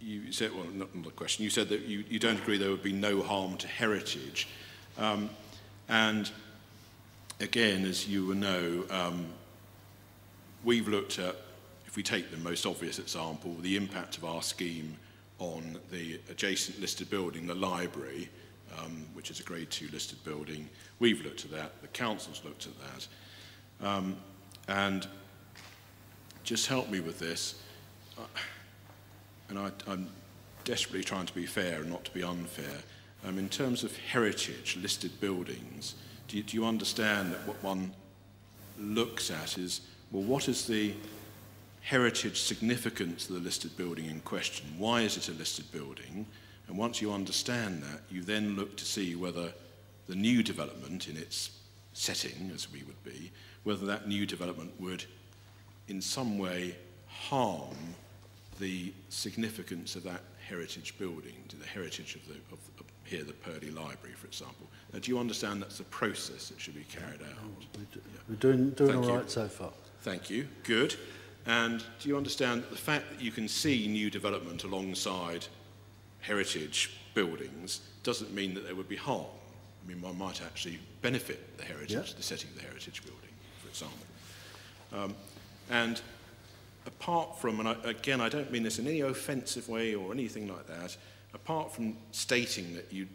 you said, well, not a question, you said that you don't agree there would be no harm to heritage. And, again, as you will know, we've looked at, if we take the most obvious example, the impact of our scheme on the adjacent listed building, the library, which is a Grade 2 listed building. We've looked at that, the council's looked at that. And just help me with this. And I'm desperately trying to be fair and not to be unfair. In terms of heritage listed buildings, do you understand that what one looks at is, well, what is the heritage significance of the listed building in question? Why is it a listed building? And once you understand that, you then look to see whether the new development in its setting, as we would be, whether that new development would in some way harm the significance of that heritage building, to the heritage of here, the Purley Library, for example. Now, do you understand that's a process that should be carried out? We're doing all right so far. Thank you. Good. And do you understand that the fact that you can see new development alongside heritage buildings doesn't mean that there would be harm? I mean, one might actually benefit the heritage, the setting of the heritage building, for example. And apart from, and again, I don't mean this in any offensive way or anything like that, apart from stating that the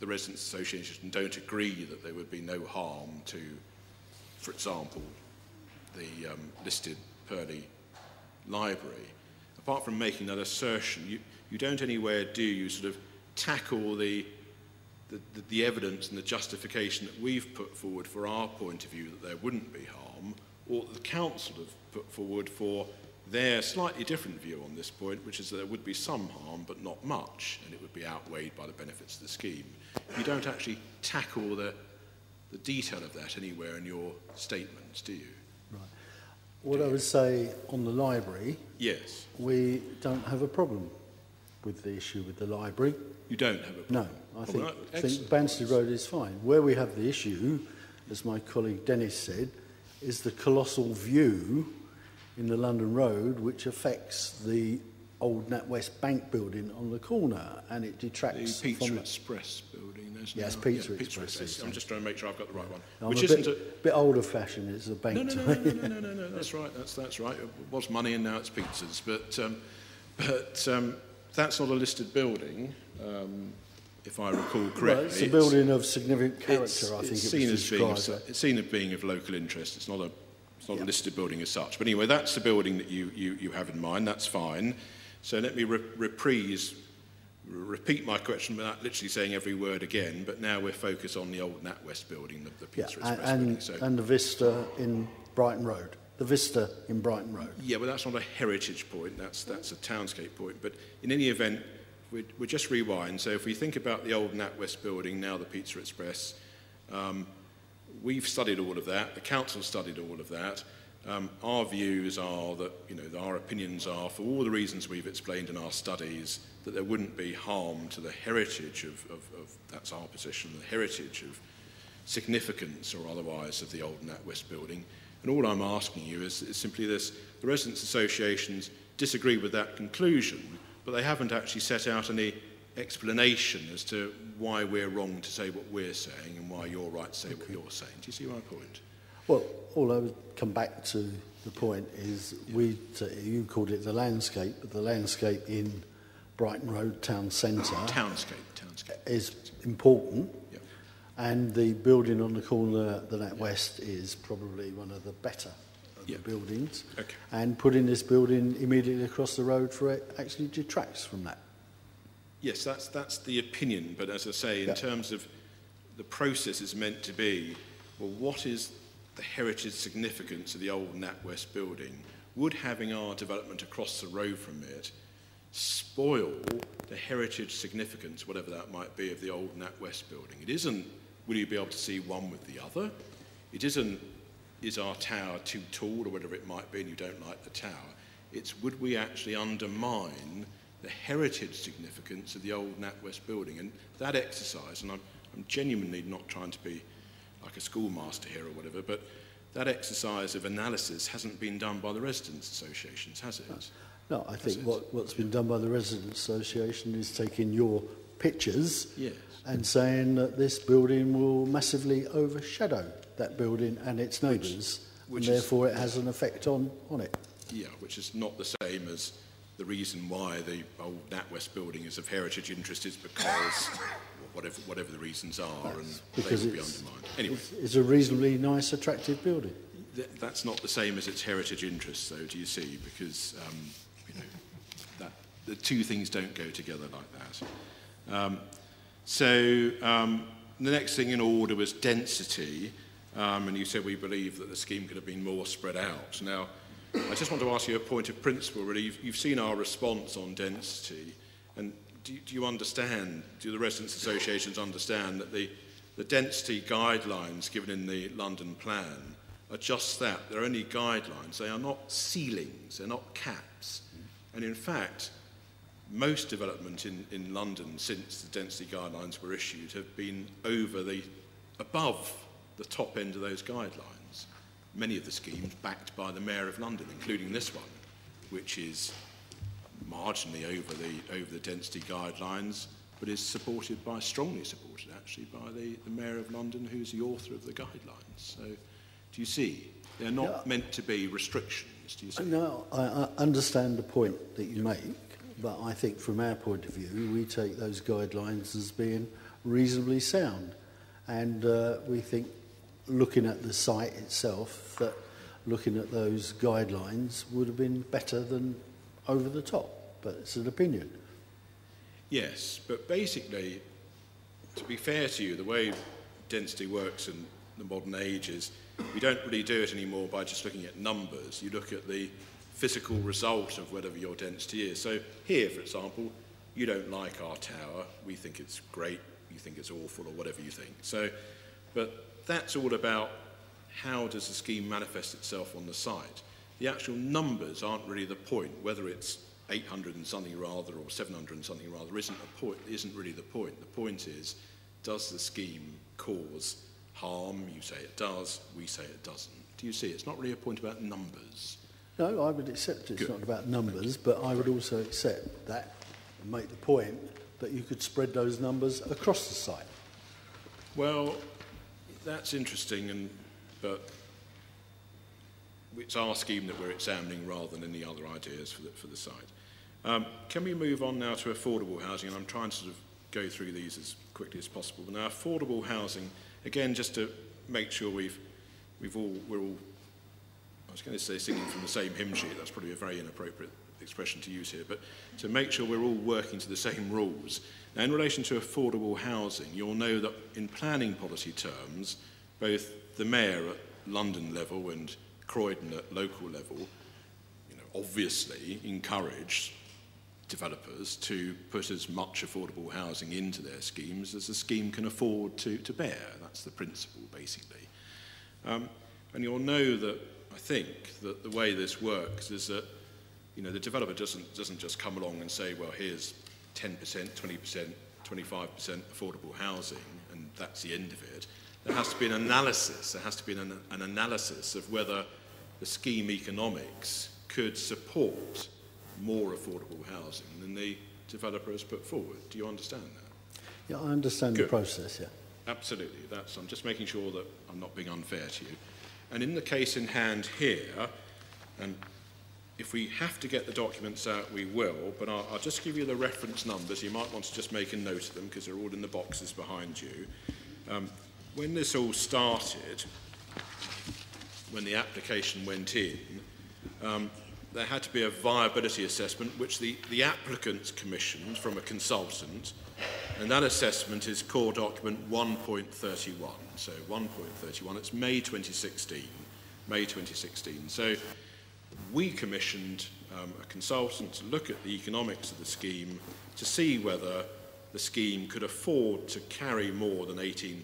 Residents' Association don't agree that there would be no harm to, for example, the listed Purley Library, apart from making that assertion, you don't anywhere do you sort of tackle the evidence and the justification that we've put forward for our point of view that there wouldn't be harm, or that the council have put forward for their slightly different view on this point, which is that there would be some harm but not much, and it would be outweighed by the benefits of the scheme. You don't actually tackle the detail of that anywhere in your statements, do you? Right. What I would say on the library, yes, we don't have a problem with the issue with the library. You don't have a problem? No, I think Banstead Road is fine. Where we have the issue, as my colleague Dennis said, is the colossal view in the London Road, which affects the old NatWest Bank building on the corner, and it detracts the Pizza from Express building. Yes, now. Pizza Pizza Express. I'm just trying to make sure I've got the right one. Which isn't a bit older-fashioned. It's a bank. No. That's right. That's right. It was money, and now it's pizzas. But that's not a listed building, if I recall correctly. Well, it's a building of significant character. I think it's seen as being of local interest. It's not a a listed building as such. But anyway, that's the building that you have in mind. That's fine. So let me repeat my question without literally saying every word again. But now we're focused on the old NatWest building, the Pizza Express building. And the Vista in Brighton Road. The Vista in Brighton Road. Yeah, well, that's not a heritage point. That's a townscape point. But in any event, we just rewind. So if we think about the old NatWest building, now the Pizza Express, we've studied all of that. The council studied all of that. Our views are that, our opinions are, for all the reasons we've explained in our studies, that there wouldn't be harm to the heritage of that's our position, the heritage of significance or otherwise of the old NatWest building. And all I'm asking you is simply this: the residents' associations disagree with that conclusion, but they haven't actually set out any explanation as to why we're wrong to say what we're saying and why you're right to say what you're saying. Do you see my point? Well, all I would come back to the point is you called it the landscape, but the landscape in Brighton Road town centre is important. Yeah. And the building on the corner, the NatWest, is probably one of the better of the buildings. Okay. And putting this building immediately across the road for it actually detracts from that. Yes, that's the opinion. But as I say, in terms of the process is meant to be, well, what is the heritage significance of the old NatWest building? Would having our development across the road from it spoil the heritage significance, whatever that might be, of the old NatWest building? It isn't, will you be able to see one with the other? It isn't, is our tower too tall or whatever it might be and you don't like the tower? It's, would we actually undermine the heritage significance of the old NatWest building? And that exercise, and I'm genuinely not trying to be like a schoolmaster here or whatever, but that exercise of analysis hasn't been done by the residents' associations, has it? No, I think what's been done by the residents' association is taking your pictures and saying that this building will massively overshadow that building and its neighbours, and therefore it has an effect on it. Yeah, which is not the same as the reason why the old NatWest building is of heritage interest is because whatever the reasons are, and they will be undermined. Anyway, it's a reasonably nice, attractive building. That's not the same as its heritage interest, though, do you see? Because the two things don't go together like that. The next thing in order was density, and you said we believe that the scheme could have been more spread out. Now, I just want to ask you a point of principle, really. You've seen our response on density, and do you understand, do the residents' associations understand that the density guidelines given in the London plan are just that? They're only guidelines. They are not ceilings. They're not caps. And in fact, most development in London since the density guidelines were issued have been above the top end of those guidelines. Many of the schemes backed by the Mayor of London, including this one, which is marginally over the density guidelines, but is strongly supported actually by the Mayor of London, who's the author of the guidelines. So, do you see? They're not meant to be restrictions. Do you see? No, I understand the point that you make, but I think from our point of view, we take those guidelines as being reasonably sound, and we think, looking at the site itself, that looking at those guidelines would have been better than over the top, but it's an opinion. Yes, but basically, to be fair to you, the way density works in the modern age is we don't really do it anymore by just looking at numbers. You look at the physical result of whatever your density is. So here, for example, you don't like our tower. We think it's great. You think it's awful, or whatever you think. So, but that's all about how does the scheme manifest itself on the site. The actual numbers aren't really the point. Whether it's 800 and something rather or 700 and something rather isn't really the point. The point is, does the scheme cause harm? You say it does, we say it doesn't. Do you see? It's not really a point about numbers. No, I would accept it's Good. not about numbers, but I would also accept that and make the point that you could spread those numbers across the site. Well, that's interesting, but it's our scheme that we're examining rather than any other ideas for the site. Can we move on now to affordable housing? And I'm trying to sort of go through these as quickly as possible. Now, affordable housing, again, just to make sure we're all, I was going to say singing from the same hymn sheet. That's probably a very inappropriate expression to use here, but to make sure we're all working to the same rules. Now, in relation to affordable housing, you'll know that in planning policy terms, both the Mayor at London level and Croydon at local level, obviously encourage developers to put as much affordable housing into their schemes as the scheme can afford to bear. That's the principle, basically. And you'll know that, I think, that the way this works is that the developer doesn't just come along and say, well, here's 10%, 20%, 25% affordable housing, and that's the end of it. There has to be an analysis. There has to be an analysis of whether the scheme economics could support more affordable housing than the developer has put forward. Do you understand that? Yeah, I understand Good. the process, yeah. Absolutely. I'm just making sure that I'm not being unfair to you. And in the case in hand here, and if we have to get the documents out, we will, but I'll just give you the reference numbers. You might want to just make a note of them because they're all in the boxes behind you. When this all started, when the application went in, there had to be a viability assessment which the applicants commissioned from a consultant, and that assessment is core document 1.31. So 1.31, it's May 2016. May 2016. So we commissioned a consultant to look at the economics of the scheme to see whether the scheme could afford to carry more than 18%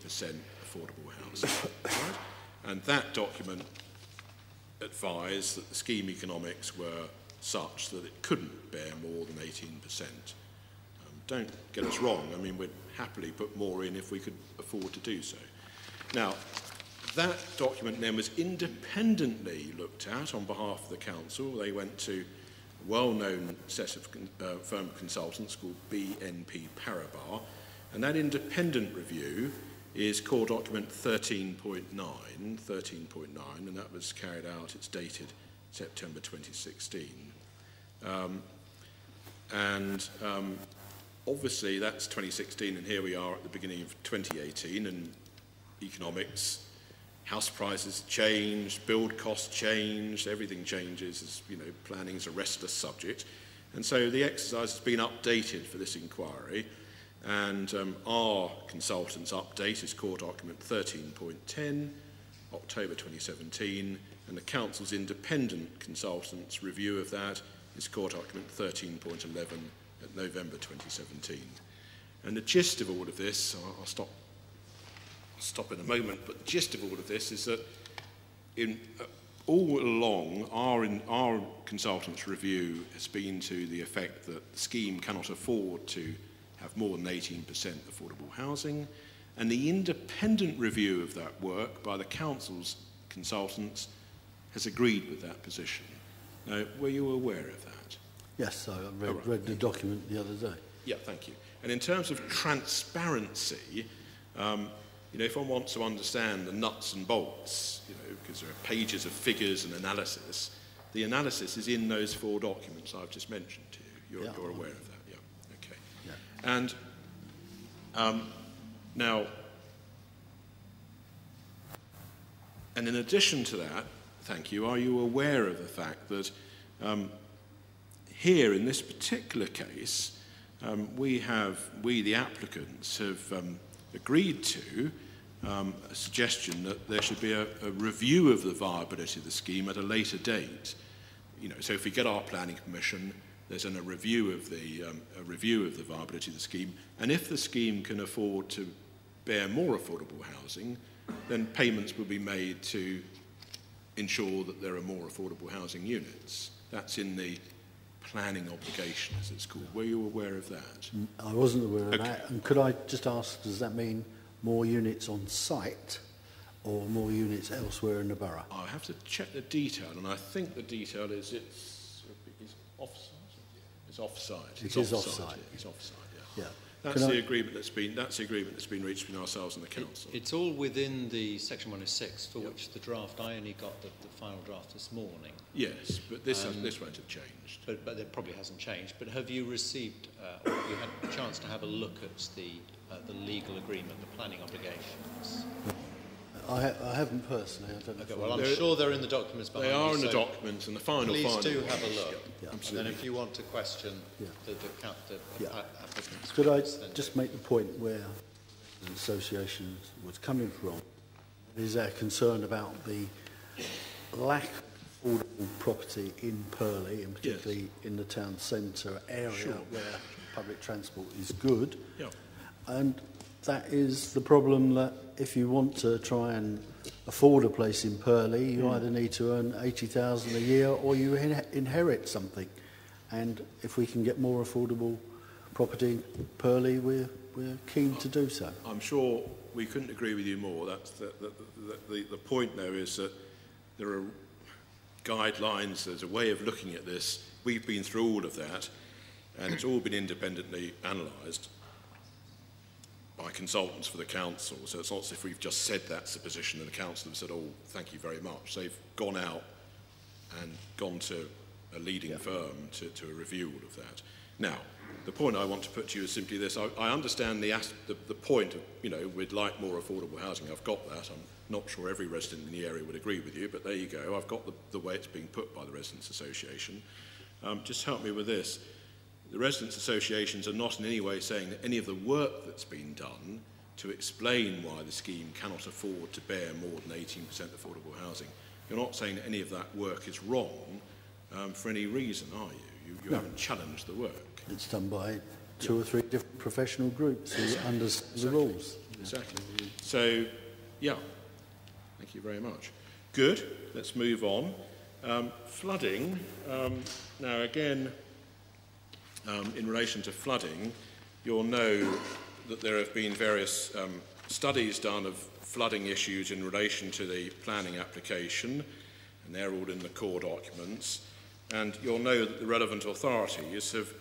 affordable housing. Right? And that document advised that the scheme economics were such that it couldn't bear more than 18%. Don't get us wrong, I mean, we'd happily put more in if we could afford to do so. Now, that document then was independently looked at on behalf of the council. They went to a well-known set of firm of consultants called BNP Paribas, and that independent review is core document 13.9, and that was carried out, it's dated September 2016. And obviously that's 2016, and here we are at the beginning of 2018, and economics, house prices change, build costs change, everything changes, as you know, planning is a restless subject. And so the exercise has been updated for this inquiry, and our consultant's update is core document 13.10, October 2017, and the Council's independent consultant's review of that is core document 13.11 at November 2017. And the gist of all of this, I'll stop in a moment, but the gist of all of this is that all along our consultant's review has been to the effect that the scheme cannot afford to have more than 18% affordable housing, and the independent review of that work by the Council's consultants has agreed with that position. Now, were you aware of that? Yes, I read the document the other day. Yeah, thank you. And in terms of transparency, you know, if one wants to understand the nuts and bolts, you know, because there are pages of figures and analysis, the analysis is in those 4 documents I've just mentioned to you. You're aware of that, yeah? Okay. Yeah. And now, and in addition to that, thank you, are you aware of the fact that here in this particular case, we the applicants have agreed to a suggestion that there should be a review of the viability of the scheme at a later date. You know, so if we get our planning permission, there's a review of the viability of the scheme, and if the scheme can afford to bear more affordable housing, then payments will be made to ensure that there are more affordable housing units. That's in the planning obligation, as it's called. Were you aware of that? I wasn't aware of that. And could I just ask, does that mean more units on site or more units elsewhere in the borough? I have to check the detail, and I think the detail is it's off-site. It's off-site. It is off-site. It's off-site, Yeah. That's the agreement that's been reached between ourselves and the council. It's all within the section 106, for which the draft, I only got the final draft this morning. Yes, but this won't have changed. But it probably hasn't changed. But have you received, or have you had a chance to have a look at the legal agreement, the planning obligations? I haven't personally. I don't know. Okay, well, I'm sure they're in the documents behind They are you, in the so documents, and the final. Please do one. have a look. Yeah, and then if you want to question the applicants, could I just make the point where the association was coming from? Is our concern about the lack of affordable property in Purley, and particularly in the town centre area where public transport is good. Yeah. And that is the problem, that if you want to try and afford a place in Purley, you either need to earn 80,000 a year or you inherit something. And if we can get more affordable property in Purley, we're keen to do so. I'm sure we couldn't agree with you more. That's the point, though, is that there are guidelines, there's a way of looking at this. We've been through all of that, and it's all been independently analysed by consultants for the council. So it's not as if we've just said that's the position and the council have said, oh, thank you very much. They've gone out and gone to a leading firm to review all of that. Now, the point I want to put to you is simply this. I understand the point of, you know, we'd like more affordable housing. I've got that. I'm not sure every resident in the area would agree with you, but there you go. I've got the way it's being put by the Residents' Association. Just help me with this. The Residents' Associations are not in any way saying that any of the work that's been done to explain why the scheme cannot afford to bear more than 18% affordable housing, you're not saying that any of that work is wrong for any reason, are you? You haven't challenged the work. It's done by 2 or 3 different professional groups who understand the rules. Exactly. So, yeah, thank you very much. Good, let's move on. Flooding, now again, in relation to flooding, you'll know that there have been various studies done of flooding issues in relation to the planning application, and they're all in the core documents. And you'll know that the relevant authorities have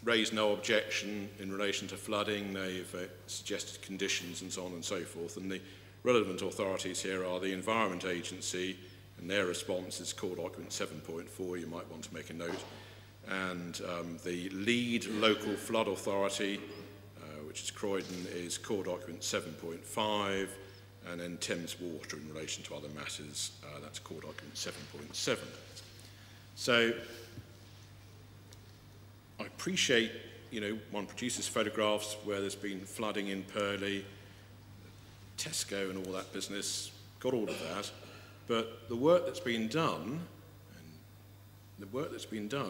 raised no objection in relation to flooding. They've suggested conditions and so on and so forth. And the relevant authorities here are the Environment Agency, and their response is core document 7.4. You might want to make a note. and the lead local flood authority, which is Croydon, is core document 7.5, and then Thames Water in relation to other matters, that's core document 7.7. So I appreciate, one produces photographs where there's been flooding in Purley, Tesco and all that business, got all of that, but the work that's been done,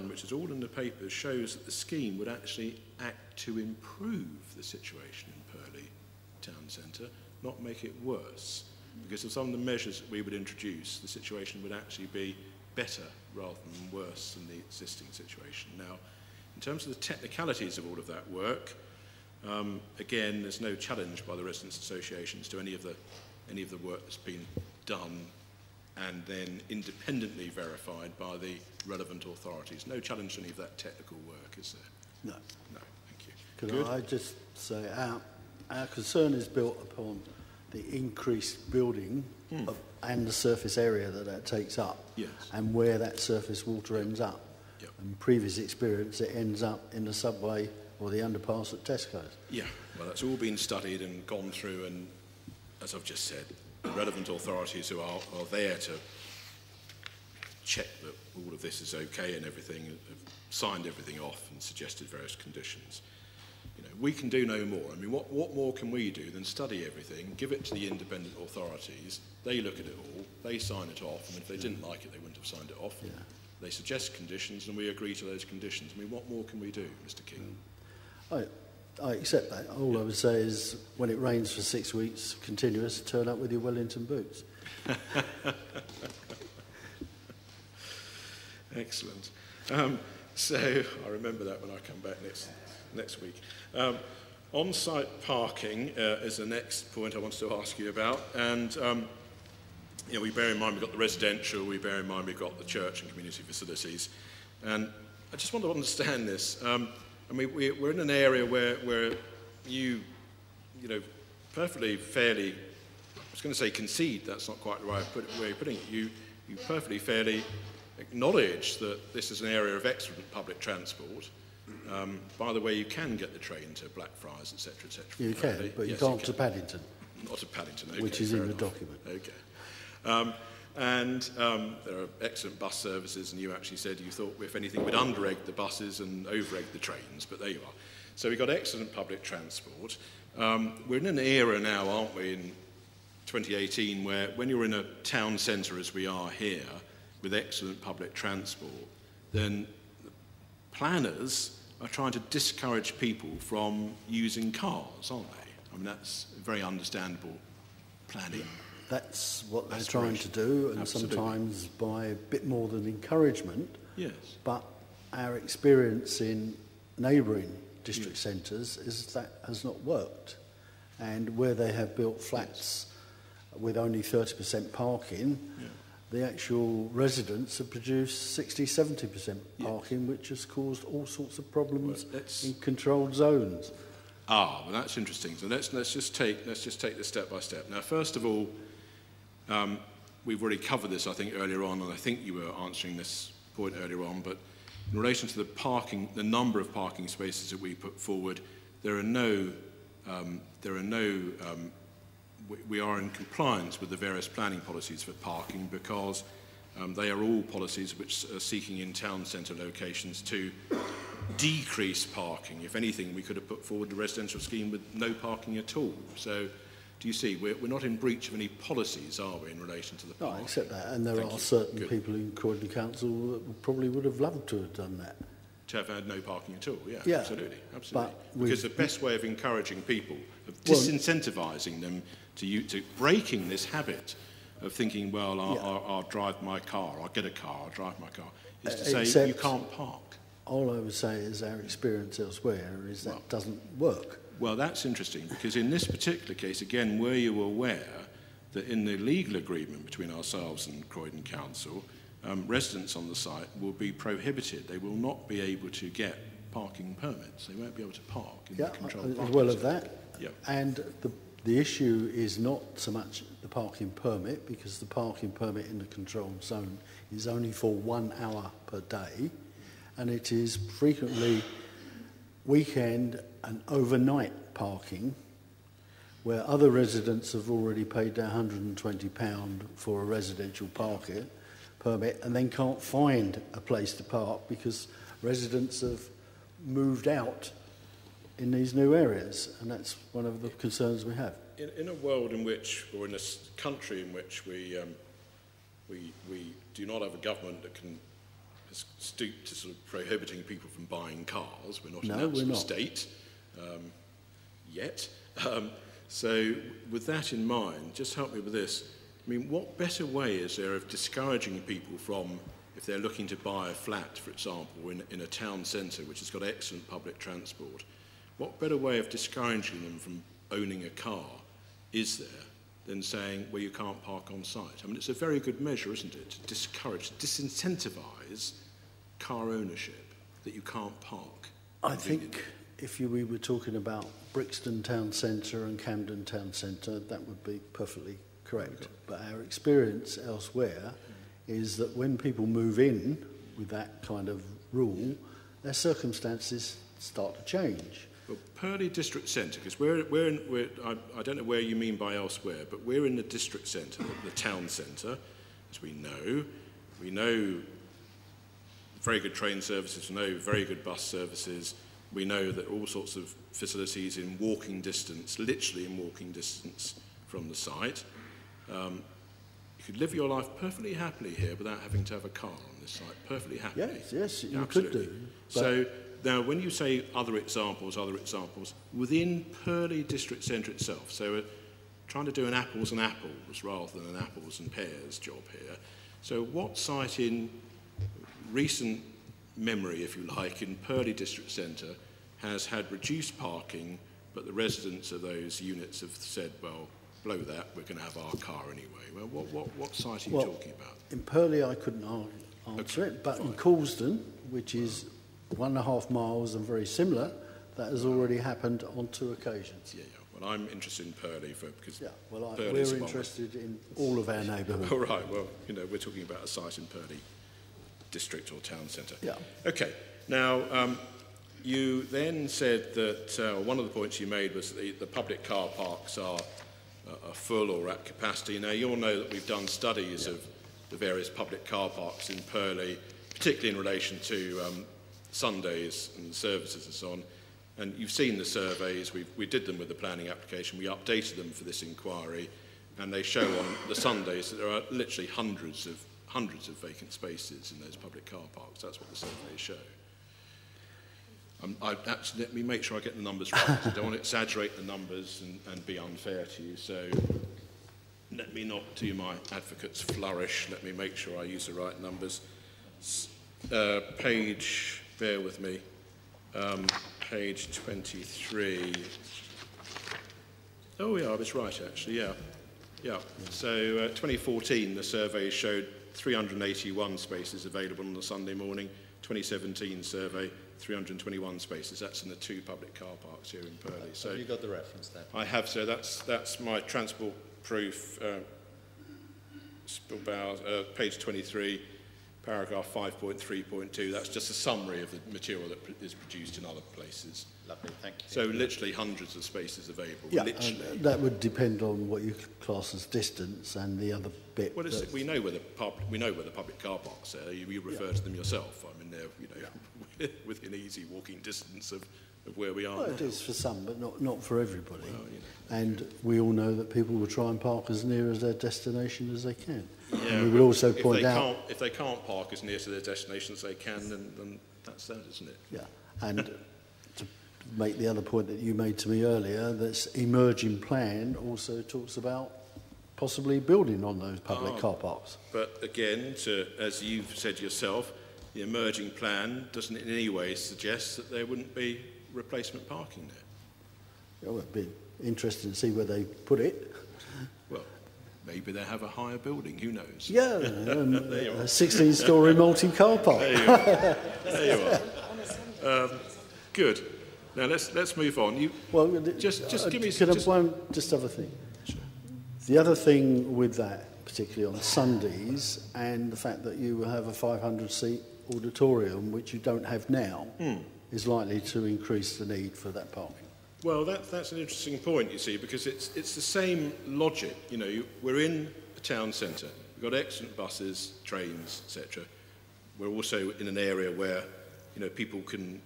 which is all in the papers, shows that the scheme would actually act to improve the situation in Purley town centre, not make it worse. Because of some of the measures that we would introduce, the situation would actually be better rather than worse than the existing situation. Now, in terms of the technicalities of all of that work, again, there's no challenge by the residents' associations to any of the work that's been done and then independently verified by the relevant authorities. No challenge to any of that technical work, is there? No. No, thank you. Could I just say our concern is built upon the increased building and the surface area that takes up, yes, and where that surface water ends up. Yep. In previous experience, it ends up in the subway or the underpass at Tesco's. Yeah, well, that's all been studied and gone through, and as I've just said, the relevant authorities who are there to check that all of this is okay and everything have signed everything off and suggested various conditions. We can do no more. I mean, what more can we do than study everything, give it to the independent authorities, they look at it all, they sign it off, and if they didn't like it, they wouldn't have signed it off. Yeah. They suggest conditions, and we agree to those conditions. I mean, what more can we do, Mr. King? I accept that. All I would say is, when it rains for 6 weeks continuous, turn up with your Wellington boots. Excellent. So I remember that when I come back next week. On-site parking is the next point I wanted to ask you about, and we bear in mind we've got the residential, we bear in mind we've got the church and community facilities, and I just want to understand this. I mean, we're in an area where you perfectly fairly, I was going to say concede, that's not quite the right way of putting it, you perfectly fairly acknowledge that this is an area of excellent public transport. By the way, you can get the train to Blackfriars, etc., etc. You can, but you can't to Paddington. Not to Paddington, okay, which is in the document. Okay. And there are excellent bus services, and you actually said you thought, if anything, we'd under-egg the buses and over-egg the trains, but there you are. So we've got excellent public transport. We're in an era now, aren't we, in 2018, where when you're in a town centre, as we are here, with excellent public transport, then planners are trying to discourage people from using cars, aren't they? I mean, that's very understandable planning. That's what they're trying to do, and absolutely, sometimes by a bit more than encouragement. Yes. But our experience in neighbouring district centres is that has not worked. And where they have built flats with only 30% parking, the actual residents have produced 60-70% parking, which has caused all sorts of problems in controlled zones. Well, that's interesting. So let's just take this step by step. Now, first of all, we've already covered this, I think, earlier on, and I think you were answering this point earlier on. But in relation to the number of parking spaces that we put forward, we are in compliance with the various planning policies for parking, because they are all policies which are seeking in town centre locations to decrease parking. If anything, we could have put forward a residential scheme with no parking at all. So, do you see, we're not in breach of any policies, are we, in relation to the parking? No, I accept that, and there are certain people in Croydon Council that probably would have loved to have done that. To have had no parking at all, yeah. Absolutely. But because the best way of encouraging people, of disincentivising them to breaking this habit of thinking, well, I'll drive my car, I'll get a car, I'll drive my car, is to say you can't park. All I would say is our experience elsewhere is that doesn't work. Well, that's interesting, because in this particular case, again, were you aware that in the legal agreement between ourselves and Croydon Council, residents on the site will be prohibited. They will not be able to get parking permits. They won't be able to park in the controlled parking as well as that. Yep. And the issue is not so much the parking permit, because the parking permit in the controlled zone is only for 1 hour per day, and it is frequently weekend and overnight parking, where other residents have already paid their £120 for a residential permit and then can't find a place to park because residents have moved out in these new areas, and that's one of the concerns we have. In a world in which, or in a country in which we do not have a government that can stoop to sort of prohibiting people from buying cars, we're not in that sort of state yet. So with that in mind, just help me with this. I mean, what better way is there of discouraging people from, if they're looking to buy a flat, for example, in a town centre which has got excellent public transport, what better way of discouraging them from owning a car is there than saying, well, you can't park on site? I mean, it's a very good measure, isn't it, to discourage, disincentivise car ownership, that you can't park. I think if we were talking about Brixton Town Centre and Camden Town Centre, that would be perfectly correct. But our experience elsewhere is that when people move in with that kind of rule, their circumstances start to change. Well, Purley District Centre, because I don't know where you mean by elsewhere, but we're in the district centre, the town centre, as we know. We know very good train services, we know very good bus services. We know that all sorts of facilities in walking distance, literally in walking distance from the site. You could live your life perfectly happily here without having to have a car on this site, perfectly happily. Yes, you absolutely could do. So now when you say other examples, within Purley District Centre itself, so we're trying to do an apples and apples rather than an apples and pears job here. So what site in recent memory, if you like, in Purley District Centre has had reduced parking, but the residents of those units have said, well, blow that, we're going to have our car anyway. Well, what site are you talking about? In Purley, I couldn't answer it, but in Coulsdon, which is 1.5 miles and very similar, that has already happened on 2 occasions. Yeah. Well, I'm interested in Purley because we're interested in all of our neighbourhood. All right. Well, we're talking about a site in Purley District or Town Centre. Yeah. Okay. Now, you then said that one of the points you made was that the public car parks are full or at capacity. Now, you'll know that we've done studies of the various public car parks in Purley, particularly in relation to Sundays and services and so on. And you've seen the surveys. We did them with the planning application. We updated them for this inquiry, and they show on the Sundays that there are literally hundreds of vacant spaces in those public car parks. That's what the surveys show. Let me make sure I get the numbers right. I don't want to exaggerate the numbers and be unfair to you. So let me not do my advocate's flourish. Let me make sure I use the right numbers. Bear with me, page 23. Oh, yeah, I was right, actually, yeah. So 2014, the survey showed 381 spaces available on the Sunday morning. 2017 survey, 321 spaces. That's in the 2 public car parks here in Purley. So have you got the reference there? I have, so that's my transport proof, page 23, paragraph 5.3.2. That's just a summary of the material that is produced in other places. Lovely, thank you. So literally hundreds of spaces available. Yeah, literally. That would depend on what you class as distance and the other bit. Well, we know where the public car parks are. You refer to them yourself. I mean, they're within easy walking distance of where we are. Well, it is for some, but not for everybody. Well, and we all know that people will try and park as near as their destination as they can. Yeah, and we will also point out if they can't park as near to their destination as they can, then that's that, isn't it? Yeah, and to make the other point that you made to me earlier, this emerging plan also talks about possibly building on those public car parks. But again, as you've said yourself, the emerging plan doesn't in any way suggest that there wouldn't be replacement parking there. Well, it'd be interesting to see where they put it. Well, maybe they have a higher building, who knows? Yeah, a 16-storey multi-car park. There you are. Good. Now let's move on. Just give me just other thing. Sure. The other thing with that, particularly on Sundays, and the fact that you have a 500-seat auditorium, which you don't have now, is likely to increase the need for that parking. Well, that's an interesting point, you see, because it's the same logic. You know, we're in a town centre. We've got excellent buses, trains, etc. We're also in an area where, you know, people can,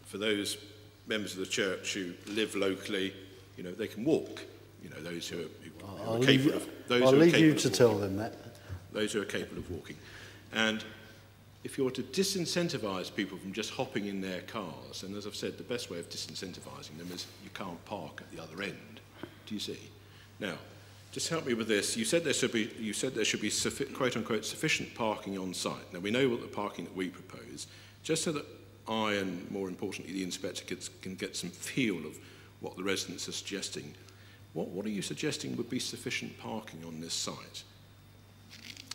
for those members of the church who live locally, you know, they can walk. You know, those who are capable of. I'll leave you to tell them that. Those who are capable of walking, and if you're to disincentivise people from just hopping in their cars, and as I've said, the best way of disincentivising them is you can't park at the other end. Do you see? Now, just help me with this. You said there should be quote unquote sufficient parking on site. Now we know what the parking that we propose, just so that I and more importantly the inspector can get some feel of what the residents are suggesting. What are you suggesting would be sufficient parking on this site?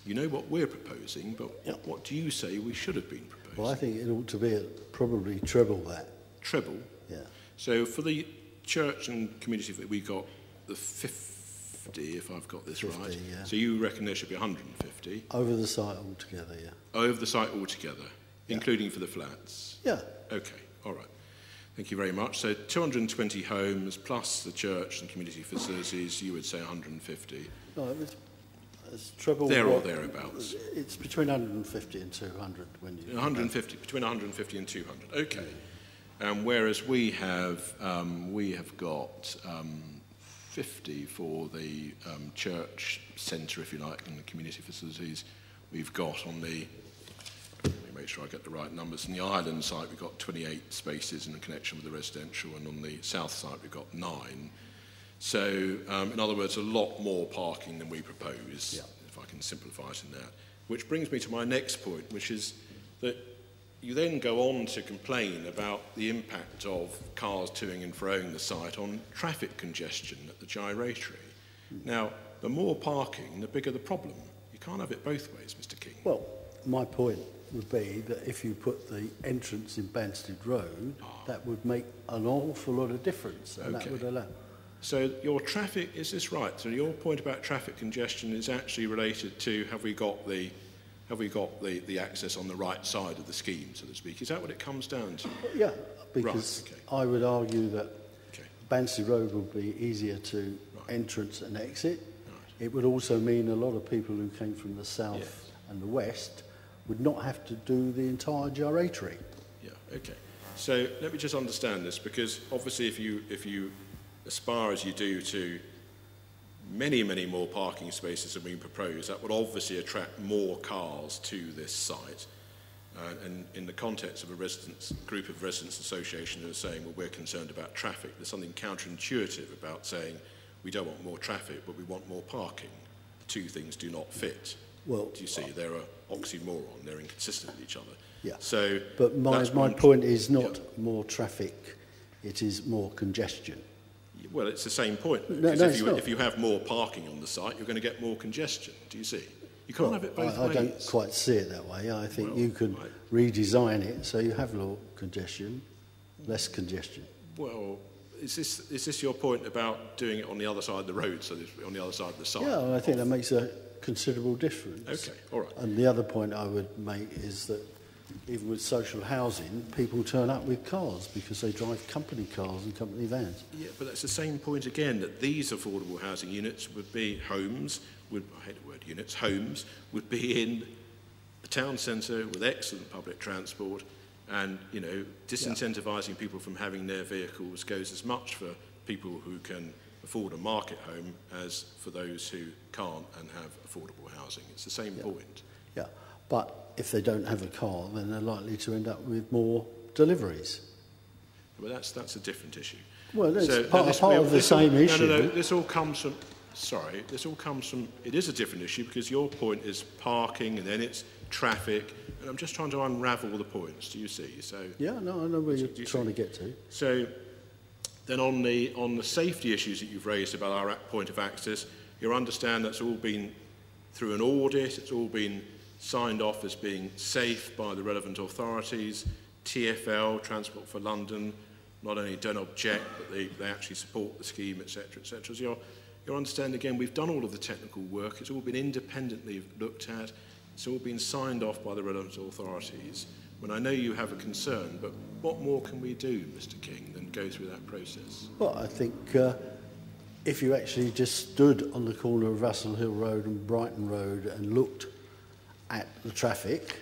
You know what we're proposing, but what do you say we should have been proposing? Well, I think it ought to be probably treble that. Treble? Yeah. So for the church and community, we got the 50, if I've got this 50, right. Yeah. So you reckon there should be 150? Over the site altogether, yeah. Over the site altogether, including for the flats? Yeah. Okay, all right. Thank you very much. So 220 homes plus the church and community facilities, you would say 150? No, it's treble. There or thereabouts. It's between 150 and 200 when you. 150, between 150 and 200. Okay. Whereas we have got 50 for the church centre, if you like, and the community facilities. We've got on the, let me make sure I get the right numbers, on the island site we've got 28 spaces in connection with the residential, and on the south side we've got 9. So, in other words, a lot more parking than we propose, if I can simplify it in that. Which brings me to my next point, which is that you then go on to complain about the impact of cars toing and froing the site on traffic congestion at the gyratory. Now, the more parking, the bigger the problem. You can't have it both ways, Mr. King. Well, my point would be that if you put the entrance in Banstead Road, that would make an awful lot of difference, and that would allow. So your traffic, is this right? So your point about traffic congestion is actually related to have we got the access on the right side of the scheme, so to speak? Is that what it comes down to? Yeah, because I would argue that Banstead Road would be easier to entrance and exit. It would also mean a lot of people who came from the south and the west would not have to do the entire gyratory. Yeah, okay. So let me just understand this, because obviously if you aspire as you do to many, many more parking spaces than we propose, that would obviously attract more cars to this site. And in the context of a group of residents association who are saying, well, we're concerned about traffic, there's something counterintuitive about saying we don't want more traffic, but we want more parking. The two things do not fit. Well, do you see? They're an oxymoron. They're inconsistent with each other. Yeah. So, but my point is not more traffic, it is more congestion. Well, it's the same point. Because if you have more parking on the site, you're going to get more congestion. Do you see? You can't have it both ways. I don't quite see it that way. I think you could redesign it so you have less congestion. Well, is this your point about doing it on the other side of the road, so on the other side of the site? Yeah, I think that makes a considerable difference. Okay, all right. And the other point I would make is that even with social housing, people turn up with cars because they drive company cars and company vans. Yeah, but that's the same point again, that these affordable housing units would be homes, I hate the word units, homes would be in a town centre with excellent public transport, and, you know, disincentivising people from having their vehicles goes as much for people who can afford a market home as for those who can't and have affordable housing. It's the same point. Yeah, but if they don't have a car, then they're likely to end up with more deliveries. Well, that's a different issue. Well, it's part of the same issue. No, this all comes from, it is a different issue because your point is parking and then it's traffic, and I'm just trying to unravel the points, do you see? So yeah, no, I know where you're trying to get to. So then on the safety issues that you've raised about our point of access, you understand that's all been through an audit, it's all been signed off as being safe by the relevant authorities, TfL, Transport for London, not only don't object, but they actually support the scheme, etc., etc. So your understanding, again, we've done all of the technical work, it's all been independently looked at, It's all been signed off by the relevant authorities. When I know you have a concern, but what more can we do, Mr. King, than go through that process? Well, I think if you actually just stood on the corner of Russell Hill Road and Brighton Road and looked at the traffic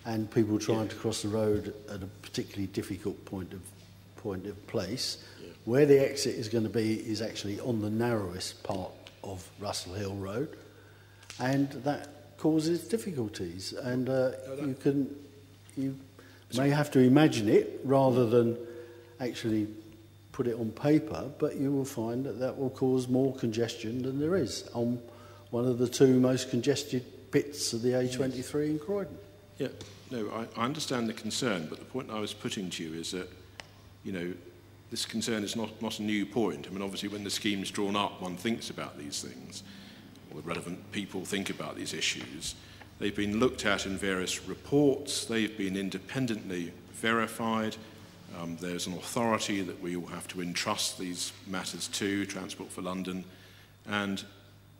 and people trying to cross the road at a particularly difficult point of place, where the exit is going to be is actually on the narrowest part of Russell Hill Road, and that causes difficulties. And you may have to imagine it rather than actually put it on paper, but you will find that that will cause more congestion than there is on one of the two most congested bits of the A23 in Croydon. Yeah, no, I understand the concern, but the point I was putting to you is that, you know, this concern is not a new point. I mean, obviously, when the scheme's drawn up, one thinks about these things, or the relevant people think about these issues. They've been looked at in various reports. They've been independently verified. There's an authority that we all have to entrust these matters to, Transport for London, and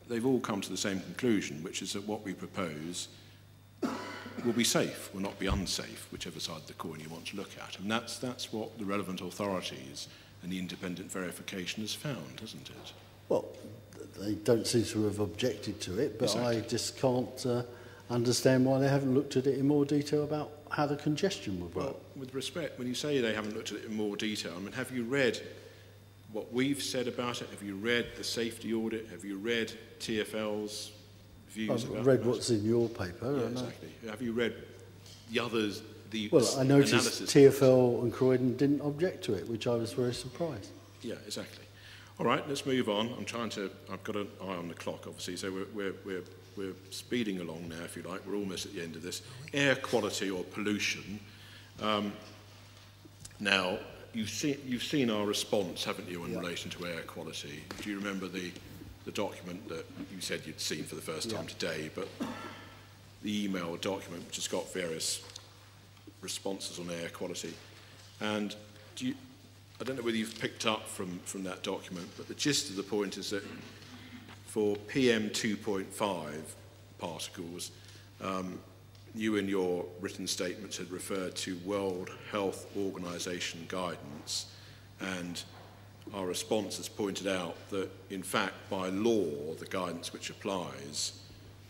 they've all come to the same conclusion, which is that what we propose will be safe, will not be unsafe, whichever side of the coin you want to look at. And that's what the relevant authorities and the independent verification has found, hasn't it? Well, they don't seem to have objected to it, but exactly. I just can't understand why they haven't looked at it in more detail about how the congestion would work. Well, with respect, when you say they haven't looked at it in more detail, I mean, have you read what we've said about it? Have you read the safety audit? Have you read TfL's views about it? I've read what's in your paper. Yeah, exactly. Have you read the others, Well, I noticed analysis? TfL and Croydon didn't object to it, which I was very surprised. Yeah, exactly. All right, let's move on. I've got an eye on the clock, obviously, so we're speeding along now, if you like. We're almost at the end of this. Air quality or pollution. Now, you've seen our response, haven't you, in relation to air quality? Do you remember the document that you said you'd seen for the first time today, but the email document which has got various responses on air quality? And I don't know whether you've picked up from that document, but the gist of the point is that for PM 2.5 particles, you in your written statements had referred to World Health Organization guidance, and our response has pointed out that, in fact, by law, the guidance which applies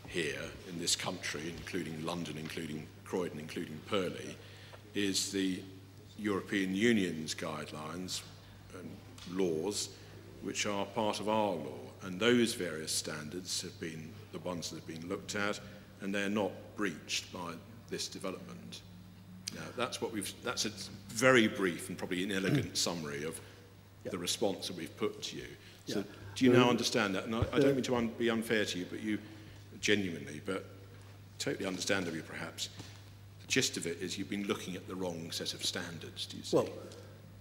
here in this country, including London, including Croydon, including Purley, is the European Union's guidelines and laws, which are part of our law. And those various standards have been the ones that have been looked at, and they're not breached by this development. Now, that's a very brief and probably inelegant summary of the response that we've put to you. So do you now understand that? And I don't mean to be unfair to you, but you genuinely, but totally understandably perhaps, the gist of it is you've been looking at the wrong set of standards, do you see? Well,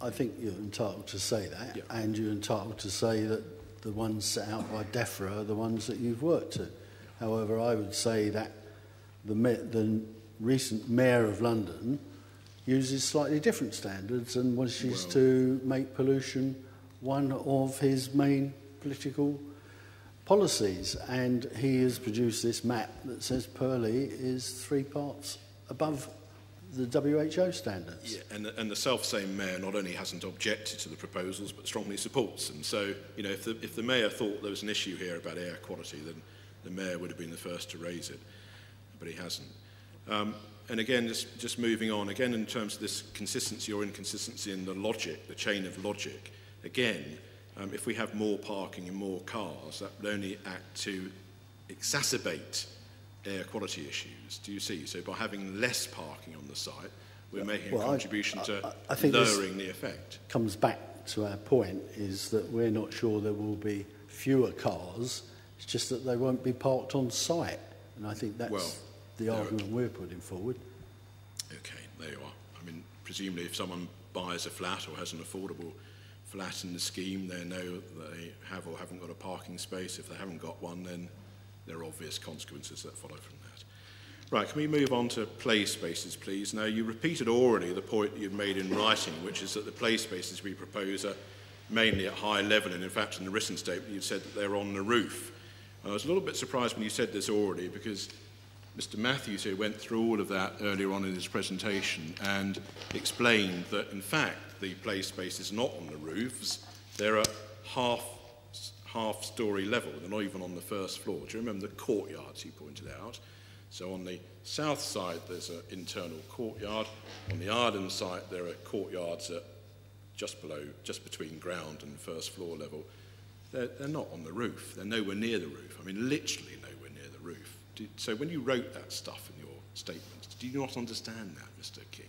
I think you're entitled to say that, and you're entitled to say that the ones set out by DEFRA are the ones that you've worked to. However, I would say that the recent Mayor of London uses slightly different standards and wishes to make pollution one of his main political policies. And he has produced this map that says Purley is 3 parts above the WHO standards. Yeah, and the self-same mayor not only hasn't objected to the proposals, but strongly supports them. So, you know, if the mayor thought there was an issue here about air quality, then the mayor would have been the first to raise it, but he hasn't. And again, just moving on, again in terms of this consistency or inconsistency in the logic, the chain of logic, again, if we have more parking and more cars, that would only act to exacerbate air quality issues, do you see? So by having less parking on the site, we're making a contribution to lowering the effect. Comes back to our point, is that we're not sure there will be fewer cars, it's just that they won't be parked on site. And I think that's the argument we're putting forward. Okay, there you are. I mean, presumably if someone buys a flat or has an affordable flat in the scheme, they know that they have or haven't got a parking space. If they haven't got one, then there are obvious consequences that follow from that. Right, can we move on to play spaces, please? Now, you repeated already the point that you've made in writing, which is that the play spaces we propose are mainly at high level, and in fact, in the written statement, you said that they're on the roof. I was a little bit surprised when you said this already, because Mr. Matthews here went through all of that earlier on in his presentation and explained that, in fact, the play space is not on the roofs. They're at half-storey level. They're not even on the first floor. Do you remember the courtyards he pointed out? So on the south side, there's an internal courtyard. On the Arden side, there are courtyards at just between ground and first floor level. They're not on the roof. They're nowhere near the roof. I mean, literally nowhere near the roof. So when you wrote that stuff in your statements, do you not understand that, Mr. King?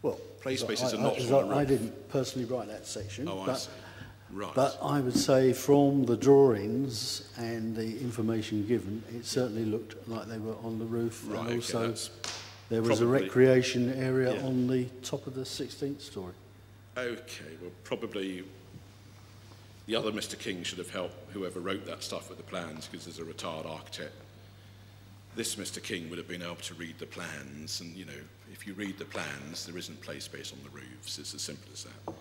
Well, play spaces are not on the roof. I didn't personally write that section. Oh, I see. Right. But I would say from the drawings and the information given, it certainly looked like they were on the roof. Right, and okay, also that's there was a recreation area yeah. on the top of the 16th story. Okay, well, probably the other Mr. King should have helped whoever wrote that stuff with the plans, because there's a retired architect. This Mr. King would have been able to read the plans, and, you know, if you read the plans, there isn't play space on the roofs. It's as simple as that.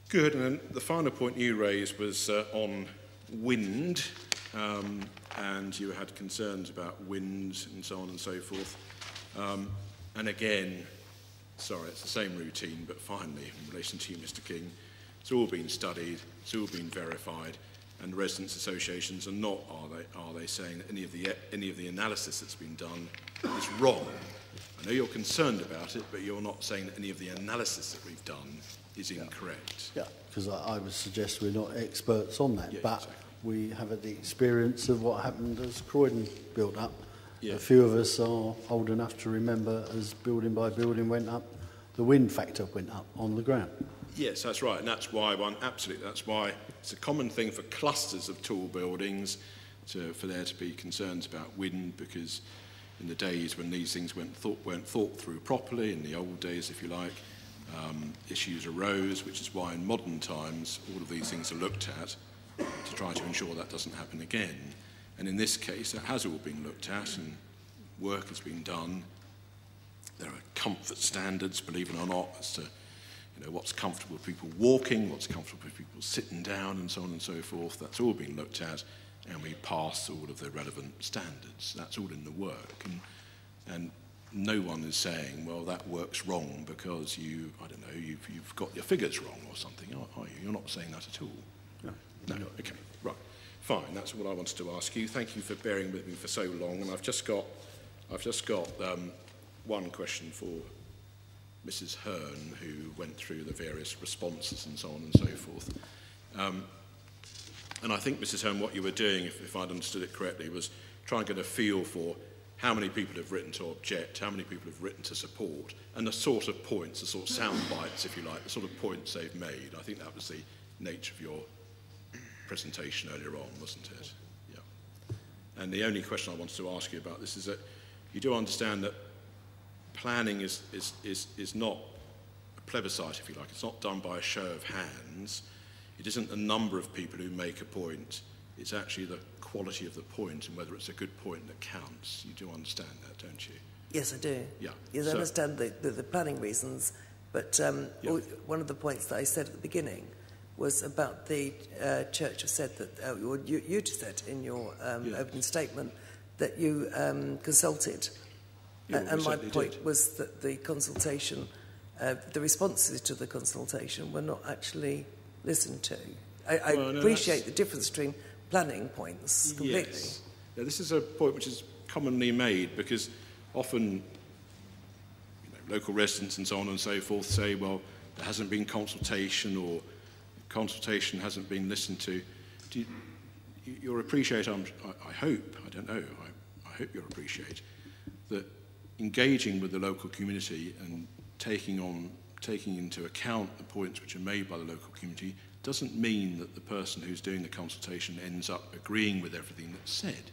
Good, and then the final point you raised was on wind, and you had concerns about wind and so on and so forth. And again, sorry, it's the same routine, but finally, in relation to you, Mr. King, it's all been studied, it's all been verified, and residents' associations are not, are they saying that any of the analysis that's been done is wrong? I know you're concerned about it, but you're not saying that any of the analysis that we've done is incorrect. Yeah, because I would suggest we're not experts on that, Yeah, but exactly. we have had the experience of what happened as Croydon built up. Yeah. A few of us are old enough to remember as building by building went up, the wind factor went up on the ground. Yes, that's right, and that's why that's why it's a common thing for clusters of tall buildings for there to be concerns about wind, because in the days when these things weren't thought through properly, in the old days, if you like, issues arose, which is why in modern times all of these things are looked at to try to ensure that doesn't happen again. And in this case, that has all been looked at and work has been done. There are comfort standards, believe it or not, as to what's comfortable with people walking, what's comfortable with people sitting down, and so on and so forth. That's all been looked at, and we pass all of the relevant standards. That's all in the work, and no one is saying, well, that works wrong because you've got your figures wrong or something, are you? You're not saying that at all. No. Okay, right, fine. That's all I wanted to ask you. Thank you for bearing with me for so long, and I've just got one question for Mrs. Hearn, who went through the various responses and so on and so forth. And I think, Mrs. Hearn, what you were doing, if I'd understood it correctly, was try and get a feel for how many people have written to object, how many people have written to support, and the sort of points, the sort of sound bites, if you like, the sort of points they've made. I think that was the nature of your presentation earlier on, wasn't it? Yeah. And the only question I wanted to ask you about this is that you do understand that planning is not a plebiscite, if you like. It's not done by a show of hands. It isn't the number of people who make a point. It's actually the quality of the point and whether it's a good point that counts. You do understand that, don't you? Yes, I do. Yeah. Yes, I understand the planning reasons, but yeah. One of the points that I said at the beginning was about the church have said that, or you just said in your opening statement that you consulted. Yeah, well, and my point was that the consultation, the responses to the consultation were not actually listened to. I appreciate the difference between planning points completely. Yes. Yeah, this is a point which is commonly made because often local residents and so on and so forth say, well, there hasn't been consultation or consultation hasn't been listened to. You'll appreciate, I hope, I don't know, I hope you'll appreciate that engaging with the local community and taking into account the points which are made by the local community doesn't mean that the person who's doing the consultation ends up agreeing with everything that's said.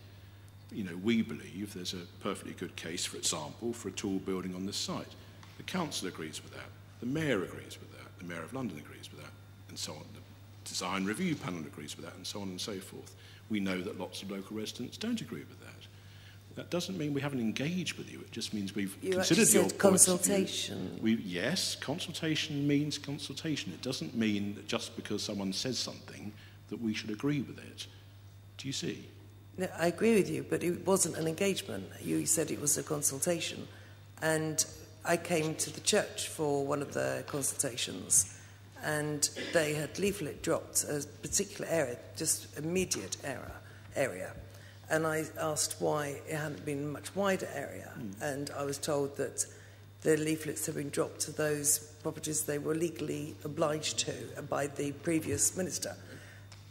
We believe there's a perfectly good case, for example, for a tall building on this site. The council agrees with that, the mayor agrees with that, the mayor of London agrees with that, and so on. The design review panel agrees with that, and so on and so forth. We know that lots of local residents don't agree with that. That doesn't mean we haven't engaged with you. It just means we've considered your points of view. Consultation. Yes, consultation means consultation. It doesn't mean that just because someone says something that we should agree with it. Do you see? No, I agree with you, but it wasn't an engagement. You said it was a consultation. And I came to the church for one of the consultations, and they had leaflet dropped a particular area, just immediate area. And I asked why it hadn't been a much wider area, and I was told that the leaflets had been dropped to those properties they were legally obliged to by the previous minister.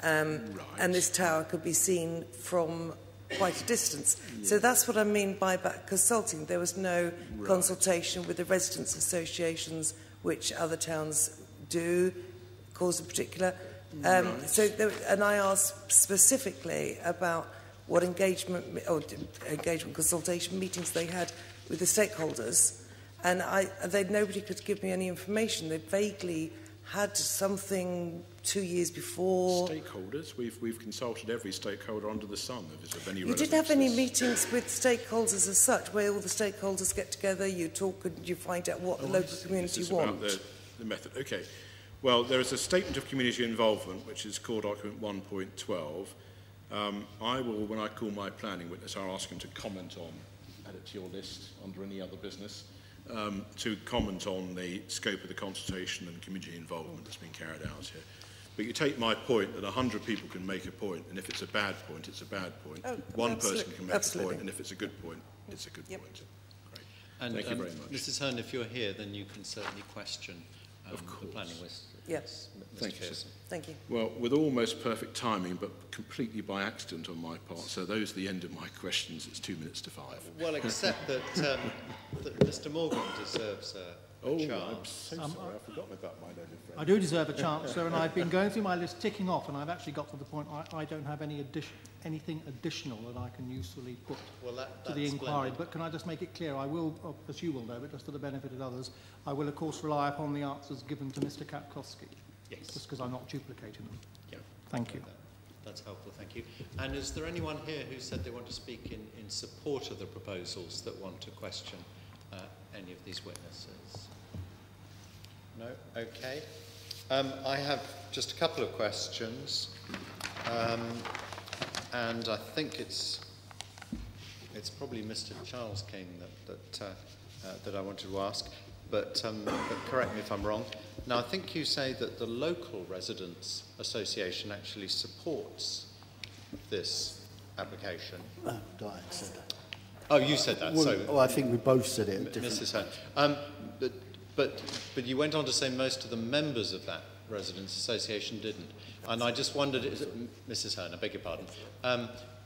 And this tower could be seen from quite a distance. Yeah. So that's what I mean by back consulting. There was no consultation with the residents' associations, which other towns do, cause in particular. And I asked specifically about what engagement consultation meetings they had with the stakeholders, and nobody could give me any information. They vaguely had something 2 years before. Stakeholders? We've consulted every stakeholder under the sun if it's of any relevance. You didn't have any meetings with stakeholders as such, where all the stakeholders get together, you talk and you find out what the local community want? About the method. Okay. Well, there is a statement of community involvement, which is called document 1.12. I will, when I call my planning witness, I'll ask him to comment on, add it to your list under any other business, to comment on the scope of the consultation and community involvement that's been carried out here. But you take my point that 100 people can make a point, and if it's a bad point, it's a bad point. One person can make a point, and if it's a good point, it's a good point. Great. And, thank you very much. Mrs. Hearn, if you're here, then you can certainly question the planning witness. Yes. Thank you. Thank you. Well, with almost perfect timing, but completely by accident on my part, so those are the end of my questions. It's 2 minutes to 5. Well, except that, that Mr. Morgan deserves a chance. I'm so sorry, I've forgotten about my learned friend. I do deserve a chance, sir, and I've been going through my list, ticking off, and I've actually got to the point I don't have anything additional that I can usefully put to the inquiry. Splendid. But can I just make it clear, I will, as you will know, but just for the benefit of others, I will, of course, rely upon the answers given to Mr. Kapkowski. Yes. Just because I'm not duplicating them. Yeah. Thank you. That's helpful, thank you. And is there anyone here who said they want to speak in support of the proposals that want to question any of these witnesses? No? Okay. I have just a couple of questions, and I think it's probably Mr. Charles King that I wanted to ask, but correct me if I'm wrong. Now, I think you say that the local residents association actually supports this application. Oh, Diane said that. Oh, you said that. Well, I think we both said it at different Mrs. Hearn. But you went on to say most of the members of that residents association didn't. And I just wondered, Mrs. Hearn, I beg your pardon,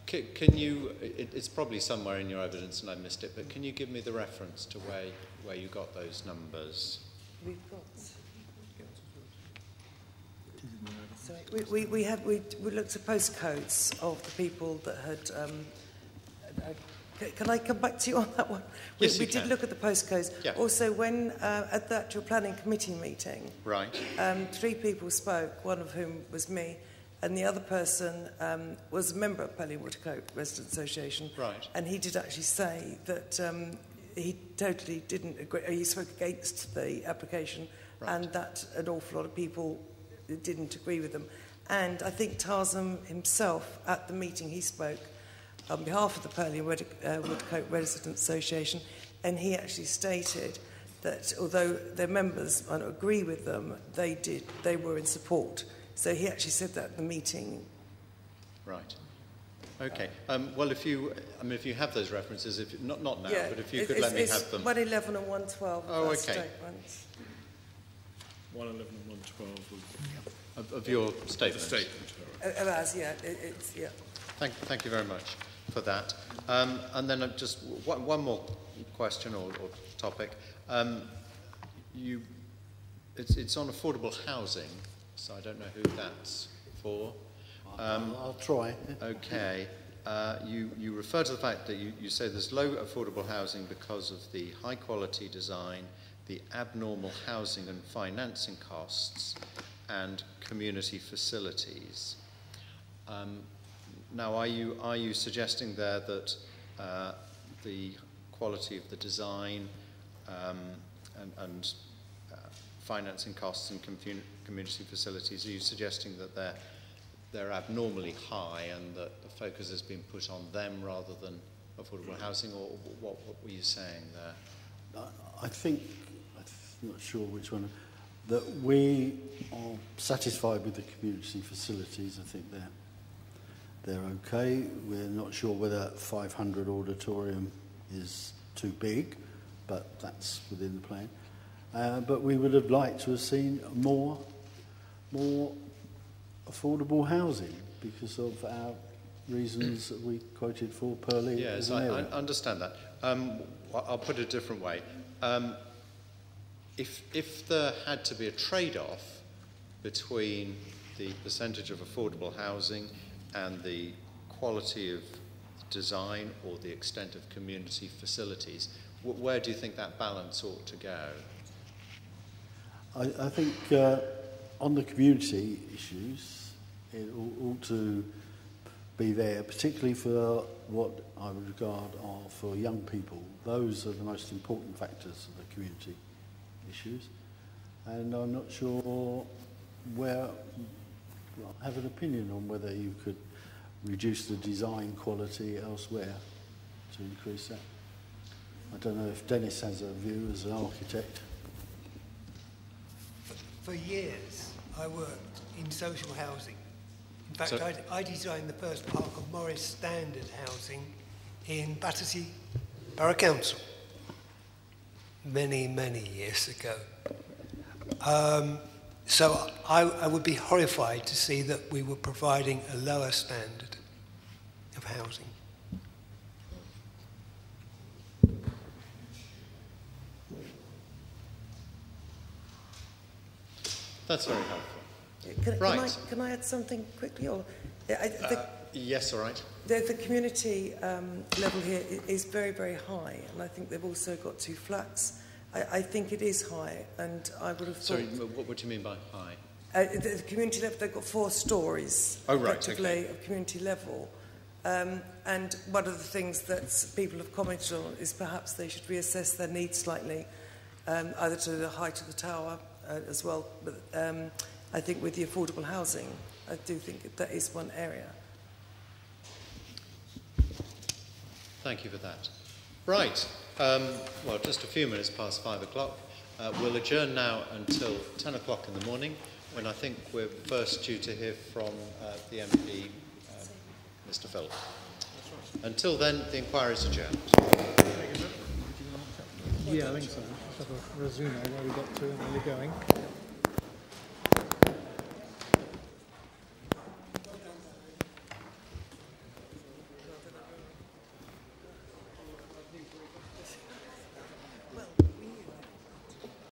can you, it's probably somewhere in your evidence and I missed it, but can you give me the reference to where you got those numbers? We've got... So we looked at postcodes of the people that had... can I come back to you on that one? Yes, we did look at the postcodes. Yeah. Also, when at the actual planning committee meeting, right, 3 people spoke, one of whom was me, and the other person was a member of Purley Watercote Resident Association. Right. And he did actually say that he totally didn't agree. He spoke against the application, right, and that an awful lot of people didn't agree with them. And I think Tarzan himself, at the meeting, he spoke on behalf of the Purley Watercote Resident Association, and he actually stated that although their members might not agree with them, they were in support. So he actually said that at the meeting. Right. Okay. Well, if you have those references, not now, but if you could let me have them. 111 and 112. Oh, okay. Statements. 111 and 112 of your statement. The statement. Of ours, yeah. Yeah. Thank you very much for that. And then just one more question or topic. It's on affordable housing, so I don't know who that's for. I'll try. Okay. You refer to the fact that you say there's low affordable housing because of the high quality design, the abnormal housing and financing costs, and community facilities. Now, are you suggesting there that the quality of the design and financing costs and community facilities, are you suggesting that they're abnormally high and that the focus has been put on them rather than affordable housing, or what were you saying there? I think, I'm not sure which one, that we are satisfied with the community facilities. I think they're okay. We're not sure whether 500 auditorium is too big, but that's within the plan. But we would have liked to have seen more affordable housing because of our reasons that we quoted for Purley. Yes, I understand that. I'll put it a different way. If there had to be a trade-off between the percentage of affordable housing and the quality of design or the extent of community facilities, where do you think that balance ought to go? I think on the community issues, it ought to be there, particularly for what I would regard are for young people. Those are the most important factors of the community issues. And I'm not sure where, I have an opinion on whether you could reduce the design quality elsewhere to increase that. I don't know if Dennis has a view as an architect. For years, I worked in social housing. In fact, I designed the first Park of Morris standard housing in Battersea Borough Council many, many years ago. So I would be horrified to see that we were providing a lower standard of housing. That's very helpful. Can I add something quickly? Or yes, all right. The community level here is very, very high, and I think they've also got 2 flats. I think it is high, and I would have thought... Sorry, what do you mean by high? The community level, they've got 4 stories, effectively, of community level. And one of the things that people have commented on is perhaps they should reassess their needs slightly, either to the height of the tower as well. But I think with the affordable housing, I do think that is one area. Thank you for that. Right. Well, just a few minutes past 5 o'clock. We'll adjourn now until 10 o'clock in the morning, when I think we're first due to hear from the MP, Mr. Philp. Until then, the inquiry is adjourned. Yeah, I think so. Just have a resume where we got to and where we're going.